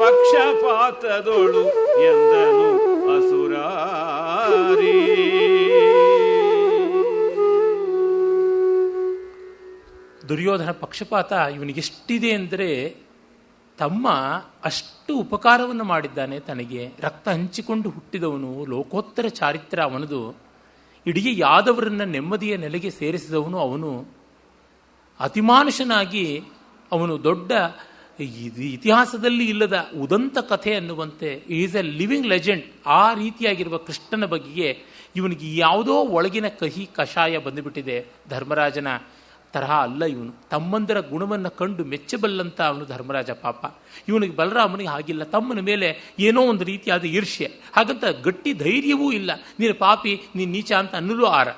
ಪಕ್ಷಪಾತದೊಳು ಎಂದನು ಅಸುರಾರಿ. ದುರ್ಯೋಧನ ಪಕ್ಷಪಾತ ಇವನಿಗೆಷ್ಟಿದೆ ಅಂದರೆ, ತಮ್ಮ ಅಷ್ಟು ಉಪಕಾರವನ್ನು ಮಾಡಿದ್ದಾನೆ ತನಗೆ. ರಕ್ತ ಹಂಚಿಕೊಂಡು ಹುಟ್ಟಿದವನು, ಲೋಕೋತ್ತರ ಚಾರಿತ್ರ್ಯ ಅವನದು. ಇಡೀ ಯಾದವರನ್ನ ನೆಮ್ಮದಿಯ ನೆಲೆಗೆ ಸೇರಿಸಿದವನು ಅವನು. ಅತಿಮಾನುಷನಾಗಿ ಅವನು ದೊಡ್ಡ ಇತಿಹಾಸದಲ್ಲಿ ಇಲ್ಲದ ಉದಂತ ಕಥೆ ಅನ್ನುವಂತೆ ಈಸ್ ಎ ಲಿವಿಂಗ್ ಲೆಜೆಂಡ್. ಆ ರೀತಿಯಾಗಿರುವ ಕೃಷ್ಣನ ಬಗೆಗೆ ಇವನಿಗೆ ಯಾವುದೋ ಒಳಗಿನ ಕಹಿ ಕಷಾಯ ಬಂದುಬಿಟ್ಟಿದೆ. ಧರ್ಮರಾಜನ ತರಹ ಅಲ್ಲ ಇವನು. ತಮ್ಮಂದರ ಗುಣವನ್ನು ಕಂಡು ಮೆಚ್ಚಬಲ್ಲಂತ ಅವನು ಧರ್ಮರಾಜ. ಪಾಪ ಇವನಿಗೆ ಬಲರಾಮನಿಗೆ ಹಾಗಿಲ್ಲ. ತಮ್ಮನ ಮೇಲೆ ಏನೋ ಒಂದು ರೀತಿಯಾದ ಈರ್ಷ್ಯೆ, ಹಾಗಂತ ಗಟ್ಟಿ ಧೈರ್ಯವೂ ಇಲ್ಲ. ನೀನು ಪಾಪಿ, ನೀನು ನೀಚ ಅಂತ ಅನ್ನಲೂ ಆರ,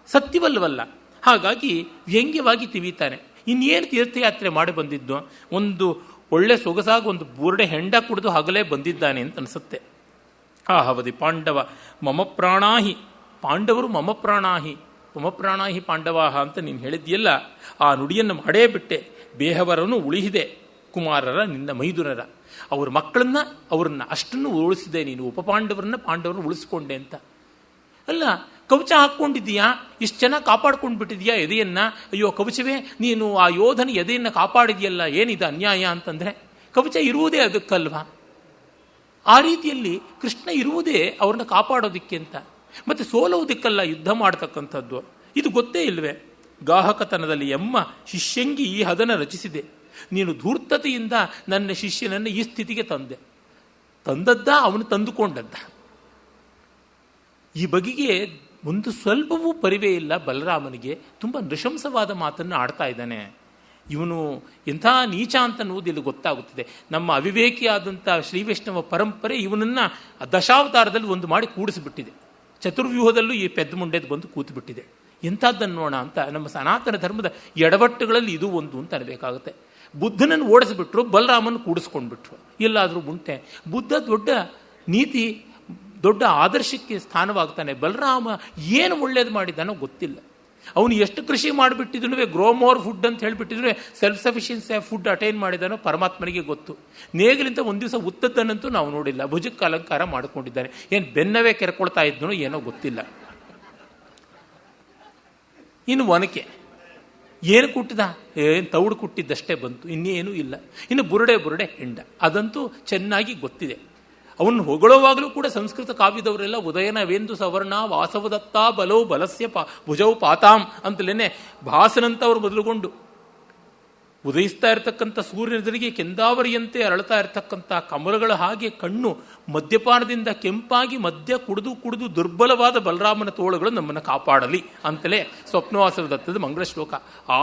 ಸತ್ಯವಲ್ಲವಲ್ಲ. ಹಾಗಾಗಿ ವ್ಯಂಗ್ಯವಾಗಿ ತಿವಿತಾನೆ. ಇನ್ನೇನು ತೀರ್ಥಯಾತ್ರೆ ಮಾಡಿ ಬಂದಿದ್ದು, ಒಂದು ಒಳ್ಳೆ ಸೊಗಸಾಗಿ ಒಂದು ಬುರ್ಡೆ ಹೆಂಡ ಕುಡಿದು ಹಗಲೇ ಬಂದಿದ್ದಾನೆ ಅಂತ ಅನಿಸುತ್ತೆ. ಹವದಿ ಪಾಂಡವ ಮಮ ಪ್ರಾಣಾಹಿ, ಪಾಂಡವರು ಮಮ ಪ್ರಾಣಾಹಿ, ಮಮ ಪ್ರಾಣಾಹಿ ಪಾಂಡವಾಹ ಅಂತ ನೀನು ಹೇಳಿದ್ಯಲ್ಲ, ಆ ನುಡಿಯನ್ನು ಮಾಡೇ ಬಿಟ್ಟೆ. ಬೇಹವರನ್ನು ಉಳಿಸಿದೆ, ಕುಮಾರರ ನಿನ್ನ ಮೈದುನರ ಅವ್ರ ಮಕ್ಕಳನ್ನ ಅವರನ್ನ ಅಷ್ಟನ್ನು ಉಳಿಸಿದೆ ನೀನು. ಉಪಪಾಂಡವರನ್ನ ಪಾಂಡವರನ್ನು ಉಳಿಸ್ಕೊಂಡೆ ಅಂತ ಅಲ್ಲ. ಕವಚ ಹಾಕ್ಕೊಂಡಿದ್ದೀಯಾ, ಇಷ್ಟು ಚೆನ್ನಾಗಿ ಕಾಪಾಡ್ಕೊಂಡು ಬಿಟ್ಟಿದೀಯಾ ಎದೆಯನ್ನ. ಅಯ್ಯೋ ಕವಚವೇ, ನೀನು ಆ ಯೋಧನ ಎದೆಯನ್ನು ಕಾಪಾಡಿದೆಯಲ್ಲ, ಏನಿದೆ ಅನ್ಯಾಯ ಅಂತಂದರೆ. ಕವಚ ಇರುವುದೇ ಅದಕ್ಕಲ್ವಾ? ಆ ರೀತಿಯಲ್ಲಿ ಕೃಷ್ಣ ಇರುವುದೇ ಅವ್ರನ್ನ ಕಾಪಾಡೋದಿಕ್ಕೆ ಅಂತ. ಮತ್ತೆ ಸೋಲೋದಕ್ಕಲ್ಲ ಯುದ್ಧ ಮಾಡತಕ್ಕಂಥದ್ದು. ಇದು ಗೊತ್ತೇ ಇಲ್ವೇ? ಗಾಹಕತನದಲ್ಲಿ ಎಮ್ಮ ಶಿಷ್ಯಂಗಿ ಈ ಹದನ ರಚಿಸಿದೆ. ನೀನು ಧೂರ್ತತೆಯಿಂದ ನನ್ನ ಶಿಷ್ಯನನ್ನು ಈ ಸ್ಥಿತಿಗೆ ತಂದದ್ದ ಅವನು ತಂದುಕೊಂಡದ್ದ. ಈ ಬಗೆಗೆ ಒಂದು ಸ್ವಲ್ಪವೂ ಪರಿವೇ ಇಲ್ಲ ಬಲರಾಮನಿಗೆ. ತುಂಬ ನೃಶಂಸವಾದ ಮಾತನ್ನು ಆಡ್ತಾ ಇದ್ದಾನೆ ಇವನು. ಎಂಥ ನೀಚ ಅಂತ ಅನ್ನೋದು ಇಲ್ಲಿ ಗೊತ್ತಾಗುತ್ತದೆ. ನಮ್ಮ ಅವಿವೇಕಿಯಾದಂಥ ಶ್ರೀವೈಷ್ಣವ ಪರಂಪರೆ ಇವನನ್ನು ದಶಾವತಾರದಲ್ಲಿ ಒಂದು ಮಾಡಿ ಕೂಡಿಸಿಬಿಟ್ಟಿದೆ. ಚತುರ್ವ್ಯೂಹದಲ್ಲೂ ಈ ಪೆದ್ದ ಮುಂಡೆದು ಬಂದು ಕೂತುಬಿಟ್ಟಿದೆ. ಎಂಥದ್ದನ್ನೋಣ ಅಂತ ನಮ್ಮ ಸನಾತನ ಧರ್ಮದ ಎಡವಟ್ಟುಗಳಲ್ಲಿ ಇದು ಒಂದು ಅಂತ ಅನ್ನಬೇಕಾಗುತ್ತೆ. ಬುದ್ಧನನ್ನು ಓಡಿಸ್ಬಿಟ್ರು, ಬಲರಾಮನ ಕೂಡಿಸ್ಕೊಂಡ್ಬಿಟ್ರು. ಎಲ್ಲಾದರೂ ಉಂಟೆ? ಬುದ್ಧ ದೊಡ್ಡ ನೀತಿ, ದೊಡ್ಡ ಆದರ್ಶಕ್ಕೆ ಸ್ಥಾನವಾಗ್ತಾನೆ. ಬಲರಾಮ ಏನು ಒಳ್ಳೇದು ಮಾಡಿದ್ದಾನೋ ಗೊತ್ತಿಲ್ಲ. ಅವನು ಎಷ್ಟು ಕೃಷಿ ಮಾಡಿಬಿಟ್ಟಿದ್ರು, ಗ್ರೋ ಮೋರ್ ಫುಡ್ ಅಂತ ಹೇಳಿಬಿಟ್ಟಿದ್ರು, ಸೆಲ್ಫ್ ಸಫಿಷಿಯನ್ಸಿ ಫುಡ್ ಅಟೈನ್ ಮಾಡಿದಾನೋ ಪರಮಾತ್ಮನಿಗೆ ಗೊತ್ತು. ನೇಗಿಲಿಂದ ಒಂದು ದಿವಸ ಉತ್ತದ್ದನ್ನಂತೂ ನಾವು ನೋಡಿಲ್ಲ. ಭುಜಕ್ಕೆ ಅಲಂಕಾರ ಮಾಡಿಕೊಂಡಿದ್ದಾನೆ. ಏನು ಬೆನ್ನವೇ ಕೆರ್ಕೊಳ್ತಾ ಇದ್ನೋ ಏನೋ ಗೊತ್ತಿಲ್ಲ. ಇನ್ನು ಒನಕೆ ಏನು ಕುಟ್ಟಿದ? ಏನು ತೌಡು ಕುಟ್ಟಿದ್ದಷ್ಟೇ ಬಂತು, ಇನ್ನೇನೂ ಇಲ್ಲ. ಇನ್ನು ಬುರುಡೆ ಹೆಂಡ, ಅದಂತೂ ಚೆನ್ನಾಗಿ ಗೊತ್ತಿದೆ. ಅವನು ಹೊಗಳುವಾಗಲೂ ಕೂಡ ಸಂಸ್ಕೃತ ಕಾವ್ಯದವರೆಲ್ಲ ಉದಯನವೆಂದು ಸವರ್ಣ ವಾಸವದತ್ತ ಬಲೋ ಬಲಸ್ಯ ಭುಜೌ ಪಾತಾಂ ಅಂತಲೇ ಭಾಸನಂತವರು ಮೊದಲುಗೊಂಡು ಉದಯಿಸ್ತಾ ಇರತಕ್ಕಂಥ ಸೂರ್ಯನೆದುರಿಗೆ ಕೆಂದಾವರಿಯಂತೆ ಅರಳ್ತಾ ಇರತಕ್ಕಂಥ ಕಮಲಗಳ ಹಾಗೆ ಕಣ್ಣು ಮದ್ಯಪಾನದಿಂದ ಕೆಂಪಾಗಿ ಮದ್ಯ ಕುಡಿದು ದುರ್ಬಲವಾದ ಬಲರಾಮನ ತೋಳುಗಳು ನಮ್ಮನ್ನು ಕಾಪಾಡಲಿ ಅಂತಲೇ ಸ್ವಪ್ನವಾಸವದತ್ತದ ಮಂಗಳ ಶ್ಲೋಕ.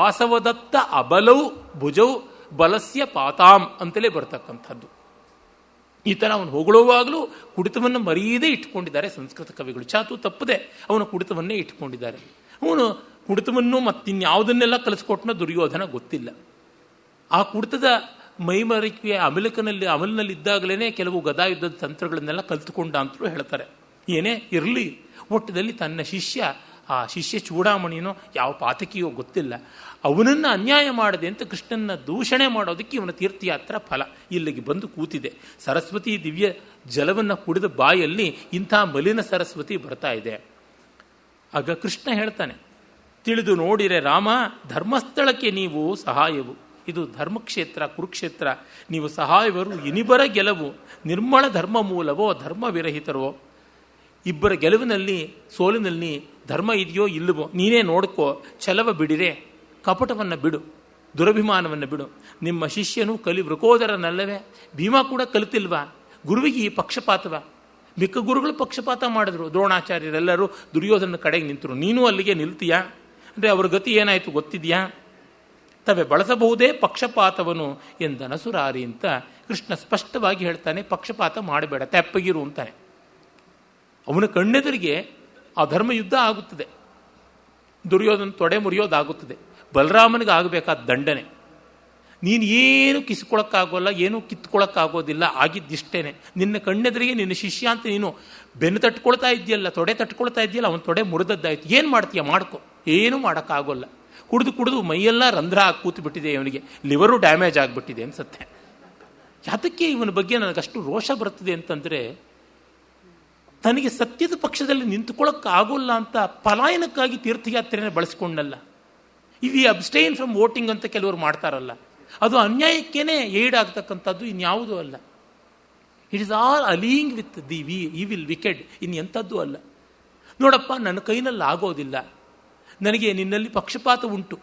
ಆಸವದತ್ತ ಅಬಲೌ ಭುಜೌ ಬಲಸ್ಯ ಪಾತಾಂ ಅಂತಲೇ ಬರ್ತಕ್ಕಂಥದ್ದು. ಈ ಥರ ಅವನು ಹೊಗಳುವಾಗಲೂ ಕುಡಿತವನ್ನು ಮರೆಯದೇ ಇಟ್ಕೊಂಡಿದ್ದಾರೆ ಸಂಸ್ಕೃತ ಕವಿಗಳು. ಚಾತು ತಪ್ಪದೆ ಅವನ ಕುಡಿತವನ್ನೇ ಇಟ್ಕೊಂಡಿದ್ದಾರೆ. ಅವನು ಕುಡಿತವನ್ನು ಮತ್ತಿನ್ಯಾವುದನ್ನೆಲ್ಲ ಕಲಿಸ್ಕೊಟ್ಟನೋ ದುರ್ಯೋಧನ ಗೊತ್ತಿಲ್ಲ. ಆ ಕುಡಿತದ ಮೈಮರಿಕೆಯ ಅಮಲಿನಲ್ಲಿದ್ದಾಗಲೇ ಕೆಲವು ಗದಾಯುದ್ಧದ ತಂತ್ರಗಳನ್ನೆಲ್ಲ ಕಲಿತುಕೊಂಡ ಅಂತಲೂ ಹೇಳ್ತಾರೆ. ಏನೇ ಇರಲಿ, ಒಟ್ಟದಲ್ಲಿ ತನ್ನ ಶಿಷ್ಯ ಆ ಶಿಷ್ಯ ಚೂಡಾಮಣಿನೋ ಯಾವ ಪಾತಕಿಯೋ ಗೊತ್ತಿಲ್ಲ, ಅವನನ್ನು ಅನ್ಯಾಯ ಮಾಡದೆ ಅಂತ ಕೃಷ್ಣನ ದೂಷಣೆ ಮಾಡೋದಕ್ಕೆ ಇವನ ತೀರ್ಥಯಾತ್ರಾ ಫಲ ಇಲ್ಲಿಗೆ ಬಂದು ಕೂತಿದೆ. ಸರಸ್ವತಿ ದಿವ್ಯ ಜಲವನ್ನು ಕುಡಿದ ಬಾಯಲ್ಲಿ ಇಂಥ ಮಲಿನ ಸರಸ್ವತಿ ಬರ್ತಾ ಇದೆ. ಆಗ ಕೃಷ್ಣ ಹೇಳ್ತಾನೆ, ತಿಳಿದು ನೋಡಿರೆ ರಾಮ, ಧರ್ಮಸ್ಥಳಕ್ಕೆ ನೀವು ಸಹಾಯವು. ಇದು ಧರ್ಮಕ್ಷೇತ್ರ, ಕುರುಕ್ಷೇತ್ರ. ನೀವು ಸಹಾಯವರು, ಇನಿಬರ ಗೆಲುವು. ನಿರ್ಮಳ ಧರ್ಮ ಮೂಲವೋ ಧರ್ಮ ವಿರಹಿತರೋ. ಇಬ್ಬರ ಗೆಲುವಿನಲ್ಲಿ ಸೋಲಿನಲ್ಲಿ ಧರ್ಮ ಇದೆಯೋ ಇಲ್ಲವೋ ನೀನೇ ನೋಡ್ಕೋ. ಛಲವ ಬಿಡಿರೆ, ಕಪಟವನ್ನು ಬಿಡು, ದುರಭಿಮಾನವನ್ನು ಬಿಡು. ನಿಮ್ಮ ಶಿಷ್ಯನು ಕಲಿ ವೃಕೋದರನಲ್ಲವೇ? ಭೀಮ ಕೂಡ ಕಲಿತಿಲ್ವಾ? ಗುರುವಿಗೆ ಈ ಪಕ್ಷಪಾತವ? ಮಿಕ್ಕ ಗುರುಗಳು ಪಕ್ಷಪಾತ ಮಾಡಿದ್ರು, ದ್ರೋಣಾಚಾರ್ಯರೆಲ್ಲರೂ ದುರ್ಯೋಧನ ಕಡೆಗೆ ನಿಂತರು, ನೀನು ಅಲ್ಲಿಗೆ ನಿಲ್ತೀಯಾ? ಅಂದರೆ ಅವ್ರ ಗತಿ ಏನಾಯಿತು ಗೊತ್ತಿದೆಯಾ? ತವೆ ಬಳಸಬಹುದೇ ಪಕ್ಷಪಾತವನು ಎಂದನಸುರಾರಿ ಅಂತ ಕೃಷ್ಣ ಸ್ಪಷ್ಟವಾಗಿ ಹೇಳ್ತಾನೆ. ಪಕ್ಷಪಾತ ಮಾಡಬೇಡ, ತೆಪ್ಪಗಿರು ಅಂತಾನೆ. ಅವನ ಕಣ್ಣೆದುರಿಗೆ ಆ ಧರ್ಮ ಯುದ್ಧ ಆಗುತ್ತದೆ, ದುರ್ಯೋಧನ ತೊಡೆ ಮುರಿಯೋದಾಗುತ್ತದೆ. ಬಲರಾಮನಿಗೆ ಆಗಬೇಕಾದ ದಂಡನೆ. ನೀನು ಏನು ಕಿಸ್ಕೊಳಕ್ಕಾಗೋಲ್ಲ, ಏನೂ ಕಿತ್ಕೊಳಕ್ಕಾಗೋದಿಲ್ಲ, ಆಗಿದ್ದಿಷ್ಟೇನೆ. ನಿನ್ನ ಕಣ್ಣೆದುರಿಗೆ ನಿನ್ನ ಶಿಷ್ಯ ಅಂತ ನೀನು ಬೆನ್ನು ತಟ್ಕೊಳ್ತಾ ಇದೆಯಲ್ಲ, ತೊಡೆ ತಟ್ಕೊಳ್ತಾ ಇದೆಯಲ್ಲ, ಅವನ ತೊಡೆ ಮುರಿದದ್ದಾಯ್ತು. ಏನು ಮಾಡ್ತೀಯ ಮಾಡ್ಕೊ, ಏನೂ ಮಾಡೋಕ್ಕಾಗೋಲ್ಲ. ಕುಡಿದು ಕುಡಿದು ಮೈಯೆಲ್ಲ ರಂಧ್ರ ಹಾಕಿ ಕೂತು ಬಿಟ್ಟಿದೆ, ಇವನಿಗೆ ಲಿವರು ಡ್ಯಾಮೇಜ್ ಆಗಿಬಿಟ್ಟಿದೆ ಅನ್ಸುತ್ತೆ. ಯಾತಕ್ಕೆ ಇವನ ಬಗ್ಗೆ ನನಗಷ್ಟು ರೋಷ ಬರ್ತದೆ ಅಂತಂದರೆ, ತನಗೆ ಸತ್ಯದ ಪಕ್ಷದಲ್ಲಿ ನಿಂತುಕೊಳ್ಳೋಕ್ಕಾಗೋಲ್ಲ ಅಂತ ಪಲಾಯನಕ್ಕಾಗಿ ತೀರ್ಥಯಾತ್ರೆಯನ್ನು ಬಳಸಿಕೊಂಡಲ್ಲ. ಇವು ಅಬ್ಸ್ಟೈನ್ ಫ್ರಮ್ ವೋಟಿಂಗ್ ಅಂತ ಕೆಲವರು ಮಾಡ್ತಾರಲ್ಲ, ಅದು ಅನ್ಯಾಯಕ್ಕೇನೆ ಏಡ್ ಆಗ್ತಕ್ಕಂಥದ್ದು, ಇನ್ಯಾವುದೂ ಅಲ್ಲ. It is all allying with the evil wicked, ಎಂಥದ್ದು ಅಲ್ಲ. ನೋಡಪ್ಪ, ನನ್ನ ಕೈನಲ್ಲಿ ಆಗೋದಿಲ್ಲ, ನನಗೆ ನಿನ್ನಲ್ಲಿ ಪಕ್ಷಪಾತ ಉಂಟು,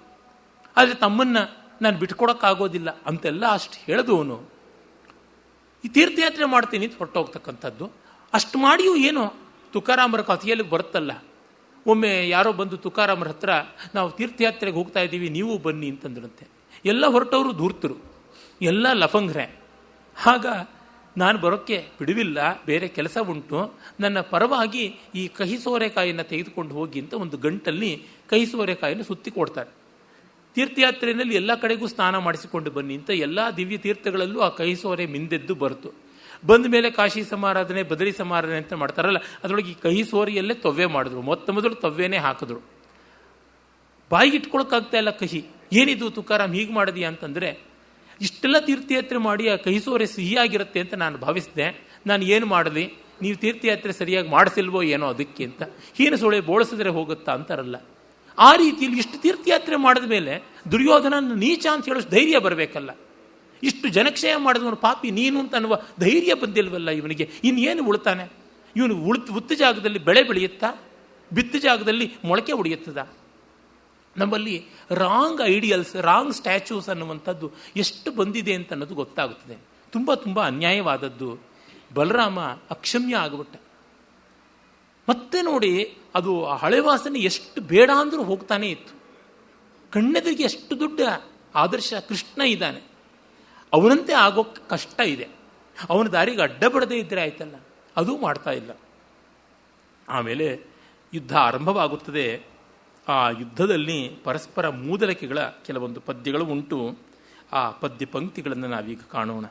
ಆದರೆ ತಮ್ಮನ್ನು ನಾನು ಬಿಟ್ಕೊಡೋಕ್ಕಾಗೋದಿಲ್ಲ ಅಂತೆಲ್ಲ ಅಷ್ಟು ಹೇಳಿದವನು ಈ ತೀರ್ಥಯಾತ್ರೆ ಮಾಡ್ತೀನಿ ಅಂತ ಹೊರಟೋಗ್ತಕ್ಕಂಥದ್ದು. ಅಷ್ಟು ಮಾಡಿಯೂ ಏನೋ ತುಕಾರಾಮರ ಕಥೆಯಲ್ಲಿ ಬರುತ್ತಲ್ಲ, ಒಮ್ಮೆ ಯಾರೋ ಬಂದು ತುಕಾರಾಮರ ಹತ್ರ ನಾವು ತೀರ್ಥಯಾತ್ರೆಗೆ ಹೋಗ್ತಾ ಇದ್ದೀವಿ, ನೀವು ಬನ್ನಿ ಅಂತಂದ್ರಂತೆ. ಎಲ್ಲ ಹೊರಟವರು ಧೂರ್ತರು, ಎಲ್ಲ ಲಫಂಗ್ರೆ. ಆಗ ನಾನು ಬರೋಕ್ಕೆ ಬಿಡುವಿಲ್ಲ, ಬೇರೆ ಕೆಲಸ ಉಂಟು, ನನ್ನ ಪರವಾಗಿ ಈ ಕಹಿ ಸೋರೆಕಾಯಿಯನ್ನು ತೆಗೆದುಕೊಂಡು ಹೋಗಿ ಅಂತ ಒಂದು ಗಂಟಲ್ಲಿ ಕಹಿ ಸೋರೆಕಾಯಿನ ಸುತ್ತಿ ಕೊಡ್ತಾರೆ. ತೀರ್ಥಯಾತ್ರೆಯಲ್ಲಿ ಎಲ್ಲ ಕಡೆಗೂ ಸ್ನಾನ ಮಾಡಿಸಿಕೊಂಡು ಬನ್ನಿ ಅಂತ ಎಲ್ಲ ದಿವ್ಯ ತೀರ್ಥಗಳಲ್ಲೂ ಆ ಕಹಿ ಸೋರೆ ಮಿಂದೆದ್ದು ಬರ್ತು. ಬಂದ ಮೇಲೆ ಕಾಶಿ ಸಮಾರಾಧನೆ, ಬದರಿ ಸಮಾರಾಧನೆ ಅಂತ ಮಾಡ್ತಾರಲ್ಲ, ಅದರೊಳಗೆ ಈ ಕಹಿ ಸೋರಿಯಲ್ಲೇ ತೊವ್ವೆ ಮಾಡಿದ್ರು. ಮೊದಲು ತೊವ್ವೆನೇ ಹಾಕಿದ್ರು. ಬಾಯಿಗೆ ಇಟ್ಕೊಳಕ್ಕಾಗ್ತಾ ಇಲ್ಲ ಕಹಿ. ಏನಿದು ತುಕಾರಾಮ್ ಹೀಗೆ ಮಾಡಿದೀಯ ಅಂತಂದರೆ, ಇಷ್ಟೆಲ್ಲ ತೀರ್ಥಯಾತ್ರೆ ಮಾಡಿ ಆ ಕಹಿ ಸೋರೆ ಸಿಹಿಯಾಗಿರುತ್ತೆ ಅಂತ ನಾನು ಭಾವಿಸಿದೆ, ನಾನು ಏನು ಮಾಡಲಿ, ನೀವು ತೀರ್ಥಯಾತ್ರೆ ಸರಿಯಾಗಿ ಮಾಡಿಸಿಲ್ವೋ ಏನೋ ಅದಕ್ಕೆ ಅಂತ. ಹೀನ ಸೋಳೆ ಬೋಳಿಸಿದ್ರೆ ಹೋಗುತ್ತಾ ಅಂತಾರಲ್ಲ, ಆ ರೀತಿಯಲ್ಲಿ ಇಷ್ಟು ತೀರ್ಥಯಾತ್ರೆ ಮಾಡಿದ ಮೇಲೆ ದುರ್ಯೋಧನ ನೀಚ ಅಂತ ಹೇಳೋ ಧೈರ್ಯ ಬರಬೇಕಲ್ಲ. ಇಷ್ಟು ಜನಕ್ಷಯ ಮಾಡಿದವನು ಪಾಪಿ ನೀನು ಅಂತ ಅನ್ನುವ ಧೈರ್ಯ ಬಂದಿಲ್ವಲ್ಲ ಇವನಿಗೆ. ಇನ್ನೇನು ಉಳ್ತಾನೆ? ಇವನು ಉತ್ತ ಜಾಗದಲ್ಲಿ ಬೆಳೆ ಬೆಳೆಯುತ್ತಾ, ಬಿತ್ತ ಜಾಗದಲ್ಲಿ ಮೊಳಕೆ ಹೊಡೆಯುತ್ತದ? ನಮ್ಮಲ್ಲಿ ರಾಂಗ್ ಐಡಿಯಲ್ಸ್, ರಾಂಗ್ ಸ್ಟ್ಯಾಚ್ಯೂಸ್ ಅನ್ನುವಂಥದ್ದು ಎಷ್ಟು ಬಂದಿದೆ ಅಂತ ಅನ್ನೋದು ಗೊತ್ತಾಗುತ್ತದೆ. ತುಂಬ ತುಂಬ ಅನ್ಯಾಯವಾದದ್ದು. ಬಲರಾಮ ಅಕ್ಷಮ್ಯ ಆಗಿಬಿಟ್ಟ. ಮತ್ತೆ ನೋಡಿ, ಅದು ಆ ಹಳೆ ವಾಸನೆ ಎಷ್ಟು ಬೇಡ ಅಂದರೂ ಹೋಗ್ತಾನೇ ಇತ್ತು. ಕಣ್ಣೆದುರಿಗೆ ಎಷ್ಟು ದೊಡ್ಡ ಆದರ್ಶ ಕೃಷ್ಣ ಇದ್ದಾನೆ, ಅವನಂತೆ ಆಗೋಕ್ಕೆ ಕಷ್ಟ ಇದೆ. ಅವನ ದಾರಿಗೆ ಅಡ್ಡ ಬಡದೇ ಇದ್ದರೆ ಆಯ್ತಲ್ಲ, ಅದೂ ಮಾಡ್ತಾ ಇಲ್ಲ. ಆಮೇಲೆ ಯುದ್ಧ ಆರಂಭವಾಗುತ್ತದೆ. ಆ ಯುದ್ಧದಲ್ಲಿ ಪರಸ್ಪರ ಮೂದಲಿಕೆಗಳ ಕೆಲವೊಂದು ಪದ್ಯಗಳು ಉಂಟು. ಆ ಪದ್ಯ ಪಂಕ್ತಿಗಳನ್ನು ನಾವೀಗ ಕಾಣೋಣ.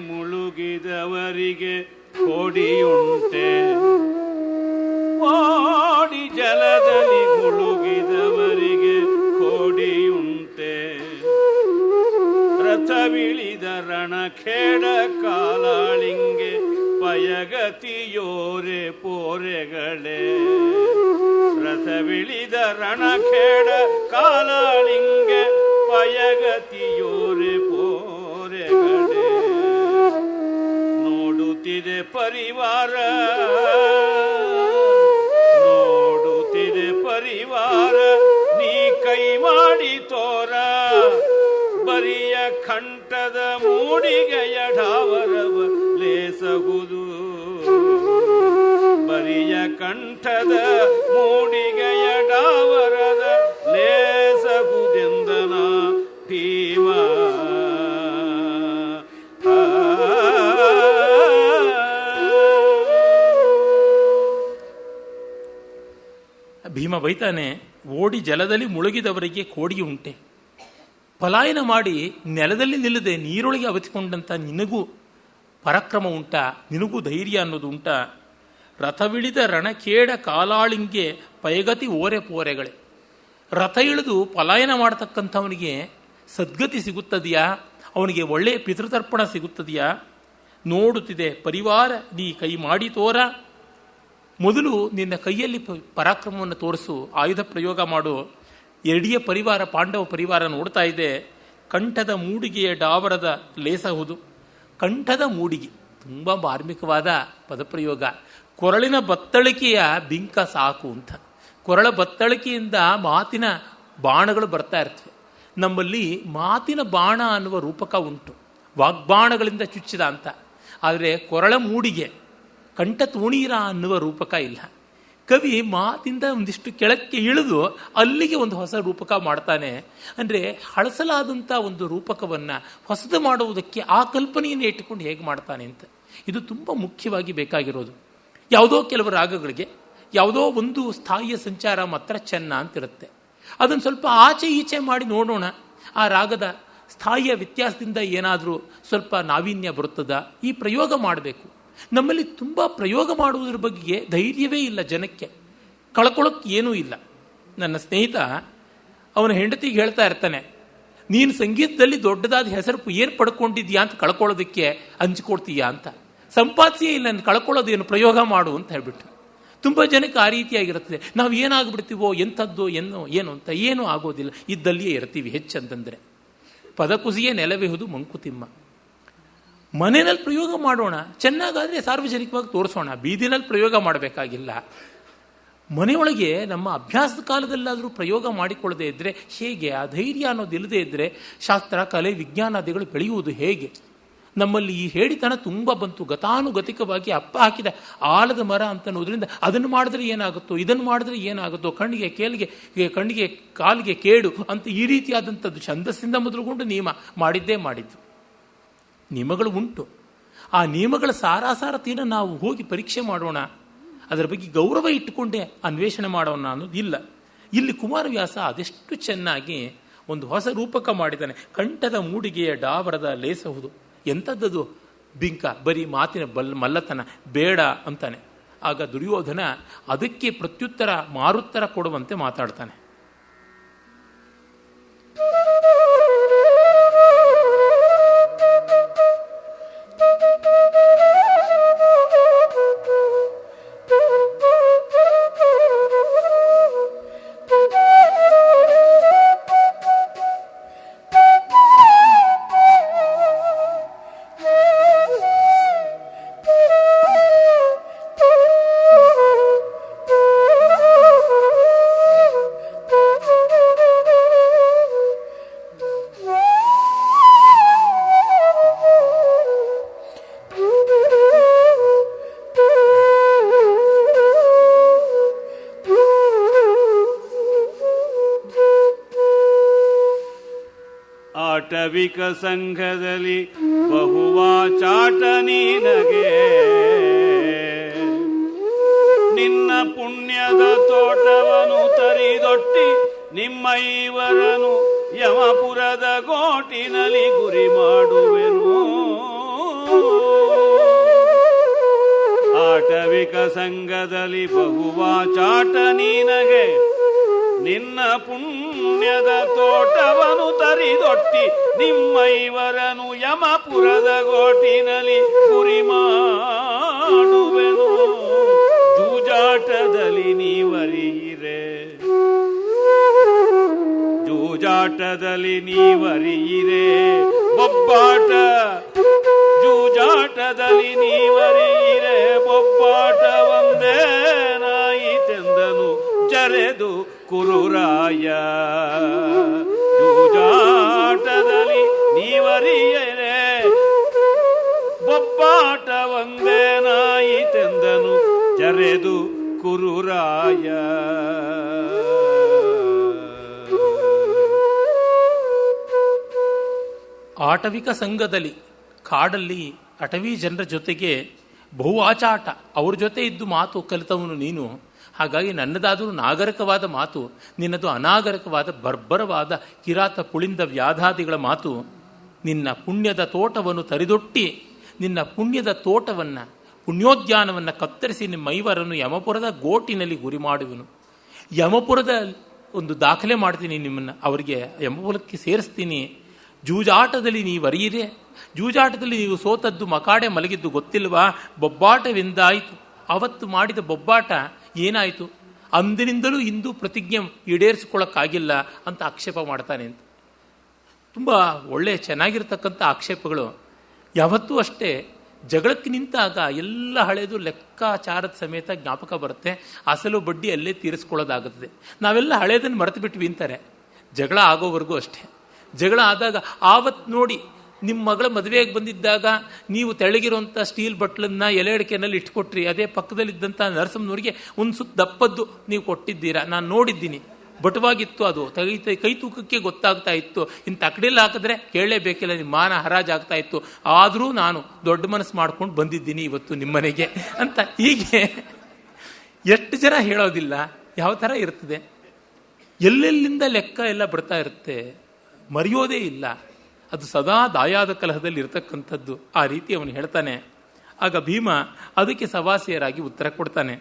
ಮುಳುಗಿದವರಿಗೆ ಕೋಡಿಯುಂಟೆ, ಓಡಿ ಜಲದಲ್ಲಿ ಮುಳುಗಿದವರಿಗೆ ಕೋಡಿಯುಂಟೆ. ರಥವಿಳಿದ ರಣಖೇಡ ಕಾಲಾಳಿಂಗೆ ಪಯಗತಿಯೋರೆ ಪೋರೆಗಳೇ. ರಥವಿಳಿದ ರಣಖೇಡ ಕಾಲಾಳಿಂಗೆ ಪಯಗತಿಯೋರೆ ಪೋರೆಗಳೇ. ನೋಡುತ್ತಿದೆ ಪರಿವಾರ, ನೋಡುತ್ತಿದೆ ಪರಿವಾರ ನೀ ಕೈ ಮಾಡಿ ತೋರ ಬರಿಯ ಕಂಠದ ಮೂಡಿಗೆಯ ಢಾವರವ ಲೇಸಗುದು ಬರಿಯ ಕಂಠದ ಮೂಡಿಗೆಯ ಢಾವರದ ಲೇಸಗುದೆಂದನ ಭೀಮ ಭೀಮ ಬೈತಾನೆ, ಓಡಿ ಜಲದಲ್ಲಿ ಮುಳುಗಿದವರಿಗೆ ಕೋಡಿ ಉಂಟೆ, ಪಲಾಯನ ಮಾಡಿ ನೆಲದಲ್ಲಿ ನಿಲ್ಲದೆ ನೀರೊಳಗೆ ಅವತಿಕೊಂಡಂಥ ನಿನಗೂ ಪರಾಕ್ರಮ ಉಂಟಾ, ನಿನಗೂ ಧೈರ್ಯ ಅನ್ನೋದು ಉಂಟಾ? ರಥವಿಳಿದ ರಣಕೇಡ ಕಾಲಾಳಿಂಗೆ ಪೈಗತಿ ಓರೆ ಪೋರೆಗಳೇ. ರಥ ಇಳಿದು ಪಲಾಯನ ಮಾಡತಕ್ಕಂಥವನಿಗೆ ಸದ್ಗತಿ ಸಿಗುತ್ತದೆಯಾ? ಅವನಿಗೆ ಒಳ್ಳೆಯ ಪಿತೃತರ್ಪಣ ಸಿಗುತ್ತದೆಯಾ? ನೋಡುತ್ತಿದೆ ಪರಿವಾರ ನೀ ಕೈ ಮಾಡಿ ತೋರ. ಮೊದಲು ನಿನ್ನ ಕೈಯಲ್ಲಿ ಪರಾಕ್ರಮವನ್ನು ತೋರಿಸು, ಆಯುಧ ಪ್ರಯೋಗ ಮಾಡು. ಎರಡಿಯ ಪರಿವಾರ, ಪಾಂಡವ ಪರಿವಾರ ನೋಡ್ತಾ ಇದೆ. ಕಂಠದ ಮೂಡಿಗೆಯ ಡಾವರದ ಲೇಸಹುದು. ಕಂಠದ ಮೂಡಿಗೆ ತುಂಬ ಮಾರ್ಮಿಕವಾದ ಪದಪ್ರಯೋಗ. ಕೊರಳಿನ ಬತ್ತಳಿಕೆಯ ಬಿಂಕ ಸಾಕು ಅಂತ. ಕೊರಳ ಬತ್ತಳಿಕೆಯಿಂದ ಮಾತಿನ ಬಾಣಗಳು ಬರ್ತಾ ಇರ್ತವೆ. ನಮ್ಮಲ್ಲಿ ಮಾತಿನ ಬಾಣ ಅನ್ನುವ ರೂಪಕ ಉಂಟು, ವಾಗ್ಬಾಣಗಳಿಂದ ಚುಚ್ಚಿದ ಅಂತ. ಆದರೆ ಕೊರಳ ಮೂಡಿಗೆ, ಕಂಠ ತೂಣೀರ ಅನ್ನುವ ರೂಪಕ ಇಲ್ಲ. ಕವಿ ಮಾತಿಂದ ಒಂದಿಷ್ಟು ಕೆಳಕ್ಕೆ ಇಳಿದು ಅಲ್ಲಿಗೆ ಒಂದು ಹೊಸ ರೂಪಕ ಮಾಡ್ತಾನೆ. ಅಂದರೆ ಹಳಸಲಾದಂಥ ಒಂದು ರೂಪಕವನ್ನು ಹೊಸದು ಮಾಡುವುದಕ್ಕೆ ಆ ಕಲ್ಪನೆಯನ್ನು ಇಟ್ಟುಕೊಂಡು ಹೇಗೆ ಮಾಡ್ತಾನೆ ಅಂತ. ಇದು ತುಂಬ ಮುಖ್ಯವಾಗಿ ಬೇಕಾಗಿರೋದು. ಯಾವುದೋ ಕೆಲವು ರಾಗಗಳಿಗೆ ಯಾವುದೋ ಒಂದು ಸ್ಥಾಯಿಯ ಸಂಚಾರ ಮಾತ್ರ ಚೆನ್ನ ಅಂತಿರುತ್ತೆ. ಅದನ್ನು ಸ್ವಲ್ಪ ಆಚೆ ಈಚೆ ಮಾಡಿ ನೋಡೋಣ, ಆ ರಾಗದ ಸ್ಥಾಯಿಯ ವ್ಯತ್ಯಾಸದಿಂದ ಏನಾದರೂ ಸ್ವಲ್ಪ ನಾವೀನ್ಯ ಬರುತ್ತದ, ಈ ಪ್ರಯೋಗ ಮಾಡಬೇಕು. ನಮ್ಮಲ್ಲಿ ತುಂಬ ಪ್ರಯೋಗ ಮಾಡುವುದ್ರ ಬಗ್ಗೆ ಧೈರ್ಯವೇ ಇಲ್ಲ ಜನಕ್ಕೆ, ಕಳ್ಕೊಳ್ಳೋಕ್ಕೆ ಏನೂ ಇಲ್ಲ. ನನ್ನ ಸ್ನೇಹಿತ ಅವನ ಹೆಂಡತಿಗೆ ಹೇಳ್ತಾ ಇರ್ತಾನೆ, ನೀನು ಸಂಗೀತದಲ್ಲಿ ದೊಡ್ಡದಾದ ಹೆಸರು ಏನು ಪಡ್ಕೊಂಡಿದ್ಯಾ ಅಂತ ಕಳ್ಕೊಳ್ಳೋದಕ್ಕೆ ಹಂಚಿಕೊಡ್ತೀಯಾ ಅಂತ. ಸಂಪಾದಿಸಿಯೇ ಇಲ್ಲ, ಕಳ್ಕೊಳ್ಳೋದೇನು, ಪ್ರಯೋಗ ಮಾಡು ಅಂತ ಹೇಳ್ಬಿಟ್ಟು. ತುಂಬ ಜನಕ್ಕೆ ಆ ರೀತಿಯಾಗಿರುತ್ತದೆ. ನಾವು ಏನಾಗ್ಬಿಡ್ತೀವೋ, ಎಂಥದ್ದು ಏನು ಅಂತ ಏನೂ ಆಗೋದಿಲ್ಲ, ಇದ್ದಲ್ಲಿಯೇ ಇರ್ತೀವಿ ಹೆಚ್ಚಂತಂದರೆ. ಪದಕುಸಿಯೇ ನೆಲವೆಹುದು ಮಂಕುತಿಮ್ಮ. ಮನೆಯಲ್ಲಿ ಪ್ರಯೋಗ ಮಾಡೋಣ, ಚೆನ್ನಾಗಾದರೆ ಸಾರ್ವಜನಿಕವಾಗಿ ತೋರಿಸೋಣ, ಬೀದಿನಲ್ಲಿ ಪ್ರಯೋಗ ಮಾಡಬೇಕಾಗಿಲ್ಲ. ಮನೆಯೊಳಗೆ ನಮ್ಮ ಅಭ್ಯಾಸದ ಕಾಲದಲ್ಲಾದರೂ ಪ್ರಯೋಗ ಮಾಡಿಕೊಳ್ಳದೆ ಇದ್ದರೆ ಹೇಗೆ? ಆ ಧೈರ್ಯ ಅನ್ನೋದು ಇಲ್ಲದೆ ಇದ್ದರೆ ಶಾಸ್ತ್ರ, ಕಲೆ, ವಿಜ್ಞಾನಾದಿಗಳು ಬೆಳೆಯುವುದು ಹೇಗೆ? ನಮ್ಮಲ್ಲಿ ಈ ಹೇಳಿತನ ತುಂಬ ಬಂತು. ಗತಾನುಗತಿಕವಾಗಿ ಅಪ್ಪ ಹಾಕಿದ ಆಲದ ಮರ ಅಂತನ್ನೋದ್ರಿಂದ ಅದನ್ನು ಮಾಡಿದ್ರೆ ಏನಾಗುತ್ತೋ, ಇದನ್ನು ಮಾಡಿದ್ರೆ ಏನಾಗುತ್ತೋ, ಕಣ್ಣಿಗೆ ಕಾಲಿಗೆ ಕೇಡು ಅಂತ ಈ ರೀತಿಯಾದಂಥದ್ದು ಛಂದಸ್ಸಿಂದ ಮೊದಲುಗೊಂಡು ನಿಯಮ ಮಾಡಿದ್ದು. ನಿಯಮಗಳು ಉಂಟು. ಆ ನಿಯಮಗಳ ಸಾರಾಸಾರತೆಯನ್ನು ನಾವು ಹೋಗಿ ಪರೀಕ್ಷೆ ಮಾಡೋಣ, ಅದರ ಬಗ್ಗೆ ಗೌರವ ಇಟ್ಟುಕೊಂಡೇ ಅನ್ವೇಷಣೆ ಮಾಡೋಣ ಅನ್ನೋದು ಇಲ್ಲ. ಇಲ್ಲಿ ಕುಮಾರವ್ಯಾಸ ಅದೆಷ್ಟು ಚೆನ್ನಾಗಿ ಒಂದು ಹೊಸ ರೂಪಕ ಮಾಡಿದ್ದಾನೆ. ಕಂಠದ ಮೂಡಿಗೆಯ ಡಾವರದ ಲೇಸಹುದು. ಎಂಥದ್ದದು ಬಿಂಕ, ಬರೀ ಮಾತಿನ ಮಲ್ಲತನ ಬೇಡ ಅಂತಾನೆ. ಆಗ ದುರ್ಯೋಧನ ಅದಕ್ಕೆ ಪ್ರತ್ಯುತ್ತರ ಮಾರುತ್ತರ ಕೊಡುವಂತೆ ಮಾತಾಡ್ತಾನೆ. ಆಟವಿಕ ಸಂಘದಲ್ಲಿ ಬಹುವಾಚಾಟ ನೀನಗೆ, ನಿನ್ನ ಪುಣ್ಯದ ತೋಟವನು ತರಿದೊಟ್ಟಿ ನಿಮ್ಮೈವರನು ಯಮಪುರದ ಗೋಟಿನಲ್ಲಿ ಗುರಿ ಮಾಡುವೆನು. ಆಟವಿಕ ಸಂಘದಲ್ಲಿ ಬಹುವಾಚಾಟ ನೀನಗೆ, ನಿನ್ನ ಪುಣ್ಯದ ತೋಟವನು ತರಿದೊಟ್ಟಿ ನಿಮ್ಮೈವರನು ಯಮಪುರದ ಗೋಟಿನಲ್ಲಿ ಗುರಿ ಮಾಡುವೆನು. ಜೂಜಾಟದಲ್ಲಿ ನೀವರಿಯಿರೆ, ಜೂಜಾಟದಲ್ಲಿ ನೀವರಿಯಿರೆ ಬೊಬ್ಬಾಟ, ಜೂಜಾಟದಲ್ಲಿ ನೀವರಿಯಿರೆ ಬೊಬ್ಬಾಟ ಒಂದೇ ನಾಯಿತೆಂದನು ಜರೆದ ಜರೆದು ಕುರುರಾಯ ಜೂಜಾಟದಲ್ಲಿ ನೀವರಿಯರೆ ಬೊಬ್ಬಾಟ ಒಂದೇನಾಯಿತೆಂದನು ಜರೆದು ಕುರುರಾಯ. ಆಟವಿಕ ಸಂಘದಲ್ಲಿ ಕಾಡಲ್ಲಿ ಅಟವಿ ಜನರ ಜೊತೆಗೆ ಬಹು ಆಚಾಟ, ಅವ್ರ ಜೊತೆ ಇದ್ದು ಮಾತು ಕಲಿತವನು ನೀನು. ಹಾಗಾಗಿ ನನ್ನದಾದರೂ ನಾಗರಿಕವಾದ ಮಾತು, ನಿನ್ನದು ಅನಾಗರಿಕವಾದ ಬರ್ಬರವಾದ ಕಿರಾತ ಪುಳಿಂದ ವ್ಯಾಧಾದಿಗಳ ಮಾತು. ನಿನ್ನ ಪುಣ್ಯದ ತೋಟವನ್ನು ತರಿದೊಟ್ಟಿ, ನಿನ್ನ ಪುಣ್ಯದ ತೋಟವನ್ನು ಪುಣ್ಯೋದ್ಯಾನವನ್ನು ಕತ್ತರಿಸಿ ನಿಮ್ಮ ಐವರನ್ನು ಯಮಪುರದ ಗೋಟಿನಲ್ಲಿ ಗುರಿ ಮಾಡುವನು. ಯಮಪುರದ ಒಂದು ದಾಖಲೆ ಮಾಡ್ತೀನಿ, ನಿಮ್ಮನ್ನು ಅವರಿಗೆ ಯಮಪುರಕ್ಕೆ ಸೇರಿಸ್ತೀನಿ. ಜೂಜಾಟದಲ್ಲಿ ನೀವು ಅರಿಯಿರೆ, ಜೂಜಾಟದಲ್ಲಿ ನೀವು ಸೋತದ್ದು ಮಕಾಡೆ ಮಲಗಿದ್ದು ಗೊತ್ತಿಲ್ವಾ? ಬೊಬ್ಬಾಟವೆಂದಾಯಿತು. ಅವತ್ತು ಮಾಡಿದ ಬೊಬ್ಬಾಟ ಏನಾಯಿತು? ಅಂದಿನಿಂದಲೂ ಇಂದು ಪ್ರತಿಜ್ಞೆ ಈಡೇರಿಸಿಕೊಳ್ಳೋಕ್ಕಾಗಿಲ್ಲ ಅಂತ ಆಕ್ಷೇಪ ಮಾಡ್ತಾನೆ ಅಂತ. ತುಂಬ ಒಳ್ಳೆಯ ಚೆನ್ನಾಗಿರ್ತಕ್ಕಂಥ ಆಕ್ಷೇಪಗಳು. ಯಾವತ್ತೂ ಅಷ್ಟೇ ಜಗಳಕ್ಕೆ ನಿಂತಾಗ ಎಲ್ಲ ಹಳೆಯದು ಲೆಕ್ಕಾಚಾರದ ಸಮೇತ ಜ್ಞಾಪಕ ಬರುತ್ತೆ. ಅಸಲು ಬಡ್ಡಿ ಅಲ್ಲೇ ತೀರಿಸ್ಕೊಳ್ಳೋದಾಗುತ್ತದೆ. ನಾವೆಲ್ಲ ಹಳೆಯದನ್ನು ಮರೆತು ಬಿಟ್ವಿ ಅಂತಾರೆ. ಜಗಳ ಆಗೋವರೆಗೂ ಅಷ್ಟೇ. ಜಗಳ ಆದಾಗ ಆವತ್ತು ನೋಡಿ, ನಿಮ್ಮ ಮಗಳ ಮದುವೆಗೆ ಬಂದಿದ್ದಾಗ ನೀವು ತೆಳಗಿರುವಂಥ ಸ್ಟೀಲ್ ಬಟ್ಲನ್ನು ಎಲೆ ಅಡಿಕೆನಲ್ಲಿ ಇಟ್ಕೊಟ್ರಿ. ಅದೇ ಪಕ್ಕದಲ್ಲಿದ್ದಂಥ ನರಸಮ್ಮನವ್ರಿಗೆ ಒಂದು ಸುತ್ತ ದಪ್ಪದ್ದು ನೀವು ಕೊಟ್ಟಿದ್ದೀರಾ. ನಾನು ನೋಡಿದ್ದೀನಿ, ಬಟವಾಗಿತ್ತು. ಅದು ಕೈ ತೂಕಕ್ಕೆ ಗೊತ್ತಾಗ್ತಾ ಇತ್ತು. ಇನ್ನು ತಕಡಿಯಲ್ಲಿ ಹಾಕಿದ್ರೆ ಕೇಳಲೇಬೇಕಿಲ್ಲ, ನಿಮ್ಮ ಮಾನ ಹರಾಜಾಗ್ತಾ ಇತ್ತು. ಆದರೂ ನಾನು ದೊಡ್ಡ ಮನಸ್ಸು ಮಾಡ್ಕೊಂಡು ಬಂದಿದ್ದೀನಿ ಇವತ್ತು ನಿಮ್ಮನೆಗೆ ಅಂತ. ಹೀಗೆ ಎಷ್ಟು ಜನ ಹೇಳೋದಿಲ್ಲ? ಯಾವ ಥರ ಇರ್ತದೆ? ಎಲ್ಲೆಲ್ಲಿಂದ ಲೆಕ್ಕ ಎಲ್ಲ ಬರ್ತಾ ಇರುತ್ತೆ, ಮರೆಯೋದೇ ಇಲ್ಲ. ಅದು ಸದಾ ದಾಯಾದ ಕಲಹದಲ್ಲಿ ಇರತಕ್ಕಂಥದ್ದು. ಆ ರೀತಿ ಅವನು ಹೇಳ್ತಾನೆ. ಆಗ ಭೀಮ ಅದಕ್ಕೆ ಸವಾಸಿಯರಾಗಿ ಉತ್ತರ ಕೊಡ್ತಾನೆ.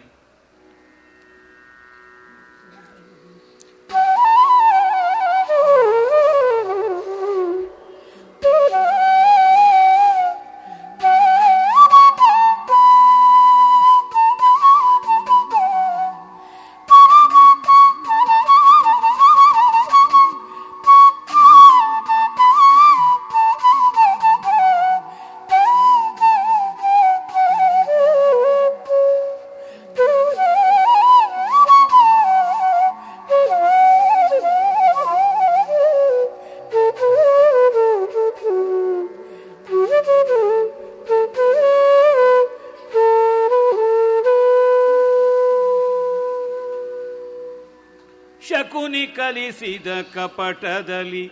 ಶಕುನಿ ಕಲಿಸಿದ ಕಪಟದಲ್ಲಿ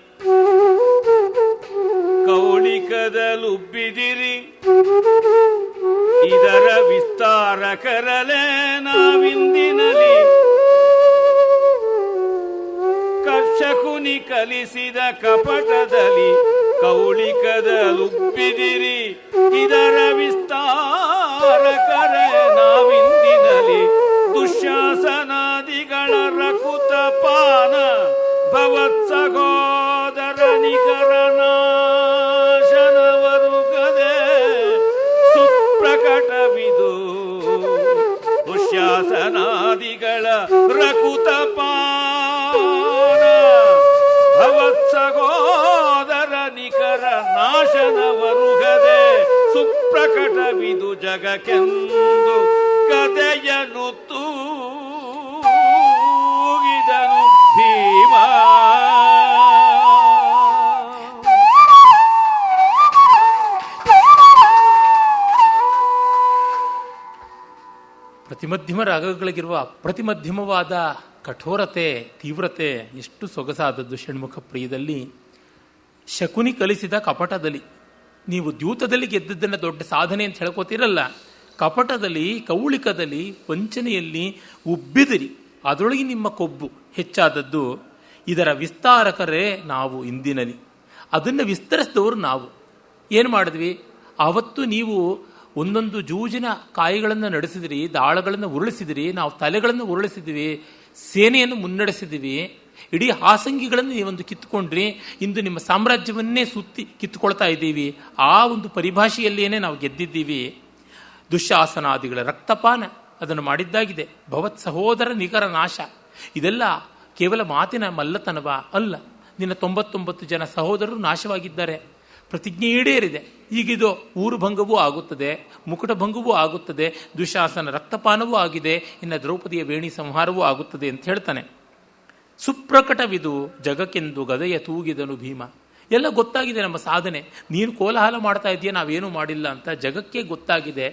ಕೌಳಿಕದಲುಬ್ಬಿದಿರಿ, ಇದರ ವಿಸ್ತಾರ ಕರಲೆ ನಾವಿಂದಿನಲಿ. ಶಕುನಿ ಕಲಿಸಿದ ಕಪಟದಲ್ಲಿ ಕೌಳಿಕದಲುಬ್ಬಿದಿರಿ, ಇದರ ವಿಸ್ತಾರ ಕರೆ ನಾವಿಂದಿನಲಿ. ದುಶ್ಯಾಸನಾದಿಗಳ ರಕುತ ಪಾನ ಭವತ್ಸಗೋದರ ನಿಖರ ನಾಶನವರುಗದೆ ಸುಪ್ರಕಟವಿದು. ದುಶ್ಯಾಸನಾದಿಗಳ ರಕುತ ಪಾನ ಭವತ್ಸಗೋದರ ನಿಖರ ನಾಶನವರುಗದೆ ಸುಪ್ರಕಟವಿದು ಜಗಕ್ಕೆಂದು ಕದೆಯನು ತೂಗಿದನು ಭೀಮ. ಪ್ರತಿಮಧ್ಯಮ ರಾಗಗಳಿಗಿರುವ ಅಪ್ರತಿಮಧ್ಯಮವಾದ ಕಠೋರತೆ, ತೀವ್ರತೆ ಎಷ್ಟು ಸೊಗಸಾದದ್ದು ಷಣ್ಮುಖ ಪ್ರಿಯದಲ್ಲಿ. ಶಕುನಿ ಕಲಿಸಿದ ಕಪಟದಲ್ಲಿ, ನೀವು ದ್ಯೂತದಲ್ಲಿ ಗೆದ್ದದ್ದನ್ನು ದೊಡ್ಡ ಸಾಧನೆ ಅಂತ ಹೇಳ್ಕೋತಿರಲ್ಲ, ಕಪಟದಲ್ಲಿ, ಕೌಳಿಕದಲ್ಲಿ, ವಂಚನೆಯಲ್ಲಿ ಉಬ್ಬಿದಿರಿ, ಅದರೊಳಗೆ ನಿಮ್ಮ ಕೊಬ್ಬು ಹೆಚ್ಚಾದದ್ದು. ಇದರ ವಿಸ್ತಾರಕರೇ ನಾವು ಇಂದಿನಲ್ಲಿ. ಅದನ್ನು ವಿಸ್ತರಿಸಿದವರು ನಾವು. ಏನು ಮಾಡಿದ್ವಿ? ಆವತ್ತು ನೀವು ಒಂದೊಂದು ಜೂಜಿನ ಕಾಯಿಗಳನ್ನು ನಡೆಸಿದಿರಿ, ದಾಳಗಳನ್ನು ಉರುಳಿಸಿದಿರಿ, ನಾವು ತಲೆಗಳನ್ನು ಉರುಳಿಸಿದ್ವಿ, ಸೇನೆಯನ್ನು ಮುನ್ನಡೆಸಿದ್ವಿ, ಇಡೀ ಹಾಸಂಗಿಗಳನ್ನು ನೀವೊಂದು ಕಿತ್ತುಕೊಂಡ್ರಿ. ಇಂದು ನಿಮ್ಮ ಸಾಮ್ರಾಜ್ಯವನ್ನೇ ಸುತ್ತಿ ಕಿತ್ತುಕೊಳ್ತಾ ಇದ್ದೀವಿ. ಆ ಒಂದು ಪರಿಭಾಷೆಯಲ್ಲೇನೆ ನಾವು ಗೆದ್ದಿದ್ದೀವಿ. ದುಶ್ಯಾಸನಾದಿಗಳ ರಕ್ತಪಾನ ಅದನ್ನು ಮಾಡಿದ್ದಾಗಿದೆ. ಭವತ್ ಸಹೋದರ ನಿಖರ ನಾಶ, ಇದೆಲ್ಲ ಕೇವಲ ಮಾತಿನ ಮಲ್ಲತನವ ಅಲ್ಲ. ನಿನ್ನ 99 ಜನ ಸಹೋದರರು ನಾಶವಾಗಿದ್ದಾರೆ. ಪ್ರತಿಜ್ಞೆ ಈಡೇರಿದೆ. ಈಗಿದು ಊರು ಭಂಗವೂ ಆಗುತ್ತದೆ, ಮುಕುಟ ಭಂಗವೂ ಆಗುತ್ತದೆ, ದುಶ್ಯಾಸನ ರಕ್ತಪಾನವೂ ಆಗಿದೆ, ಇನ್ನು ದ್ರೌಪದಿಯ ವೇಣಿ ಸಂಹಾರವೂ ಆಗುತ್ತದೆ ಅಂತ ಹೇಳ್ತಾನೆ. ಸುಪ್ರಕಟವಿದು ಜಗಕ್ಕೆಂದು ಗದೆಯ ತೂಗಿದನು ಭೀಮ. ಎಲ್ಲ ಗೊತ್ತಾಗಿದೆ ನಮ್ಮ ಸಾಧನೆ. ನೀನು ಕೋಲಾಹಲ ಮಾಡ್ತಾ ಇದೆಯಾ, ನಾವೇನೂ ಮಾಡಿಲ್ಲ ಅಂತ ಜಗಕ್ಕೆ ಗೊತ್ತಾಗಿದೆ.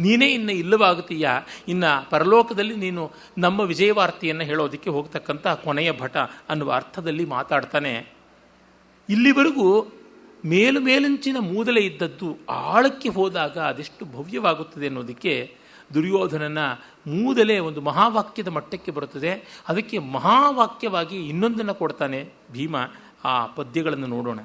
ನೀನೇ ಇನ್ನು ಇಲ್ಲವಾಗುತ್ತೀಯ. ಇನ್ನು ಪರಲೋಕದಲ್ಲಿ ನೀನು ನಮ್ಮ ವಿಜಯವಾರ್ತೆಯನ್ನು ಹೇಳೋದಕ್ಕೆ ಹೋಗ್ತಕ್ಕಂಥ ಕೊನೆಯ ಭಟ ಅನ್ನುವ ಅರ್ಥದಲ್ಲಿ ಮಾತಾಡ್ತಾನೆ. ಇಲ್ಲಿವರೆಗೂ ಮೇಲಂಚಿನ ಮೂದಲೇ ಇದ್ದದ್ದು ಆಳಕ್ಕೆ ಹೋದಾಗ ಅದೆಷ್ಟು ಭವ್ಯವಾಗುತ್ತದೆ ಅನ್ನೋದಕ್ಕೆ ದುರ್ಯೋಧನನ ಮೂದಲೇ ಒಂದು ಮಹಾವಾಕ್ಯದ ಮಟ್ಟಕ್ಕೆ ಬರುತ್ತದೆ. ಅದಕ್ಕೆ ಮಹಾವಾಕ್ಯವಾಗಿ ಇನ್ನೊಂದನ್ನು ಕೊಡ್ತಾನೆ ಭೀಮ. ಆ ಪದ್ಯಗಳನ್ನು ನೋಡೋಣ.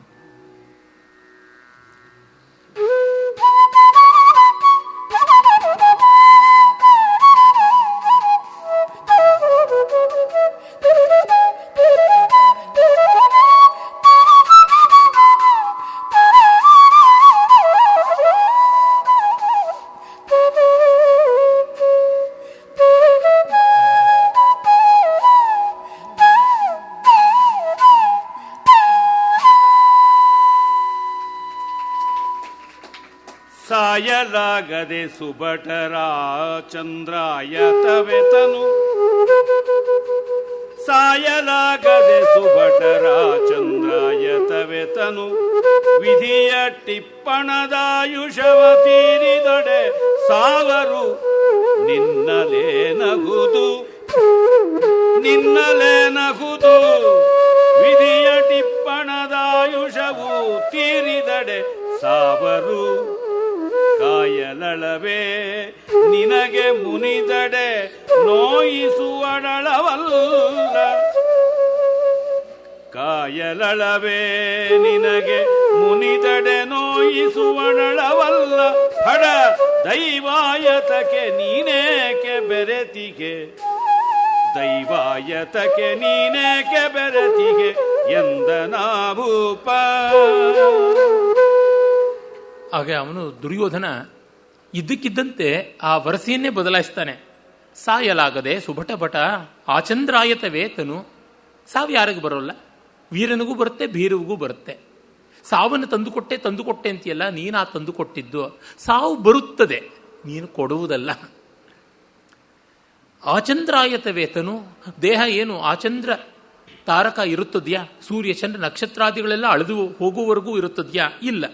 ಸಾಯಲಾಗದೆ ಸುಭಟರ ಚಂದ್ರಾಯತವೆತನು, ಸಾಯಲಾಗದೆ ಸುಭಟರ ಚಂದ್ರಾಯತವೆತನು, ವಿಧಿಯ ಟಿಪ್ಪಣದಾಯುಷವ ತೀರಿದೊಡೆ ಸಾವರು ನಿನ್ನಲೇ ನಗುದು, ನಿನ್ನಲೇ ನಗುದು. ವಿಧಿಯ ಟಿಪ್ಪಣದಾಯುಷವು ತೀರಿದಡೆ ಸಾವರು ಕಾಯಲಳವೇ ನಿನಗೆ ಮುನಿದಡೆ ನೋಯಿಸುವಡಳವಲ್ಲ, ಕಾಯಲಳವೇ ನಿನಗೆ ಮುನಿದಡೆ ನೋಯಿಸುವಡಳವಲ್ಲ. ಹಡ ದೈವಾಯತಕ್ಕೆ ನೀನೇಕೆ ಬೆರೆತಿಗೆ, ದೈವಾಯತಕ್ಕೆ ನೀನೇಕೆ ಬೆರೆತಿಗೆ ಎಂದ ನಾಭೂಪ. ಹಾಗೆ ಅವನು ದುರ್ಯೋಧನ ಇದ್ದಕ್ಕಿದ್ದಂತೆ ಆ ವರಸೆಯನ್ನೇ ಬದಲಾಯಿಸ್ತಾನೆ. ಸಾಯಲಾಗದೆ ಸುಭಟಭಟ ಆಚಂದ್ರಾಯತವೇ ತನು. ಸಾವು ಯಾರಿಗೂ ಬರೋಲ್ಲ, ವೀರನಿಗೂ ಬರುತ್ತೆ, ಭೀರವಿಗೂ ಬರುತ್ತೆ. ಸಾವನ್ನು ತಂದುಕೊಟ್ಟೆ ಅಂತೀಯಲ್ಲ, ನೀನು ತಂದುಕೊಟ್ಟಿದ್ದು. ಸಾವು ಬರುತ್ತದೆ, ನೀನು ಕೊಡುವುದಲ್ಲ. ಆಚಂದ್ರಾಯತವೇ ತನು. ದೇಹ ಏನು ಆಚಂದ್ರ ತಾರಕ ಇರುತ್ತದೆಯಾ? ಸೂರ್ಯ ಚಂದ್ರ ನಕ್ಷತ್ರಾದಿಗಳೆಲ್ಲ ಅಳೆದು ಹೋಗುವವರೆಗೂ ಇರುತ್ತದೆಯಾ? ಇಲ್ಲ.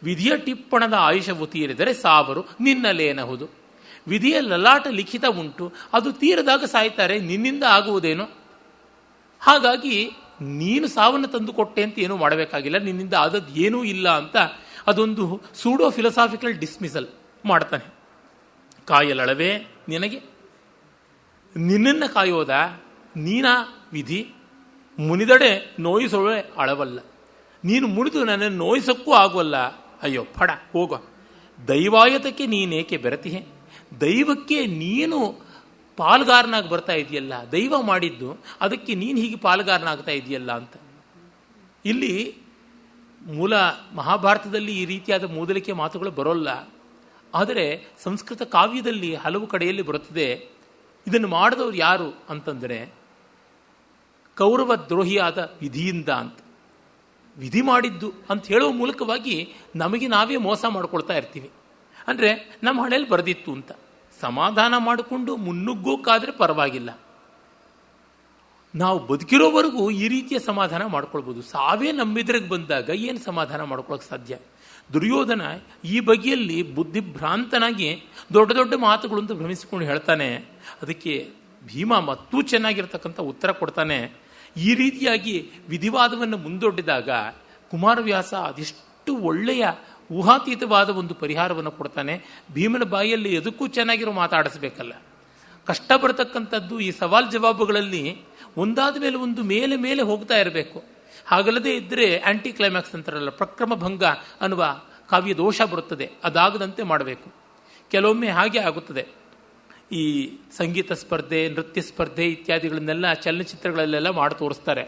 ವಿಧಿಯ ಟಿಪ್ಪಣದ ಆಯುಷವು ತೀರಿದರೆ ಸಾವರು ನಿನ್ನಲೇನಹುದು. ವಿಧಿಯ ಲಲಾಟ ಲಿಖಿತ ಉಂಟು, ಅದು ತೀರದಾಗ ಸಾಯ್ತಾರೆ, ನಿನ್ನಿಂದ ಆಗುವುದೇನು? ಹಾಗಾಗಿ ನೀನು ಸಾವನ್ನು ತಂದುಕೊಟ್ಟೆ ಅಂತ ಏನೂ ಮಾಡಬೇಕಾಗಿಲ್ಲ, ನಿನ್ನಿಂದ ಆದದ್ದು ಏನೂ ಇಲ್ಲ ಅಂತ ಅದೊಂದು ಸೂಡೋ ಫಿಲಸಾಫಿಕಲ್ ಡಿಸ್ಮಿಸಲ್ ಮಾಡ್ತಾನೆ. ಕಾಯಲಳವೇ ನಿನಗೆ, ನಿನ್ನನ್ನು ಕಾಯೋದ ನೀನಾ ವಿಧಿ? ಮುನಿದಡೆ ನೋಯಿಸೋಳೆ ಅಳವಲ್ಲ, ನೀನು ಮುನಿದು ನನ್ನನ್ನು ನೋಯಿಸಕ್ಕೂ ಆಗೋಲ್ಲ. ಅಯ್ಯೋ ಫಡ ಹೋಗೋ. ದೈವಾಯತಕ್ಕೆ ನೀನೇಕೆ ಬೆರತಿಹೆ? ದೈವಕ್ಕೆ ನೀನು ಪಾಲ್ಗಾರನಾಗಿ ಬರ್ತಾ ಇದೆಯಲ್ಲ, ದೈವ ಮಾಡಿದ್ದು, ಅದಕ್ಕೆ ನೀನು ಹೀಗೆ ಪಾಲ್ಗಾರನಾಗ್ತಾ ಇದೆಯಲ್ಲ ಅಂತ. ಇಲ್ಲಿ ಮೂಲ ಮಹಾಭಾರತದಲ್ಲಿ ಈ ರೀತಿಯಾದ ಮೂದಲಿಕೆ ಮಾತುಗಳು ಬರೋಲ್ಲ. ಆದರೆ ಸಂಸ್ಕೃತ ಕಾವ್ಯದಲ್ಲಿ ಹಲವು ಕಡೆಯಲ್ಲಿ ಬರುತ್ತದೆ. ಇದನ್ನು ಮಾಡಿದವರು ಯಾರು ಅಂತಂದರೆ ಕೌರವ ದ್ರೋಹಿಯಾದ ವಿಧಿಯಿಂದ ಅಂತ. ವಿಧಿ ಮಾಡಿದ್ದು ಅಂತ ಹೇಳುವ ಮೂಲಕವಾಗಿ ನಮಗೆ ನಾವೇ ಮೋಸ ಮಾಡ್ಕೊಳ್ತಾ ಇರ್ತೀವಿ. ಅಂದರೆ ನಮ್ಮ ಹಣೆಯಲ್ಲಿ ಬರೆದಿತ್ತು ಅಂತ ಸಮಾಧಾನ ಮಾಡಿಕೊಂಡು ಮುನ್ನುಗ್ಗೋಕ್ಕಾದರೆ ಪರವಾಗಿಲ್ಲ. ನಾವು ಬದುಕಿರೋವರೆಗೂ ಈ ರೀತಿಯ ಸಮಾಧಾನ ಮಾಡ್ಕೊಳ್ಬೋದು. ಸಾವೇ ನಮ್ಮೆದುರಿಗೆ ಬಂದಾಗ ಏನು ಸಮಾಧಾನ ಮಾಡ್ಕೊಳ್ಳೋಕೆ ಸಾಧ್ಯ? ದುರ್ಯೋಧನ ಈ ಬಗೆಯಲ್ಲಿ ಬುದ್ಧಿಭ್ರಾಂತನಾಗಿ ದೊಡ್ಡ ದೊಡ್ಡ ಮಾತುಗಳು ಅಂತ ಭ್ರಮಿಸಿಕೊಂಡು ಹೇಳ್ತಾನೆ. ಅದಕ್ಕೆ ಭೀಮ ಮತ್ತೂ ಚೆನ್ನಾಗಿರ್ತಕ್ಕಂಥ ಉತ್ತರ ಕೊಡ್ತಾನೆ. ಈ ರೀತಿಯಾಗಿ ವಿಧಿವಾದವನ್ನು ಮುಂದೊಡ್ಡಿದಾಗ ಕುಮಾರವ್ಯಾಸ ಅದೆಷ್ಟು ಒಳ್ಳೆಯ ಊಹಾತೀತವಾದ ಒಂದು ಪರಿಹಾರವನ್ನು ಕೊಡ್ತಾನೆ. ಭೀಮನ ಬಾಯಲ್ಲಿ ಎದಕ್ಕೂ ಚೆನ್ನಾಗಿರೋ ಮಾತಾಡಿಸ್ಬೇಕಲ್ಲ. ಕಷ್ಟ ಬರತಕ್ಕಂಥದ್ದು ಈ ಸವಾಲ್ ಜವಾಬುಗಳಲ್ಲಿ ಒಂದಾದ ಮೇಲೆ ಒಂದು ಮೇಲೆ ಮೇಲೆ ಹೋಗ್ತಾ ಇರಬೇಕು. ಹಾಗಲ್ಲದೆ ಇದ್ದರೆ ಆಂಟಿ ಕ್ಲೈಮ್ಯಾಕ್ಸ್ ಅಂತಾರಲ್ಲ, ಪ್ರಕ್ರಮ ಭಂಗ ಅನ್ನುವ ಕಾವ್ಯ ದೋಷ ಬರುತ್ತದೆ. ಅದಾಗದಂತೆ ಮಾಡಬೇಕು. ಕೆಲವೊಮ್ಮೆ ಹಾಗೆ ಆಗುತ್ತದೆ. ಈ ಸಂಗೀತ ಸ್ಪರ್ಧೆ, ನೃತ್ಯ ಸ್ಪರ್ಧೆ ಇತ್ಯಾದಿಗಳನ್ನೆಲ್ಲ ಚಲನಚಿತ್ರಗಳಲ್ಲೆಲ್ಲ ಮಾಡಿ ತೋರಿಸ್ತಾರೆ.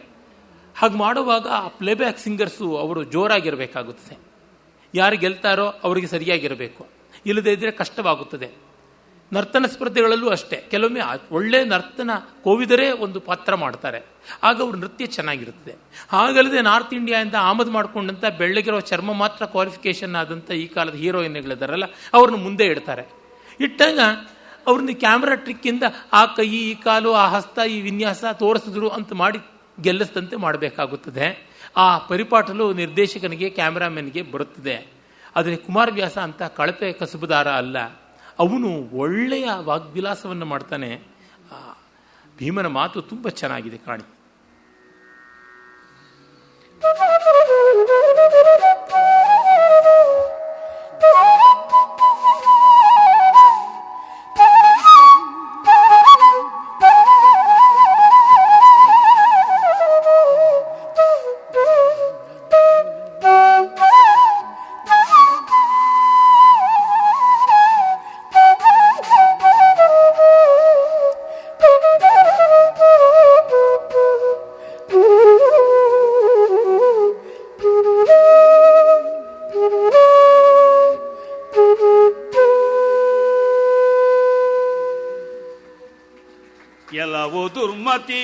ಹಾಗೆ ಮಾಡುವಾಗ ಆ ಪ್ಲೇಬ್ಯಾಕ್ ಸಿಂಗರ್ಸು ಅವರು ಜೋರಾಗಿರಬೇಕಾಗುತ್ತದೆ. ಯಾರು ಗೆಲ್ತಾರೋ ಅವರಿಗೆ ಸರಿಯಾಗಿರಬೇಕು, ಇಲ್ಲದೇ ಇದ್ದರೆ ಕಷ್ಟವಾಗುತ್ತದೆ. ನರ್ತನ ಸ್ಪರ್ಧೆಗಳಲ್ಲೂ ಅಷ್ಟೇ. ಕೆಲವೊಮ್ಮೆ ಒಳ್ಳೆ ನರ್ತನ ಕೋವಿದರೇ ಒಂದು ಪಾತ್ರ ಮಾಡ್ತಾರೆ, ಆಗ ಅವ್ರ ನೃತ್ಯ ಚೆನ್ನಾಗಿರುತ್ತದೆ. ಹಾಗಲ್ಲದೆ ನಾರ್ತ್ ಇಂಡಿಯಾದಿಂದ ಆಮದು ಮಾಡಿಕೊಂಡಂಥ ಬೆಳ್ಳಗಿರೋ ಚರ್ಮ ಮಾತ್ರ ಕ್ವಾಲಿಫಿಕೇಶನ್ ಆದಂಥ ಈ ಕಾಲದ ಹೀರೋಯಿನ್ಗಳಿದ್ದಾರಲ್ಲ, ಅವ್ರನ್ನ ಮುಂದೆ ಇಡ್ತಾರೆ. ಇಟ್ಟಾಗ ಅವ್ರನ್ನ ಕ್ಯಾಮ್ರಾ ಟ್ರಿಕ್ಕಿಂದ ಆ ಕೈ ಈ ಕಾಲು ಆ ಹಸ್ತ ಈ ವಿನ್ಯಾಸ ತೋರಿಸಿದ್ರು ಅಂತ ಮಾಡಿ ಗೆಲ್ಲಿಸಿದಂತೆ ಮಾಡಬೇಕಾಗುತ್ತದೆ. ಆ ಪರಿಪಾಟಲು ನಿರ್ದೇಶಕನಿಗೆ ಕ್ಯಾಮ್ರಾಮನ್ಗೆ ಬರುತ್ತದೆ. ಆದರೆ ಕುಮಾರವ್ಯಾಸ ಅಂತ ಕಳಪೆ ಕಸುಬುದಾರ ಅಲ್ಲ, ಅವನು ಒಳ್ಳೆಯ ವಾಗ್ವಿಲಾಸವನ್ನು ಮಾಡ್ತಾನೆ. ಭೀಮನ ಮಾತು ತುಂಬ ಚೆನ್ನಾಗಿದೆ ಕಾಣಿ. ಎಲ್ಲವೂ ದುರ್ಮತಿ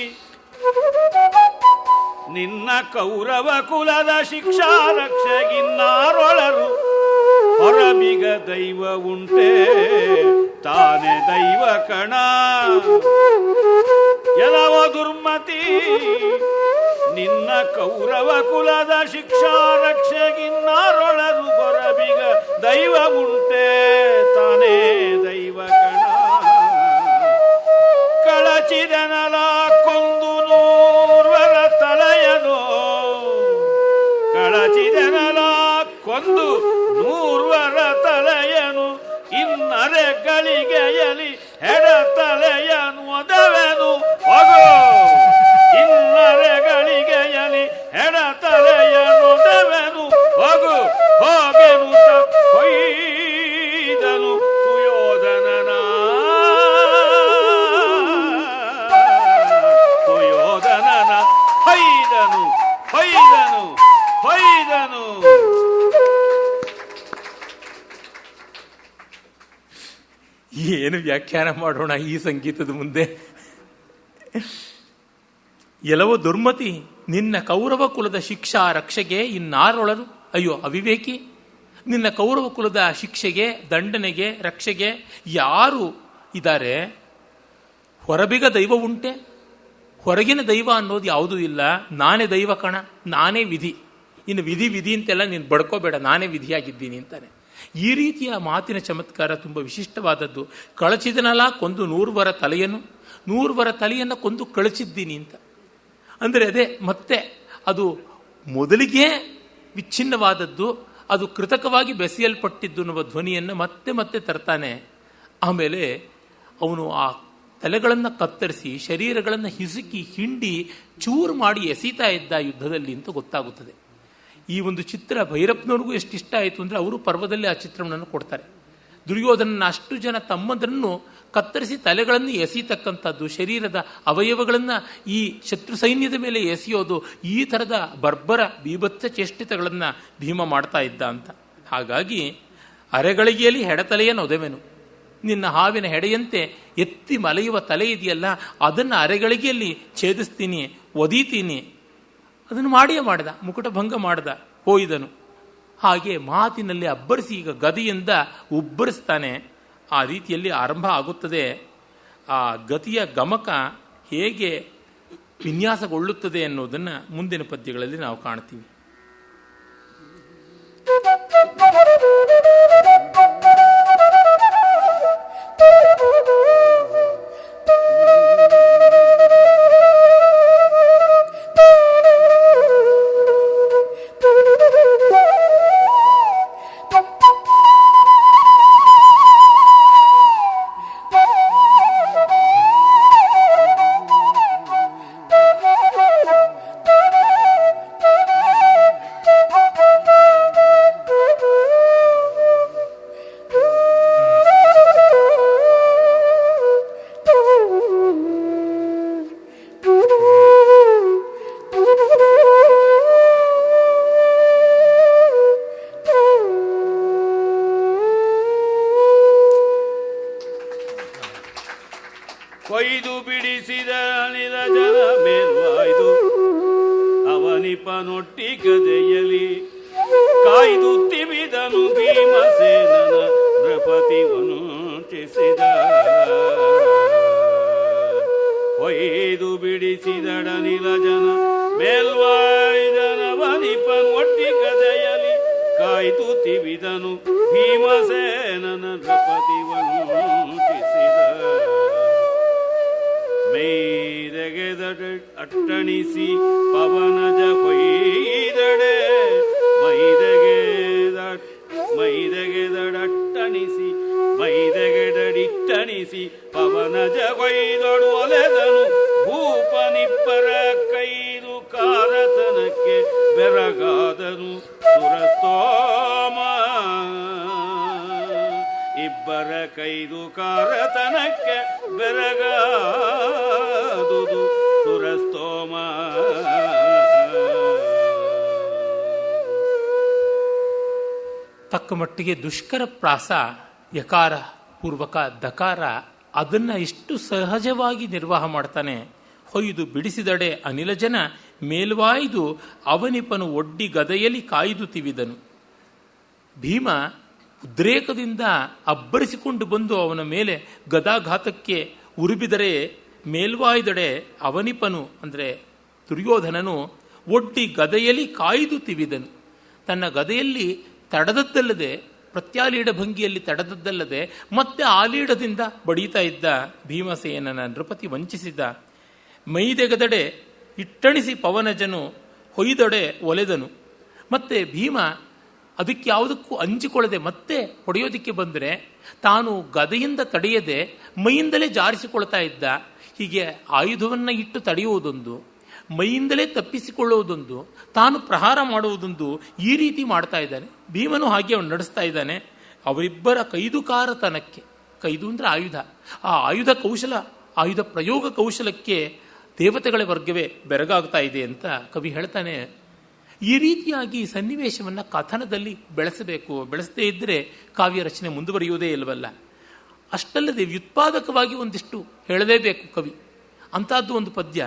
ನಿನ್ನ ಕೌರವ ಕುಲದ ಶಿಕ್ಷಾ ರಕ್ಷಗಿನ್ನಾರೊಳರು ಹೊರಬಿಗ ದೈವ ಉಂಟೆ ತಾನೇ ದೈವ ಕಣ. ಎಲ್ಲವೂ ದುರ್ಮತಿ ನಿನ್ನ ಕೌರವ ಕುಲದ ಶಿಕ್ಷಾ ರಕ್ಷಗಿನ್ನಾರೊಳರು ಹೊರಬಿಗ ದೈವ ಉಂಟೆ ತಾನೇ ದೈವ ಕಣ. ಕಳಚಿದನಲ ಕೊಂದು ನೂರ್ವರ ತಲೆಯನು, ಕಳಚಿದನಲ ಕೊಂದು ನೂರ್ವರ ತಲೆಯನು, ಇನ್ನರೆಗಳಿಗೆಯಲಿ ಹೆಡ ತಲೆಯನು ಒದವೆನು ಹೋಗೋ. ಇನ್ನರೆಗಳಿಗೆಯಲಿ ಹೆಡ ತಲೆಯನು ಒದವೆನು ಹೋಗು ಹೋಗೆನು ಕೊಯ್ದನು ಸುಯೋಧನನ. ಹೊಯ್ದನು ಹೊಯ್ದನು. ಏನು ವ್ಯಾಖ್ಯಾನ ಮಾಡೋಣ ಈ ಸಂಗೀತದ ಮುಂದೆ? ಎಲ್ಲವೋ ದುರ್ಮತಿ ನಿನ್ನ ಕೌರವ ಕುಲದ ಶಿಕ್ಷಾ ರಕ್ಷೆಗೆ ಇನ್ನಾರೊಳರು. ಅಯ್ಯೋ ಅವಿವೇಕಿ, ನಿನ್ನ ಕೌರವ ಕುಲದ ಶಿಕ್ಷೆಗೆ ದಂಡನೆಗೆ ರಕ್ಷೆಗೆ ಯಾರು ಇದ್ದಾರೆ? ಹೊರಬಿಗ ದೈವ ಉಂಟೆ? ಹೊರಗಿನ ದೈವ ಅನ್ನೋದು ಯಾವುದೂ ಇಲ್ಲ. ನಾನೇ ದೈವ ಕಣ, ನಾನೇ ವಿಧಿ. ಇನ್ನು ವಿಧಿ ವಿಧಿ ಅಂತೆಲ್ಲ ನೀನು ಬಡ್ಕೋಬೇಡ, ನಾನೇ ವಿಧಿಯಾಗಿದ್ದೀನಿ ಅಂತಾನೆ. ಈ ರೀತಿಯ ಮಾತಿನ ಚಮತ್ಕಾರ ತುಂಬ ವಿಶಿಷ್ಟವಾದದ್ದು. ಕಳಚಿದನಲ್ಲ ಕೊಂದು ನೂರ್ವರ ತಲೆಯನ್ನು, ನೂರ್ವರ ತಲೆಯನ್ನು ಕೊಂದು ಕಳಚಿದ್ದೀನಿ ಅಂತ ಅಂದರೆ ಅದೇ ಮತ್ತೆ ಅದು ಮೊದಲಿಗೆ ವಿಚ್ಛಿನ್ನವಾದದ್ದು, ಅದು ಕೃತಕವಾಗಿ ಬೆಸೆಯಲ್ಪಟ್ಟಿದ್ದು ಅನ್ನುವ ಧ್ವನಿಯನ್ನು ಮತ್ತೆ ಮತ್ತೆ ತರ್ತಾನೆ. ಆಮೇಲೆ ಅವನು ಆ ತಲೆಗಳನ್ನು ಕತ್ತರಿಸಿ ಶರೀರಗಳನ್ನು ಹಿಸುಕಿ ಹಿಂಡಿ ಚೂರು ಮಾಡಿ ಎಸೀತಾ ಇದ್ದ ಯುದ್ಧದಲ್ಲಿ ಅಂತ ಗೊತ್ತಾಗುತ್ತದೆ. ಈ ಒಂದು ಚಿತ್ರ ಭೈರಪ್ಪನವ್ರಿಗೂ ಎಷ್ಟು ಇಷ್ಟ ಆಯಿತು ಅಂದರೆ ಅವರು ಪರ್ವದಲ್ಲಿ ಆ ಚಿತ್ರವನ್ನು ಕೊಡ್ತಾರೆ. ದುರ್ಯೋಧನನ ಅಷ್ಟು ಜನ ತಮ್ಮಂದರನ್ನು ಕತ್ತರಿಸಿ ತಲೆಗಳನ್ನು ಎಸೀತಕ್ಕಂಥದ್ದು, ಶರೀರದ ಅವಯವಗಳನ್ನು ಈ ಶತ್ರು ಸೈನ್ಯದ ಮೇಲೆ ಎಸೆಯೋದು, ಈ ಥರದ ಬರ್ಬರ ಬೀಭತ್ಸ ಚೇಷ್ಟಿತಗಳನ್ನು ಭೀಮ ಮಾಡ್ತಾ ಇದ್ದ ಅಂತ. ಹಾಗಾಗಿ ಅರೆಗಳಿಗೆಯಲ್ಲಿ ಹೆಡತಲೆಯನ್ನು ಒದೆವೆನು, ನಿನ್ನ ಹಾವಿನ ಹೆಡೆಯಂತೆ ಎತ್ತಿ ಮಲೆಯುವ ತಲೆ ಇದೆಯಲ್ಲ ಅದನ್ನು ಅರೆಗಳಿಗೆಯಲ್ಲಿ ಛೇದಿಸ್ತೀನಿ, ಒದೀತೀನಿ. ಅದನ್ನು ಮಾಡಿಯೇ ಮಾಡಿದ, ಮುಕುಟಭಂಗ ಮಾಡಿದ, ಹೋಯ್ದನು. ಹಾಗೆ ಮಾತಿನಲ್ಲಿ ಅಬ್ಬರಿಸಿ ಈಗ ಗದೆಯಿಂದ ಉಬ್ಬರಿಸ್ತಾನೆ. ಆ ರೀತಿಯಲ್ಲಿ ಆರಂಭ ಆಗುತ್ತದೆ. ಆ ಗತಿಯ ಗಮಕ ಹೇಗೆ ವಿನ್ಯಾಸಗೊಳ್ಳುತ್ತದೆ ಅನ್ನೋದನ್ನು ಮುಂದಿನ ಪದ್ಯಗಳಲ್ಲಿ ನಾವು ಕಾಣ್ತೀವಿ. ಕೊಯ್ದು ಬಿಡಿಸಿದ ಅನಿಲ ಜನ ಮೇಲ್ವಾಯ್ದು ಅವನಿಪನೊಟ್ಟಿ ಗದೆಯಲಿ ಕಾಯ್ದು ತಿವಿದನು ಭೀಮಸೇನನ ನೃಪತಿವನು ಚಿಸಿದ. ಹೊಯ್ದು ಬಿಡಿಸಿದಡನಿಲ ಜನ ಮೇಲ್ವಾಯ್ದನವನಿಪನ್ ಒಟ್ಟಿ ಗದೆಯಲಿ ಕಾಯ್ದು ತಿವಿದನು ಭೀಮಸೇನನ ನೃಪತಿ ವಂಚಿಸಿದ ಮೈದೆಗೆದಡ ಅಟ್ಟಣಿಸಿ ಪವನಜ ಹೊಯ್ದಡೆ ಮೈದೆಗೆದಡಟ್ಟಣಿಸಿ ಮೈದೆಗೆದಡಿಟ್ಟಣಿಸಿ ಪವನಜ ಕೊಯ್ದೊಡು ಒಲೆದನು ಭೂಪನಿಬ್ಬರ ಕೈದು ಕಾರತನಕ್ಕೆ ಬೆರಗಾದನು ಸುರಸ್ತೋಮ ಇಬ್ಬರ ಕೈದು ಕಾರತನಕ್ಕೆ ಬೆರಗಾದುದು ಸುರಸ್ತೋಮ. ತಕ್ಕ ಮಟ್ಟಿಗೆ ದುಷ್ಕರ ಪ್ರಾಸ ಯಕಾರ ಪೂರ್ವಕ ದಕಾರ ಅದನ್ನು ಇಷ್ಟು ಸಹಜವಾಗಿ ನಿರ್ವಾಹ ಮಾಡ್ತಾನೆ. ಹೊಯ್ದು ಬಿಡಿಸಿದಡೆ ಅನಿಲಜನ ಮೇಲ್ವಾಯ್ದು ಅವನಿಪನು ಒಡ್ಡಿ ಗದೆಯಲ್ಲಿ ಕಾಯ್ದು ತಿವಿದನು. ಭೀಮ ಉದ್ರೇಕದಿಂದ ಅಬ್ಬರಿಸಿಕೊಂಡು ಬಂದು ಅವನ ಮೇಲೆ ಗದಾಘಾತಕ್ಕೆ ಉರುಬಿದರೆ ಮೇಲ್ವಾಯ್ದಡೆ ಅವನಿಪನು ಅಂದರೆ ದುರ್ಯೋಧನನು ಒಡ್ಡಿ ಗದೆಯಲ್ಲಿ ಕಾಯ್ದು ತಿವಿದನು. ತನ್ನ ಗದೆಯಲ್ಲಿ ತಡದದ್ದಲ್ಲದೆ ಪ್ರತ್ಯಾಲೀಡ ಭಂಗಿಯಲ್ಲಿ ತಡದದ್ದಲ್ಲದೆ ಮತ್ತೆ ಆಲೀಡದಿಂದ ಬಡೀತಾ ಇದ್ದ ಭೀಮಸೇನನ ನೃಪತಿ ವಂಚಿಸಿದ. ಮೈದೆಗದಡೆ ಇಟ್ಟಣಿಸಿ ಪವನಜನು ಹೊಯ್ದೊಡೆ ಒಲೆದನು. ಮತ್ತೆ ಭೀಮ ಅದಕ್ಕೆ ಯಾವುದಕ್ಕೂ ಅಂಜಿಕೊಳ್ಳದೆ ಮತ್ತೆ ಹೊಡೆಯೋದಿಕ್ಕೆ ಬಂದರೆ ತಾನು ಗದೆಯಿಂದ ತಡೆಯದೆ ಮೈಯಿಂದಲೇ ಜಾರಿಸಿಕೊಳ್ತಾ ಇದ್ದ. ಹೀಗೆ ಆಯುಧವನ್ನು ಇಟ್ಟು ತಡೆಯುವುದೊಂದು, ಮೈಯಿಂದಲೇ ತಪ್ಪಿಸಿಕೊಳ್ಳುವುದೊಂದು, ತಾನು ಪ್ರಹಾರ ಮಾಡುವುದೊಂದು, ಈ ರೀತಿ ಮಾಡ್ತಾ ಇದ್ದಾನೆ. ಭೀಮನು ಹಾಗೆ ಅವನು ನಡೆಸ್ತಾ ಇದ್ದಾನೆ. ಅವರಿಬ್ಬರ ಕೈದುಕಾರತನಕ್ಕೆ, ಕೈದು ಅಂದರೆ ಆಯುಧ, ಆ ಆಯುಧ ಕೌಶಲ, ಆಯುಧ ಪ್ರಯೋಗ ಕೌಶಲಕ್ಕೆ ದೇವತೆಗಳ ವರ್ಗವೇ ಬೆರಗಾಗ್ತಾ ಇದೆ ಅಂತ ಕವಿ ಹೇಳ್ತಾನೆ. ಈ ರೀತಿಯಾಗಿ ಸನ್ನಿವೇಶವನ್ನು ಕಥನದಲ್ಲಿ ಬೆಳೆಸಬೇಕು. ಬೆಳೆಸದೇ ಇದ್ದರೆ ಕಾವ್ಯ ರಚನೆ ಮುಂದುವರಿಯುವುದೇ ಇಲ್ಲವಲ್ಲ. ಅಷ್ಟಲ್ಲದೆ ವ್ಯುತ್ಪಾದಕವಾಗಿ ಒಂದಿಷ್ಟು ಹೇಳಲೇಬೇಕು ಕವಿ. ಅಂಥದ್ದು ಒಂದು ಪದ್ಯ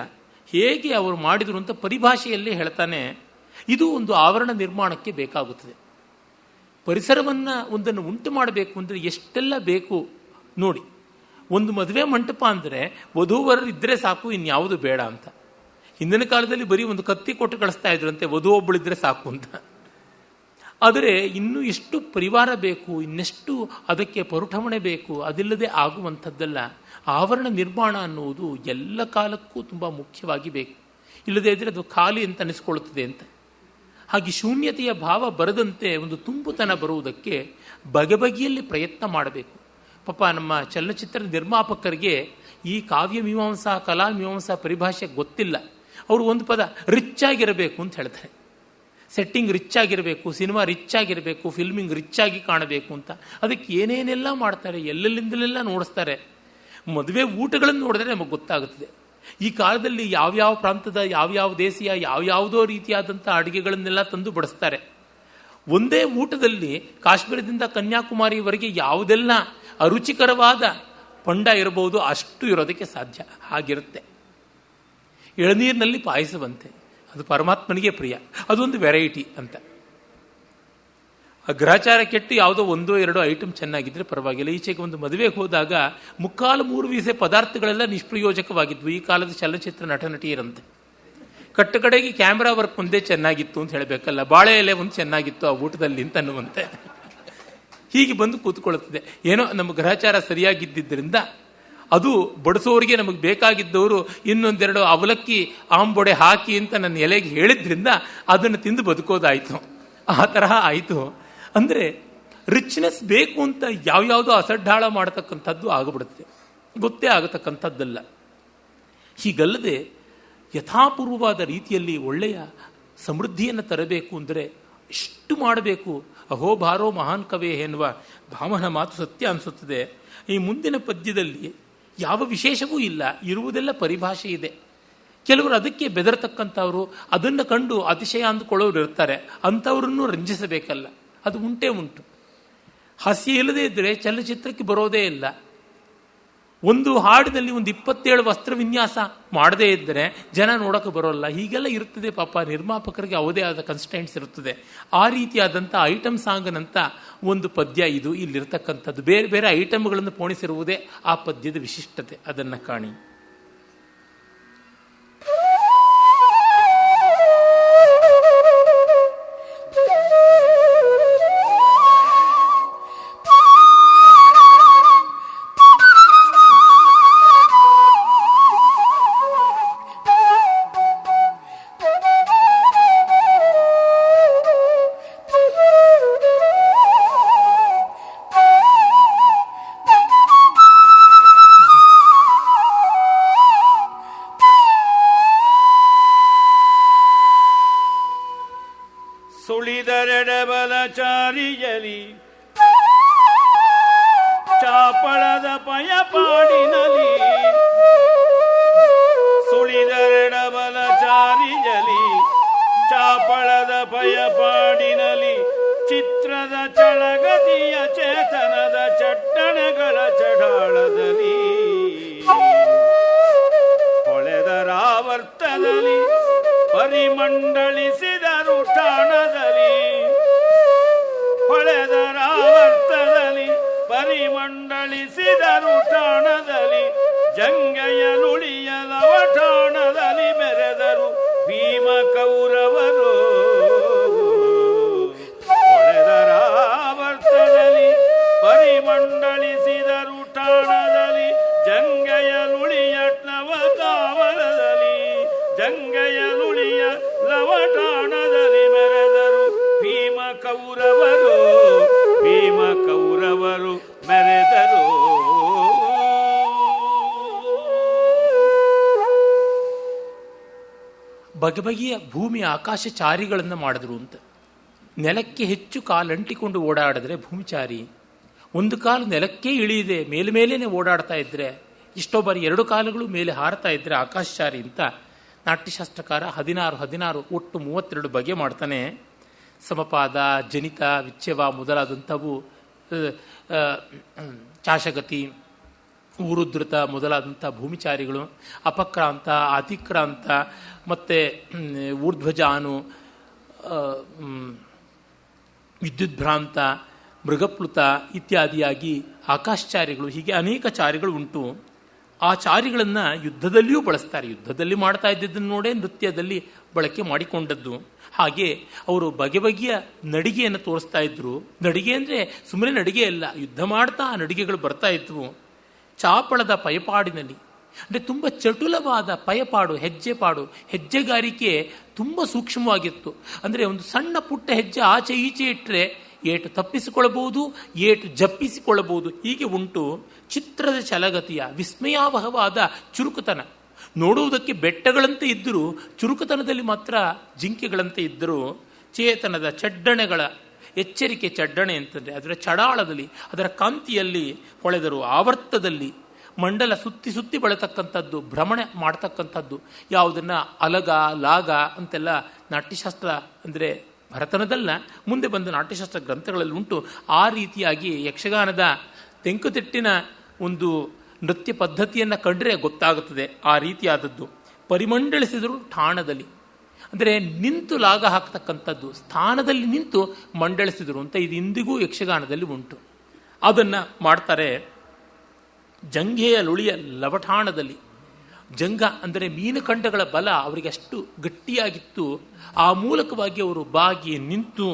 ಹೇಗೆ ಅವರು ಮಾಡಿದರು ಅಂತ ಪರಿಭಾಷೆಯಲ್ಲೇ ಹೇಳ್ತಾನೆ. ಇದು ಒಂದು ಆವರಣ ನಿರ್ಮಾಣಕ್ಕೆ ಬೇಕಾಗುತ್ತದೆ. ಪರಿಸರವನ್ನು ಒಂದನ್ನು ಉಂಟು ಮಾಡಬೇಕು ಅಂದರೆ ಎಷ್ಟೆಲ್ಲ ಬೇಕು ನೋಡಿ. ಒಂದು ಮದುವೆ ಮಂಟಪ ಅಂದರೆ ವಧೂವರರು ಇದ್ದರೆ ಸಾಕು, ಇನ್ಯಾವುದು ಬೇಡ ಅಂತ. ಹಿಂದಿನ ಕಾಲದಲ್ಲಿ ಬರೀ ಒಂದು ಕತ್ತಿ ಕೊಟ್ಟು ಕಳಿಸ್ತಾ ಇದ್ರಂತೆ, ವಧು ಒಬ್ಬಳಿದ್ರೆ ಸಾಕು ಅಂತ. ಆದರೆ ಇನ್ನೂ ಎಷ್ಟು ಪರಿವಾರ ಬೇಕು, ಇನ್ನೆಷ್ಟು ಅದಕ್ಕೆ ಪರುಠಮಣೆ ಬೇಕು. ಅದಿಲ್ಲದೆ ಆಗುವಂಥದ್ದಲ್ಲ. ಆವರಣ ನಿರ್ಮಾಣ ಅನ್ನುವುದು ಎಲ್ಲ ಕಾಲಕ್ಕೂ ತುಂಬ ಮುಖ್ಯವಾಗಿ ಬೇಕು. ಇಲ್ಲದೇ ಇದ್ದರೆ ಅದು ಖಾಲಿ ಅಂತ ಅನಿಸ್ಕೊಳ್ಳುತ್ತದೆ ಅಂತ. ಹಾಗೆ ಶೂನ್ಯತೆಯ ಭಾವ ಬರದಂತೆ ಒಂದು ತುಂಬುತನ ಬರುವುದಕ್ಕೆ ಬಗೆ ಬಗೆಯಲ್ಲಿ ಪ್ರಯತ್ನ ಮಾಡಬೇಕು. ಪಾಪ ನಮ್ಮ ಚಲನಚಿತ್ರ ನಿರ್ಮಾಪಕರಿಗೆ ಈ ಕಾವ್ಯ ಮೀಮಾಂಸಾ ಕಲಾ ಮೀಮಾಂಸಾ ಪರಿಭಾಷೆ ಗೊತ್ತಿಲ್ಲ. ಅವರು ಒಂದು ಪದ ರಿಚ್ ಆಗಿರಬೇಕು ಅಂತ ಹೇಳ್ತಾರೆ. ಸೆಟ್ಟಿಂಗ್ ರಿಚ್ ಆಗಿರಬೇಕು, ಸಿನಿಮಾ ರಿಚ್ ಆಗಿರಬೇಕು, ಫಿಲ್ಮಿಂಗ್ ರಿಚ್ ಆಗಿ ಕಾಣಬೇಕು ಅಂತ. ಅದಕ್ಕೆ ಏನೇನೆಲ್ಲ ಮಾಡ್ತಾರೆ, ಎಲ್ಲೆಲ್ಲಿಂದಲೆಲ್ಲ ನೋಡಿಸ್ತಾರೆ. ಮದುವೆ ಊಟಗಳನ್ನು ನೋಡಿದ್ರೆ ನಮಗೆ ಗೊತ್ತಾಗುತ್ತದೆ. ಈ ಕಾಲದಲ್ಲಿ ಯಾವ್ಯಾವ ಪ್ರಾಂತದ ಯಾವ್ಯಾವ ದೇಶೀಯ ಯಾವ್ಯಾವುದೋ ರೀತಿಯಾದಂಥ ಅಡುಗೆಗಳನ್ನೆಲ್ಲ ತಂದು ಬಡಿಸ್ತಾರೆ. ಒಂದೇ ಊಟದಲ್ಲಿ ಕಾಶ್ಮೀರದಿಂದ ಕನ್ಯಾಕುಮಾರಿವರೆಗೆ ಯಾವುದೆಲ್ಲ ಅರುಚಿಕರವಾದ ಪಂಡ ಇರಬಹುದು ಅಷ್ಟು ಇರೋದಕ್ಕೆ ಸಾಧ್ಯ. ಹಾಗಿರುತ್ತೆ. ಎಳನೀರಿನಲ್ಲಿ ಪಾಯಸವಂತೆ, ಅದು ಪರಮಾತ್ಮನಿಗೆ ಪ್ರಿಯ, ಅದೊಂದು ವೆರೈಟಿ ಅಂತ. ಗ್ರಹಚಾರ ಕೆಟ್ಟು ಯಾವುದೋ ಒಂದೋ ಎರಡೋ ಐಟಮ್ ಚೆನ್ನಾಗಿದ್ದರೆ ಪರವಾಗಿಲ್ಲ. ಈಚೆಗೆ ಒಂದು ಮದುವೆಗೆ ಹೋದಾಗ 3/4 ವೀಸೆ ಪದಾರ್ಥಗಳೆಲ್ಲ ನಿಷ್ಪ್ರಯೋಜಕವಾಗಿದ್ವು. ಈ ಕಾಲದ ಚಲನಚಿತ್ರ ನಟನಟಿಯರಂತೆ. ಕಡೆಗೆ ಕ್ಯಾಮ್ರಾ ವರ್ಕ್ ಒಂದೇ ಚೆನ್ನಾಗಿತ್ತು ಅಂತ ಹೇಳಬೇಕಲ್ಲ, ಬಾಳೆ ಎಲೆ ಒಂದು ಚೆನ್ನಾಗಿತ್ತು ಆ ಊಟದಲ್ಲಿ ಅಂತ ಅನ್ನುವಂತೆ. ಹೀಗೆ ಬಂದು ಕೂತ್ಕೊಳ್ಳುತ್ತದೆ. ಏನೋ ನಮ್ಮ ಗ್ರಹಚಾರ ಸರಿಯಾಗಿದ್ದರಿಂದ ಅದು ಬಡಿಸೋರಿಗೆ ನಮಗೆ ಬೇಕಾಗಿದ್ದವರು ಇನ್ನೊಂದೆರಡು ಅವಲಕ್ಕಿ ಆಂಬೊಡೆ ಹಾಕಿ ಅಂತ ನನ್ನ ಎಲೆಗೆ ಹೇಳಿದ್ರಿಂದ ಅದನ್ನು ತಿಂದು ಬದುಕೋದಾಯಿತು. ಆ ತರಹ ಆಯಿತು. ಅಂದರೆ ರಿಚ್ನೆಸ್ ಬೇಕು ಅಂತ ಯಾವ್ಯಾವುದೋ ಅಸಡ್ಡಾಳ ಮಾಡತಕ್ಕಂಥದ್ದು ಆಗಿಬಿಡುತ್ತೆ, ಗೊತ್ತೇ ಆಗತಕ್ಕಂಥದ್ದಲ್ಲ. ಹೀಗಲ್ಲದೆ ಯಥಾಪೂರ್ವವಾದ ರೀತಿಯಲ್ಲಿ ಒಳ್ಳೆಯ ಸಮೃದ್ಧಿಯನ್ನು ತರಬೇಕು ಅಂದರೆ ಇಷ್ಟು ಮಾಡಬೇಕು. ಅಹೋಭಾರೋ ಮಹಾನ್ ಕವೇ ಎನ್ನುವ ಭಾಮನ ಮಾತು ಸತ್ಯ ಅನಿಸುತ್ತದೆ. ಈ ಮುಂದಿನ ಪದ್ಯದಲ್ಲಿ ಯಾವ ವಿಶೇಷವೂ ಇಲ್ಲ, ಇರುವುದೆಲ್ಲ ಪರಿಭಾಷೆ ಇದೆ. ಕೆಲವರು ಅದಕ್ಕೆ ಬೆದರತಕ್ಕಂಥವ್ರು, ಅದನ್ನು ಕಂಡು ಅತಿಶಯ ಅಂದುಕೊಳ್ಳೋರು ಇರ್ತಾರೆ. ಅಂಥವ್ರನ್ನು ರಂಜಿಸಬೇಕಲ್ಲ, ಅದು ಉಂಟೇ ಉಂಟು. ಹಾಸ್ಯ ಇಲ್ಲದೇ ಇದ್ದರೆ ಚಲನಚಿತ್ರಕ್ಕೆ ಬರೋದೇ ಇಲ್ಲ. ಒಂದು ಹಾಡಿನಲ್ಲಿ ಒಂದು 27 ವಸ್ತ್ರ ವಿನ್ಯಾಸ ಮಾಡದೇ ಇದ್ದರೆ ಜನ ನೋಡೋಕೆ ಬರೋಲ್ಲ. ಹೀಗೆಲ್ಲ ಇರುತ್ತದೆ. ಪಾಪ ನಿರ್ಮಾಪಕರಿಗೆ ಅವದೇ ಆದ ಕನ್ಸ್ಟೆಂಟ್ಸ್ ಇರುತ್ತದೆ. ಆ ರೀತಿಯಾದಂಥ ಐಟಮ್ ಸಾಂಗ್ನಂತ ಒಂದು ಪದ್ಯ ಇದು ಇಲ್ಲಿರ್ತಕ್ಕಂಥದ್ದು. ಬೇರೆ ಬೇರೆ ಐಟಮ್ಗಳನ್ನು ಪೋಣಿಸಿರುವುದೇ ಆ ಪದ್ಯದ ವಿಶಿಷ್ಟತೆ. ಅದನ್ನು ಕಾಣಿ. ಸುಳಿದರೆಡಬಲಚಾರಿಯಲಿ ಚಾಪಳದ ಪಯಪಾಡಿನಲಿ ಸುಳಿದರೆಡಬಲಚಾರಿಯಲಿ ಚಾಪಳದ ಪಯಪಾಡಿನಲಿ ಚಿತ್ರದ ಚಳಗದಿಯ ಚೇತನದ ಚಟ್ಟಣಗಳ ಚಡಾಳದಲ್ಲಿ ಹೊಳೆದರಾವರ್ತದಲ್ಲಿ ಪರಿಮಂಡಳಿಸಿದರು ಠಾಣದಲ್ಲಿ ಹೊಳೆದರಾವರ್ತದಲ್ಲಿ ಪರಿಮಂಡಳಿಸಿದರು ಠಾಣದಲ್ಲಿ ಜಂಗಯಲುಳಿಯಲವ ಠಾಣದಲ್ಲಿ ಮೆರೆದರು ಭೀಮ ಕೌರವರು ಹೊಳೆದರಾವರ್ತದಲ್ಲಿ ಪರಿಮಂಡಳಿಸಿದರು ಠಾಣದಲ್ಲಿ ಜಂಗಯಲುಳಿಯ ನವಕಾವಲದಲ್ಲಿ ಜಂಗಯಲುಳಿಯ ಲವಟಾಣದಲ್ಲಿ ಮೆರೆದರು ಭೀಮ ಕೌರವರು ಮೆರೆದರು. ಬಗೆಬಗೆಯ ಭೂಮಿ ಆಕಾಶಚಾರಿಗಳನ್ನು ಮಾಡಿದ್ರು ಅಂತ. ನೆಲಕ್ಕೆ ಹೆಚ್ಚು ಕಾಲಂಟಿಕೊಂಡು ಓಡಾಡಿದ್ರೆ ಭೂಮಿಚಾರಿ, ಒಂದು ಕಾಲು ನೆಲಕ್ಕೆ ಇಳಿಯದೆ ಮೇಲೇನೆ ಓಡಾಡ್ತಾ ಇದ್ದರೆ, ಇಷ್ಟೋ ಬಾರಿ 2 ಕಾಲುಗಳು ಮೇಲೆ ಹಾರ್ತಾ ಇದ್ದರೆ ಆಕಾಶಚಾರಿ ಅಂತ ನಾಟ್ಯಶಾಸ್ತ್ರಕಾರ 16 ಒಟ್ಟು 32 ಬಗೆ ಮಾಡ್ತಾನೆ. ಸಮಪಾದ, ಜನಿತ, ವಿಚ್ಛವ ಮೊದಲಾದಂಥವು, ಚಾಶಗತಿ, ಊರುದ್ರತ ಮೊದಲಾದಂಥ ಭೂಮಿಚಾರಿಗಳು, ಅಪಕ್ರಾಂತ, ಅತಿಕ್ರಾಂತ, ಮತ್ತು ಊರ್ಧ್ವಜಾನು, ವಿದ್ಯುದ್ಭ್ರಾಂತ, ಮೃಗಪ್ಲುತ ಇತ್ಯಾದಿಯಾಗಿ ಆಕಾಶಚಾರಿಗಳು, ಹೀಗೆ ಅನೇಕ ಚಾರಿಗಳು ಉಂಟು. ಆ ಚಾರಿಗಳನ್ನು ಯುದ್ಧದಲ್ಲಿಯೂ ಬಳಸ್ತಾರೆ. ಯುದ್ಧದಲ್ಲಿ ಮಾಡ್ತಾ ಇದ್ದಿದ್ದನ್ನು ನೋಡೇ ನೃತ್ಯದಲ್ಲಿ ಬಳಕೆ ಮಾಡಿಕೊಂಡದ್ದು. ಹಾಗೆ ಅವರು ಬಗೆ ಬಗೆಯ ನಡಿಗೆಯನ್ನು ತೋರಿಸ್ತಾ ಇದ್ರು. ನಡಿಗೆ ಅಂದರೆ ಸುಮ್ಮನೆ ನಡಿಗೆ ಅಲ್ಲ, ಯುದ್ಧ ಮಾಡ್ತಾ ಆ ನಡಿಗೆಗಳು ಬರ್ತಾ ಇದ್ವು. ಚಾಪಳದ ಪಯಪಾಡಿನಲ್ಲಿ ಅಂದರೆ ತುಂಬ ಚಟುಲವಾದ ಪಯಪಾಡು, ಹೆಜ್ಜೆಪಾಡು, ಹೆಜ್ಜೆಗಾರಿಕೆ ತುಂಬ ಸೂಕ್ಷ್ಮವಾಗಿತ್ತು. ಅಂದರೆ ಒಂದು ಸಣ್ಣ ಪುಟ್ಟ ಹೆಜ್ಜೆ ಆಚೆ ಈಚೆ ಇಟ್ಟರೆ ಏಟು ತಪ್ಪಿಸಿಕೊಳ್ಳಬಹುದು, ಏಟು ಜಪ್ಪಿಸಿಕೊಳ್ಳಬಹುದು, ಹೀಗೆ ಉಂಟು. ಚಿತ್ರದ ಛಲಗತಿಯ ವಿಸ್ಮಯಾವಹವಾದ ಚುರುಕುತನ, ನೋಡುವುದಕ್ಕೆ ಬೆಟ್ಟಗಳಂತೆ ಇದ್ದರೂ ಚುರುಕುತನದಲ್ಲಿ ಮಾತ್ರ ಜಿಂಕೆಗಳಂತೆ ಇದ್ದರೂ, ಚೇತನದ ಚಡ್ಡಣೆಗಳ ಎಚ್ಚರಿಕೆ, ಚಡ್ಡಣೆ ಅಂತಂದರೆ ಅದರ ಚಡಾಳದಲ್ಲಿ, ಅದರ ಕಾಂತಿಯಲ್ಲಿ ಹೊಳೆದರು. ಆವರ್ತದಲ್ಲಿ ಮಂಡಲ ಸುತ್ತಿ ಸುತ್ತಿ ಬೆಳತಕ್ಕಂಥದ್ದು, ಭ್ರಮಣೆ ಮಾಡ್ತಕ್ಕಂಥದ್ದು, ಯಾವುದನ್ನು ಅಲಗ, ಲಾಗ ಅಂತೆಲ್ಲ ನಾಟ್ಯಶಾಸ್ತ್ರ ಅಂದರೆ ಭರತನದಲ್ಲ, ಮುಂದೆ ಬಂದ ನಾಟ್ಯಶಾಸ್ತ್ರ ಗ್ರಂಥಗಳಲ್ಲಿ ಉಂಟು. ಆ ರೀತಿಯಾಗಿ ಯಕ್ಷಗಾನದ ತೆಂಕುತಿಟ್ಟಿನ ಒಂದು ನೃತ್ಯ ಪದ್ಧತಿಯನ್ನು ಕಂಡರೆ ಗೊತ್ತಾಗುತ್ತದೆ ಆ ರೀತಿಯಾದದ್ದು. ಪರಿಮಂಡಳಿಸಿದರು ಠಾಣದಲ್ಲಿ ಅಂದರೆ ನಿಂತು ಲಾಗ ಹಾಕ್ತಕ್ಕಂಥದ್ದು, ಸ್ಥಾನದಲ್ಲಿ ನಿಂತು ಮಂಡಳಿಸಿದರು ಅಂತ ಇದು ಇಂದಿಗೂ ಯಕ್ಷಗಾನದಲ್ಲಿ ಉಂಟು. ಅದನ್ನು ಮಾಡ್ತಾರೆ. ಜಂಘೆಯ ಲುಳಿಯ ಲವಠಾಣದಲ್ಲಿ, ಜಂಘ ಅಂದರೆ ಮೀನುಕಂಡಗಳ ಬಲ ಅವರಿಗೆ ಅಷ್ಟು ಗಟ್ಟಿಯಾಗಿತ್ತು. ಆ ಮೂಲಕವಾಗಿ ಅವರು ಬಾಗಿ ನಿಂತು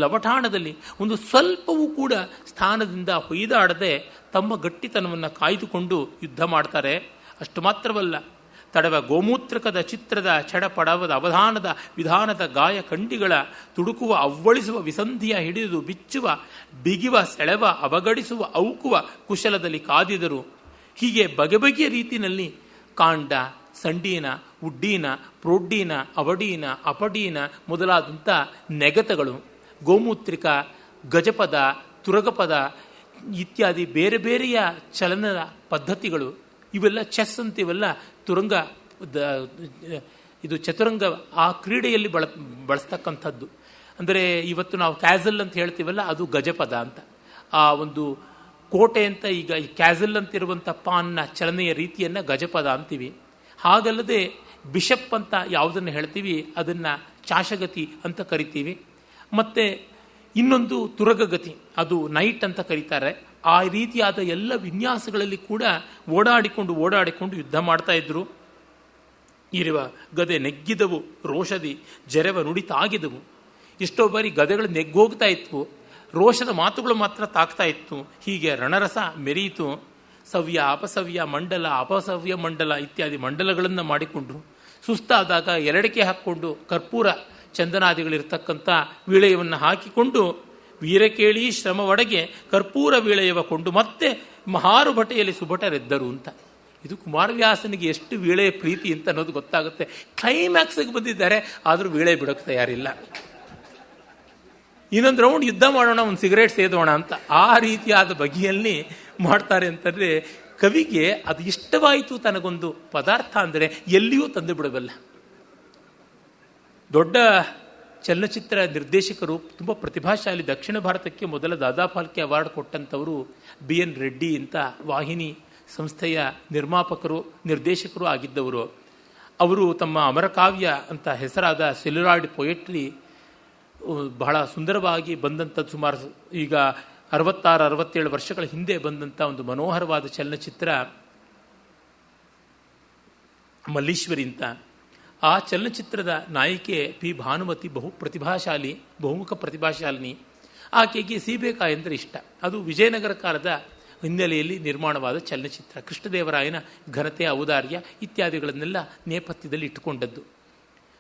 ಲವಠಾಣದಲ್ಲಿ ಒಂದು ಸ್ವಲ್ಪವೂ ಕೂಡ ಸ್ಥಾನದಿಂದ ಹೊಯ್ದಾಡದೆ ತಮ್ಮ ಗಟ್ಟಿತನವನ್ನು ಕಾಯ್ದುಕೊಂಡು ಯುದ್ಧ ಮಾಡ್ತಾರೆ. ಅಷ್ಟು ಮಾತ್ರವಲ್ಲ, ತಡವ ಗೋಮೂತ್ರಕದ ಚಿತ್ರದ ಚಡಪಡವದ ಅವಧಾನದ ವಿಧಾನದ ಗಾಯ ಕಂಡಿಗಳ ತುಡುಕುವ ಅವ್ವಳಿಸುವ ವಿಸಂಧಿಯ ಹಿಡಿದು ಬಿಚ್ಚುವ ಬಿಗಿವ ಸೆಳೆವ ಅವಗಡಿಸುವ ಔಕುವ ಕುಶಲದಲ್ಲಿ ಕಾದಿದರು. ಹೀಗೆ ಬಗೆ ಬಗೆಯ ರೀತಿಯಲ್ಲಿ ಕಾಂಡ, ಸಂಡೀನ, ಉಡ್ಡೀನ, ಪ್ರೋಡ್ಡೀನ, ಅವಡೀನ, ಅಪಡೀನ ಮೊದಲಾದಂಥ ನೆಗತಗಳು, ಗೋಮೂತ್ರಿಕ, ಗಜಪದ, ತುರಗಪದ ಇತ್ಯಾದಿ ಬೇರೆ ಬೇರೆಯ ಚಲನದ ಪದ್ಧತಿಗಳು, ಇವೆಲ್ಲ ಚೆಸ್ ಅಂತ, ಇವೆಲ್ಲ ತುರಂಗ, ಇದು ಚತುರಂಗ, ಆ ಕ್ರೀಡೆಯಲ್ಲಿ ಬಳಸ್ತಕ್ಕಂಥದ್ದು. ಅಂದರೆ ಇವತ್ತು ನಾವು ಕ್ಯಾಸಲ್ ಅಂತ ಹೇಳ್ತೀವಲ್ಲ, ಅದು ಗಜಪದ ಅಂತ. ಆ ಒಂದು ಕೋಟೆ ಅಂತ ಈಗ ಈ ಕ್ಯಾಸಲ್ ಅಂತಿರುವಂಥ ಪಾನ್ನ ಚಲನೆಯ ರೀತಿಯನ್ನು ಗಜಪದ ಅಂತೀವಿ. ಹಾಗಲ್ಲದೆ ಬಿಷಪ್ ಅಂತ ಯಾವುದನ್ನು ಹೇಳ್ತೀವಿ ಅದನ್ನು ಚಾಶಗತಿ ಅಂತ ಕರಿತೀವಿ. ಮತ್ತು ಇನ್ನೊಂದು ತುರಗಗತಿ, ಅದು ನೈಟ್ ಅಂತ ಕರೀತಾರೆ. ಆ ರೀತಿಯಾದ ಎಲ್ಲ ವಿನ್ಯಾಸಗಳಲ್ಲಿ ಕೂಡ ಓಡಾಡಿಕೊಂಡು ಯುದ್ಧ ಮಾಡ್ತಾ ಇದ್ರು. ಇರುವ ಗದೆ ನೆಗ್ಗಿದವು ರೋಷದಿ ಜರೆವ ನುಡಿ ತಾಗಿದವು. ಎಷ್ಟೋ ಬಾರಿ ಗದೆಗಳು ನೆಗ್ಗೋಗ್ತಾ ಇತ್ತು, ರೋಷದ ಮಾತುಗಳು ಮಾತ್ರ ತಾಕ್ತಾ ಇತ್ತು. ಹೀಗೆ ರಣರಸ ಮೆರೆಯಿತು. ಸವ್ಯ, ಅಪಸವ್ಯ ಮಂಡಲ, ಅಪಸವ್ಯ ಮಂಡಲ ಇತ್ಯಾದಿ ಮಂಡಲಗಳನ್ನು ಮಾಡಿಕೊಂಡ್ರು. ಸುಸ್ತಾದಾಗ ಎರಡಕ್ಕೆ ಹಾಕ್ಕೊಂಡು ಕರ್ಪೂರ ಚಂದನಾದಿಗಳಿರ್ತಕ್ಕಂಥ ವೀಳೆಯವನ್ನು ಹಾಕಿಕೊಂಡು ವೀರಕೇಳಿ ಶ್ರಮ ಒಡಗೆ ಕರ್ಪೂರ ವೀಳೆಯವ ಕೊಂಡು ಮತ್ತೆ ಮಹಾರುಭಟೆಯಲ್ಲಿ ಸುಭಟರೆದ್ದರು ಅಂತ. ಇದು ಕುಮಾರವ್ಯಾಸನಿಗೆ ಎಷ್ಟು ವೀಳೆಯ ಪ್ರೀತಿ ಅಂತ ಅನ್ನೋದು ಗೊತ್ತಾಗುತ್ತೆ. ಕ್ಲೈಮ್ಯಾಕ್ಸ್ಗೆ ಬಂದಿದ್ದಾರೆ, ಆದರೂ ವೀಳೆ ಬಿಡೋಕ್ಕೆ ತಯಾರಿಲ್ಲ. ಇನ್ನೊಂದು ರೌಂಡ್ ಯುದ್ಧ ಮಾಡೋಣ, ಒಂದು ಸಿಗರೇಟ್ ಸೇದೋಣ ಅಂತ. ಆ ರೀತಿಯಾದ ಬಗೆಯಲ್ಲಿ ಮಾಡ್ತಾರೆ ಅಂತಂದರೆ ಕವಿಗೆ ಅದು ಇಷ್ಟವಾಯಿತು. ತನಗೊಂದು ಪದಾರ್ಥ ಅಂದರೆ ಎಲ್ಲಿಯೂ ತಂದು ಬಿಡಬಲ್ಲ. ದೊಡ್ಡ ಚಲನಚಿತ್ರ ನಿರ್ದೇಶಕರು, ತುಂಬ ಪ್ರತಿಭಾಶಾಲಿ, ದಕ್ಷಿಣ ಭಾರತಕ್ಕೆ ಮೊದಲ ದಾದಾ ಫಾಲ್ಕೆ ಅವಾರ್ಡ್ ಕೊಟ್ಟಂಥವರು BN ರೆಡ್ಡಿ ಅಂತ ವಾಹಿನಿ ಸಂಸ್ಥೆಯ ನಿರ್ಮಾಪಕರು ನಿರ್ದೇಶಕರು ಆಗಿದ್ದವರು. ಅವರು ತಮ್ಮ ಅಮರಕಾವ್ಯ ಅಂತ ಹೆಸರಾದ ಸೆಲ್ಯುಲಾಯ್ಡ್ ಪೊಯೆಟ್ರಿ ಬಹಳ ಸುಂದರವಾಗಿ ಬಂದಂಥದ್ದು, ಸುಮಾರು ಈಗ 66-67 ವರ್ಷಗಳ ಹಿಂದೆ ಬಂದಂಥ ಒಂದು ಮನೋಹರವಾದ ಚಲನಚಿತ್ರ ಮಲ್ಲೀಶ್ವರಿ ಅಂತ. ಆ ಚಲನಚಿತ್ರದ ನಾಯಕಿ P. ಭಾನುಮತಿ ಬಹು ಪ್ರತಿಭಾಶಾಲಿ, ಬಹುಮುಖ ಪ್ರತಿಭಾಶಾಲಿನಿ. ಆಕೆಗೆ ಸೀಬೆಕಾಯಿ ಅಂದರೆ ಇಷ್ಟ. ಅದು ವಿಜಯನಗರ ಕಾಲದ ಹಿನ್ನೆಲೆಯಲ್ಲಿ ನಿರ್ಮಾಣವಾದ ಚಲನಚಿತ್ರ. ಕೃಷ್ಣದೇವರಾಯನ ಘನತೆ, ಔದಾರ್ಯ ಇತ್ಯಾದಿಗಳನ್ನೆಲ್ಲ ನೇಪಥ್ಯದಲ್ಲಿ ಇಟ್ಟುಕೊಂಡದ್ದು.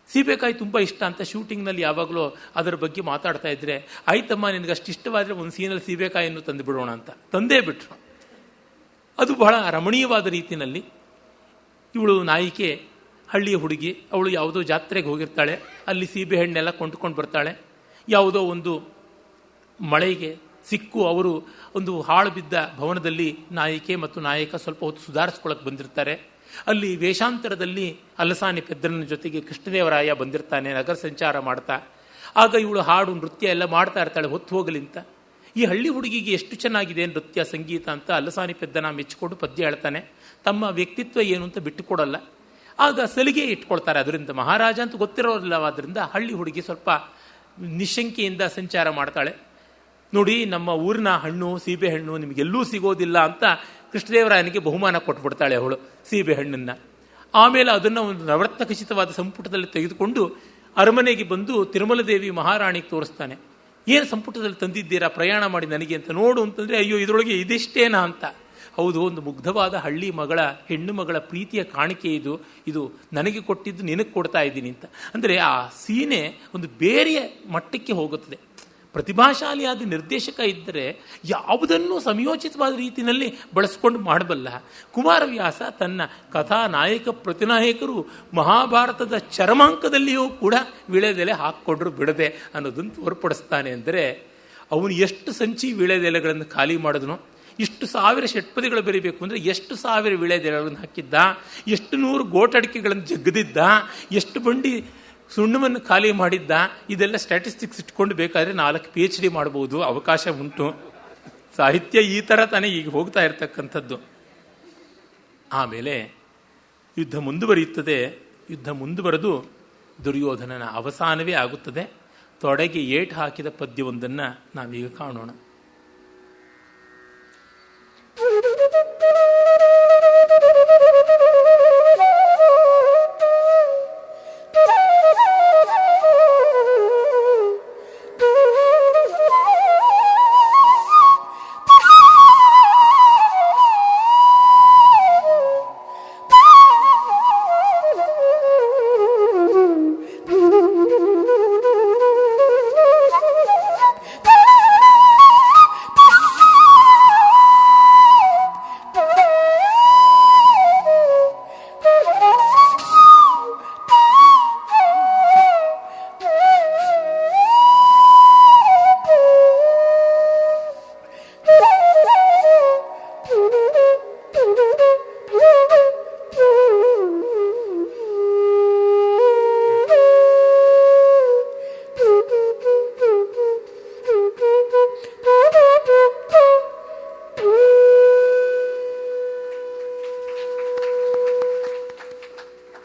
ಸೀಬೆಕಾಯಿ ತುಂಬ ಇಷ್ಟ ಅಂತ ಶೂಟಿಂಗ್ನಲ್ಲಿ ಯಾವಾಗಲೂ ಅದರ ಬಗ್ಗೆ ಮಾತಾಡ್ತಾ ಇದ್ರೆ, ಆಯ್ತಮ್ಮ ನಿನಗೆ ಅಷ್ಟು ಇಷ್ಟವಾದರೆ ಒಂದು ಸೀನಲ್ಲಿ ಸೀಬೆಕಾಯಿಯನ್ನು ತಂದು ಬಿಡೋಣ ಅಂತ ತಂದೇ ಬಿಟ್ರು. ಅದು ಬಹಳ ರಮಣೀಯವಾದ ರೀತಿಯಲ್ಲಿ. ಇವಳು ನಾಯಿಕೆ ಹಳ್ಳಿಯ ಹುಡುಗಿ, ಅವಳು ಯಾವುದೋ ಜಾತ್ರೆಗೆ ಹೋಗಿರ್ತಾಳೆ, ಅಲ್ಲಿ ಸೀಬೆ ಹಣ್ಣೆಲ್ಲ ಕೊಂಡ್ಕೊಂಡು ಬರ್ತಾಳೆ. ಯಾವುದೋ ಒಂದು ಮಳೆಗೆ ಸಿಕ್ಕು ಅವರು ಒಂದು ಹಾಳು ಬಿದ್ದ ಭವನದಲ್ಲಿ ನಾಯಿಕೆ ಮತ್ತು ನಾಯಕ ಸ್ವಲ್ಪ ಹೊತ್ತು ಸುಧಾರಿಸ್ಕೊಳ್ಳೋಕೆ ಬಂದಿರ್ತಾರೆ. ಅಲ್ಲಿ ವೇಷಾಂತರದಲ್ಲಿ ಅಲಸಾನಿ ಪೆದ್ದನ ಜೊತೆಗೆ ಕೃಷ್ಣದೇವರಾಯ ಬಂದಿರ್ತಾನೆ ನಗರ ಸಂಚಾರ ಮಾಡ್ತಾ. ಆಗ ಇವಳು ಹಾಡು ನೃತ್ಯ ಎಲ್ಲ ಮಾಡ್ತಾ ಇರ್ತಾಳೆ ಹೊತ್ತು ಹೋಗಲಿ ಅಂತ. ಈ ಹಳ್ಳಿ ಹುಡುಗಿಗೆ ಎಷ್ಟು ಚೆನ್ನಾಗಿದೆ ನೃತ್ಯ ಸಂಗೀತ ಅಂತ ಅಲಸಾನಿ ಪೆದ್ದನ ಮೆಚ್ಚಿಕೊಂಡು ಪದ್ಯ ಹೇಳ್ತಾನೆ. ತಮ್ಮ ವ್ಯಕ್ತಿತ್ವ ಏನು ಅಂತ ಬಿಟ್ಟುಕೊಡಲ್ಲ. ಆಗ ಸಲಿಗೆ ಇಟ್ಕೊಳ್ತಾರೆ. ಅದರಿಂದ ಮಹಾರಾಜ ಅಂತ ಗೊತ್ತಿರೋಲ್ಲವಾದ್ರಿಂದ ಹಳ್ಳಿ ಹುಡುಗಿ ಸ್ವಲ್ಪ ನಿಶಂಕೆಯಿಂದ ಸಂಚಾರ ಮಾಡ್ತಾಳೆ. ನೋಡಿ, ನಮ್ಮ ಊರಿನ ಹಣ್ಣು ಸೀಬೆ ಹಣ್ಣು ನಿಮಗೆಲ್ಲೂ ಸಿಗೋದಿಲ್ಲ ಅಂತ ಕೃಷ್ಣದೇವರಾಯನಿಗೆ ಬಹುಮಾನ ಕೊಟ್ಬಿಡ್ತಾಳೆ ಅವಳು ಸೀಬೆ ಹಣ್ಣನ್ನು. ಆಮೇಲೆ ಅದನ್ನು ಒಂದು ನವರತ್ನ ಖಚಿತವಾದ ಸಂಪುಟದಲ್ಲಿ ತೆಗೆದುಕೊಂಡು ಅರಮನೆಗೆ ಬಂದು ತಿರುಮಲ ದೇವಿ ಮಹಾರಾಣಿಗೆ ತೋರಿಸ್ತಾನೆ. ಏನು ಸಂಪುಟದಲ್ಲಿ ತಂದಿದ್ದೀರಾ ಪ್ರಯಾಣ ಮಾಡಿ ನನಗೆ ಅಂತ. ನೋಡು ಅಂತಂದರೆ, ಅಯ್ಯೋ ಇದರೊಳಗೆ ಇದಿಷ್ಟೇನಾ ಅಂತ. ಹೌದು, ಒಂದು ಮುಗ್ಧವಾದ ಹಳ್ಳಿ ಮಗಳ, ಹೆಣ್ಣು ಮಗಳ ಪ್ರೀತಿಯ ಕಾಣಿಕೆ ಇದು ನನಗೆ ಕೊಟ್ಟಿದ್ದು ನಿನಗೆ ಕೊಡ್ತಾ ಇದ್ದೀನಿ ಅಂತ. ಅಂದರೆ ಆ ಸೀನೆ ಒಂದು ಬೇರೆಯ ಮಟ್ಟಕ್ಕೆ ಹೋಗುತ್ತದೆ. ಪ್ರತಿಭಾಶಾಲಿಯಾದ ನಿರ್ದೇಶಕ ಇದ್ದರೆ ಯಾವುದನ್ನು ಸಮಯೋಚಿತವಾದ ರೀತಿಯಲ್ಲಿ ಬಳಸ್ಕೊಂಡು ಮಾಡಬಲ್ಲ. ಕುಮಾರವ್ಯಾಸ ತನ್ನ ಕಥಾ ನಾಯಕ ಪ್ರತಿನಾಯಕರು ಮಹಾಭಾರತದ ಚರಮಾಂಕದಲ್ಲಿಯೂ ಕೂಡ ವೀಳ್ಯದೆಲೆ ಹಾಕ್ಕೊಂಡ್ರು ಬಿಡದೆ ಅನ್ನೋದನ್ನು ತೋರ್ಪಡಿಸ್ತಾನೆ. ಅಂದರೆ ಅವನು ಎಷ್ಟು ಸಂಚಿ ವೀಳ್ಯದೆಲೆಗಳನ್ನು ಖಾಲಿ ಮಾಡಿದನೋ, ಇಷ್ಟು 1000 ಷಟ್ಪದಿಗಳು ಬರೀಬೇಕು ಅಂದರೆ ಎಷ್ಟು 1000 ವೀಳ್ಯದೆಲೆಗಳನ್ನು ಹಾಕಿದ್ದ, ಎಷ್ಟು 100 ಗೋಟಡಿಕೆಗಳನ್ನು ಜಗ್ಗದಿದ್ದ, ಎಷ್ಟು ಬಂಡಿ ಸುಣ್ಣವನ್ನು ಖಾಲಿ ಮಾಡಿದ್ದ. ಇದೆಲ್ಲ ಸ್ಟ್ಯಾಟಿಸ್ಟಿಕ್ಸ್ ಇಟ್ಕೊಂಡು ಬೇಕಾದರೆ 4 PhD ಮಾಡ್ಬೋದು, ಅವಕಾಶ ಉಂಟು. ಸಾಹಿತ್ಯ ಈ ಥರ ತಾನೇ ಈಗ ಹೋಗ್ತಾ ಇರ್ತಕ್ಕಂಥದ್ದು. ಆಮೇಲೆ ಯುದ್ಧ ಮುಂದುವರಿಯುತ್ತದೆ. ಯುದ್ಧ ಮುಂದುವರೆದು ದುರ್ಯೋಧನನ ಅವಸಾನವೇ ಆಗುತ್ತದೆ. ತೊಡೆಗೆ ಏಟು ಹಾಕಿದ ಪದ್ಯವೊಂದನ್ನು ನಾವೀಗ ಕಾಣೋಣ.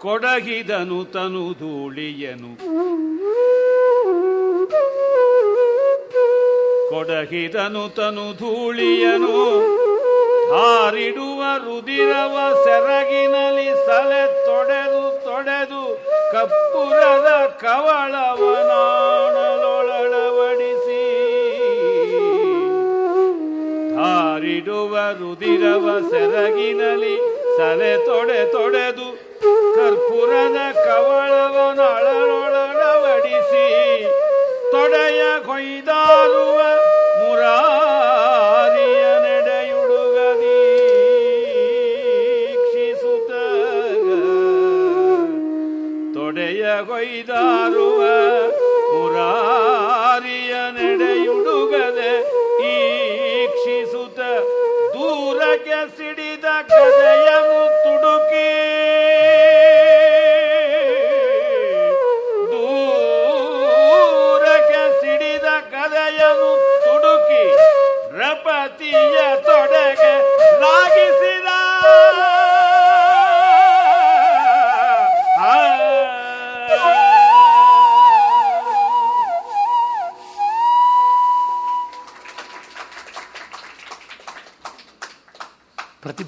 ಕೊಡಗಿದನು ತನು ಧೂಳಿಯನು, ಕೊಡಗಿದನು ತನು ಧೂಳಿಯನು, ಹಾರಿಡುವ ರುದಿರವ ಸೆರಗಿನಲ್ಲಿ ಸಲೆ ತೊಡೆದು ತೊಡೆದು ಕಪ್ಪುರದ ಕವಳವನಾಣಲೊಳವಡಿಸಿ, ಹಾರಿಡುವ ರುದಿರವ ಸೆರಗಿನಲ್ಲಿ ಸಲೆ ತೊಡೆದು ಕರ್ಪೂರದ ಕವಳವನೊಳವಡಿಸಿ, ತೊಡೆಯ ಕೊಯ್ದಾರುವ ಮುರಾರಿಯ ನಡೆಯುಡುಗದೀಕ್ಷಿಸುತ್ತ, ತೊಡೆಯ ಕೊಯ್ದಾರುವ ಮುರಾರಿಯ ನಡೆಯುಡುಗದೀಕ್ಷಿಸುತ್ತ,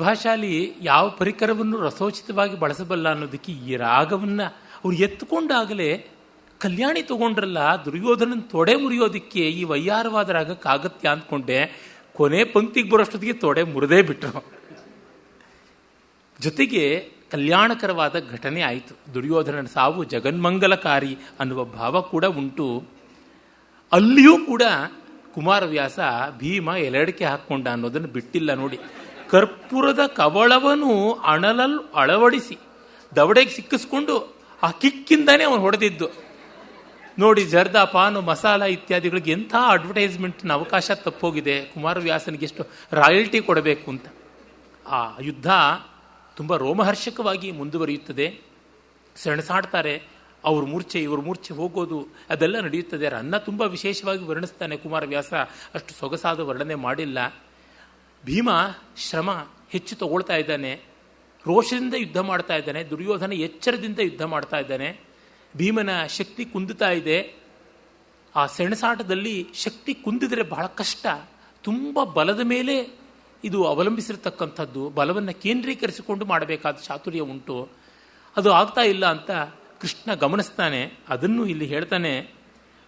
ಪ್ರತಿಭಾಶಾಲಿ ಯಾವ ಪರಿಕರವನ್ನು ರಸೋಚಿತವಾಗಿ ಬಳಸಬಲ್ಲ ಅನ್ನೋದಕ್ಕೆ ಈ ರಾಗವನ್ನು ಅವ್ರು ಎತ್ತುಕೊಂಡಾಗಲೇ ಕಲ್ಯಾಣಿ ತಗೊಂಡ್ರಲ್ಲ, ದುರ್ಯೋಧನನ ತೊಡೆ ಮುರಿಯೋದಕ್ಕೆ ಈ ವಯ್ಯಾರವಾದ ರಾಗಕ್ಕಾಗತ್ಯ ಅಂದ್ಕೊಂಡೆ. ಕೊನೆ ಪಂಕ್ತಿಗೆ ಬರೋಷ್ಟೊತ್ತಿಗೆ ತೊಡೆ ಮುರಿದೇ ಬಿಟ್ರು. ಜೊತೆಗೆ ಕಲ್ಯಾಣಕರವಾದ ಘಟನೆ ಆಯಿತು. ದುರ್ಯೋಧನನ ಸಾವು ಜಗನ್ಮಂಗಲಕಾರಿ ಅನ್ನುವ ಭಾವ ಕೂಡ ಉಂಟು. ಅಲ್ಲಿಯೂ ಕೂಡ ಕುಮಾರವ್ಯಾಸ ಭೀಮ ಎಲೆಡಿಕೆ ಹಾಕ್ಕೊಂಡ ಅನ್ನೋದನ್ನು ಬಿಟ್ಟಿಲ್ಲ ನೋಡಿ. ಕರ್ಪೂರದ ಕವಳವನ್ನು ಅಳವಡಿಸಿ ದವಡೆಗೆ ಸಿಕ್ಕಿಸ್ಕೊಂಡು ಆ ಕಿಕ್ಕಿಂದಾನೇ ಅವನು ಹೊಡೆದಿದ್ದು ನೋಡಿ. ಜರ್ದಾ, ಪಾನು, ಮಸಾಲ ಇತ್ಯಾದಿಗಳಿಗೆ ಎಂಥ ಅಡ್ವರ್ಟೈಸ್ಮೆಂಟ್ನ ಅವಕಾಶ ತಪ್ಪೋಗಿದೆ. ಕುಮಾರವ್ಯಾಸನಿಗೆ ಎಷ್ಟು ರಾಯಲ್ಟಿ ಕೊಡಬೇಕು ಅಂತ. ಆ ಯುದ್ಧ ತುಂಬ ರೋಮಹರ್ಷಕವಾಗಿ ಮುಂದುವರಿಯುತ್ತದೆ. ಸೆಣಸಾಡ್ತಾರೆ. ಅವ್ರ ಮೂರ್ಛೆ ಇವ್ರ ಮೂರ್ಛೆ ಹೋಗೋದು ಅದೆಲ್ಲ ನಡೆಯುತ್ತದೆ. ರನ್ನ ತುಂಬ ವಿಶೇಷವಾಗಿ ವರ್ಣಿಸ್ತಾನೆ ಕುಮಾರವ್ಯಾಸ, ಅಷ್ಟು ಸೊಗಸಾದ ವರ್ಣನೆ ಮಾಡಿಲ್ಲ. ಭೀಮ ಶ್ರಮ ಹೆಚ್ಚು ತಗೊಳ್ತಾ ಇದ್ದಾನೆ, ರೋಷದಿಂದ ಯುದ್ಧ ಮಾಡ್ತಾ ಇದ್ದಾನೆ. ದುರ್ಯೋಧನ ಎಚ್ಚರದಿಂದ ಯುದ್ಧ ಮಾಡ್ತಾ ಇದ್ದಾನೆ. ಭೀಮನ ಶಕ್ತಿ ಕುಂದುತ್ತಾ ಇದೆ. ಆ ಸೆಣಸಾಟದಲ್ಲಿ ಶಕ್ತಿ ಕುಂದಿದರೆ ಬಹಳ ಕಷ್ಟ. ತುಂಬ ಬಲದ ಮೇಲೆ ಇದು ಅವಲಂಬಿಸಿರತಕ್ಕಂಥದ್ದು. ಬಲವನ್ನು ಕೇಂದ್ರೀಕರಿಸಿಕೊಂಡು ಮಾಡಬೇಕಾದ ಚಾತುರ್ಯ ಉಂಟು. ಅದು ಆಗ್ತಾ ಇಲ್ಲ ಅಂತ ಕೃಷ್ಣ ಗಮನಿಸ್ತಾನೆ. ಅದನ್ನು ಇಲ್ಲಿ ಹೇಳ್ತಾನೆ.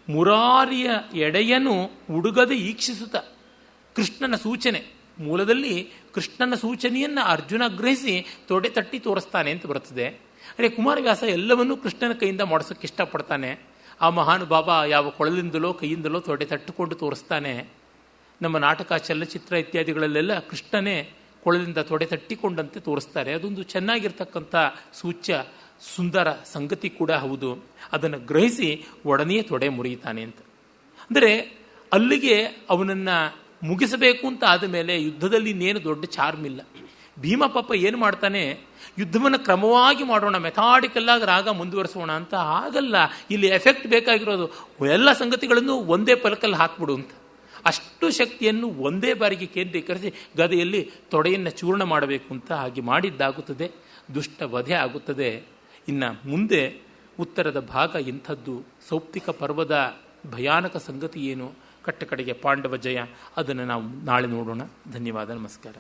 ಮುರಾರಿಯ ಎಡೆಯನು ಹುಡುಗದೆ ಈಕ್ಷಿಸುತ್ತ, ಕೃಷ್ಣನ ಸೂಚನೆ, ಮೂಲದಲ್ಲಿ ಕೃಷ್ಣನ ಸೂಚನೆಯನ್ನು ಅರ್ಜುನ ಗ್ರಹಿಸಿ ತೊಡೆ ತಟ್ಟಿ ತೋರಿಸ್ತಾನೆ ಅಂತ ಬರ್ತದೆ. ಅರೆ, ಕುಮಾರವ್ಯಾಸ ಎಲ್ಲವನ್ನೂ ಕೃಷ್ಣನ ಕೈಯಿಂದ ಮಾಡಿಸೋಕ್ಕೆ ಇಷ್ಟಪಡ್ತಾನೆ. ಆ ಮಹಾನುಭಾವ ಯಾವ ಕೊಳಲಿಂದಲೋ ಕೈಯಿಂದಲೋ ತೊಡೆ ತಟ್ಟುಕೊಂಡು ತೋರಿಸ್ತಾನೆ. ನಮ್ಮ ನಾಟಕ, ಚಲನಚಿತ್ರ ಇತ್ಯಾದಿಗಳಲ್ಲೆಲ್ಲ ಕೃಷ್ಣನೇ ಕೊಳಲಿಂದ ತೊಡೆ ತಟ್ಟಿಕೊಂಡಂತೆ ತೋರಿಸ್ತಾರೆ. ಅದೊಂದು ಚೆನ್ನಾಗಿರ್ತಕ್ಕಂಥ ಸೂಚ್ಯ ಸುಂದರ ಸಂಗತಿ ಕೂಡ ಹೌದು. ಅದನ್ನು ಗ್ರಹಿಸಿ ಒಡನೆಯೇ ತೊಡೆ ಮುರಿಯುತ್ತಾನೆ ಅಂತ. ಅಂದರೆ ಅಲ್ಲಿಗೆ ಅವನನ್ನು ಮುಗಿಸಬೇಕು ಅಂತ ಆದ ಮೇಲೆ ಯುದ್ಧದಲ್ಲಿ ಇನ್ನೇನು ದೊಡ್ಡ ಚಾರ್ಮ್ ಇಲ್ಲ. ಭೀಮ ಪಾಪ ಏನು ಮಾಡ್ತಾನೆ, ಯುದ್ಧವನ್ನು ಕ್ರಮವಾಗಿ ಮಾಡೋಣ, ಮೆಥಾಡಿಕಲ್ಲಾಗಿ ರಾಗ ಮುಂದುವರಿಸೋಣ ಅಂತ. ಆಗಲ್ಲ. ಇಲ್ಲಿ ಎಫೆಕ್ಟ್ ಬೇಕಾಗಿರೋದು ಎಲ್ಲ ಸಂಗತಿಗಳನ್ನು ಒಂದೇ ಪಲಕಲ್ಲಿ ಹಾಕ್ಬಿಡು ಅಂತ. ಅಷ್ಟು ಶಕ್ತಿಯನ್ನು ಒಂದೇ ಬಾರಿಗೆ ಕೇಂದ್ರೀಕರಿಸಿ ಗದೆಯಲ್ಲಿ ತೊಡೆಯನ್ನು ಚೂರ್ಣ ಮಾಡಬೇಕು ಅಂತ ಹಾಗೆ ಮಾಡಿದ್ದಾಗುತ್ತದೆ. ದುಷ್ಟ ವಧೆ ಆಗುತ್ತದೆ. ಇನ್ನು ಮುಂದೆ ಉತ್ತರದ ಭಾಗ ಇಂಥದ್ದು, ಸೌಪ್ತಿಕ ಪರ್ವದ ಭಯಾನಕ ಸಂಗತಿ ಏನು, ಕಟ್ಟಕಡೆಗೆ ಪಾಂಡವ ಜಯ, ಅದನ್ನು ನಾವು ನಾಳೆ ನೋಡೋಣ. ಧನ್ಯವಾದ, ನಮಸ್ಕಾರ.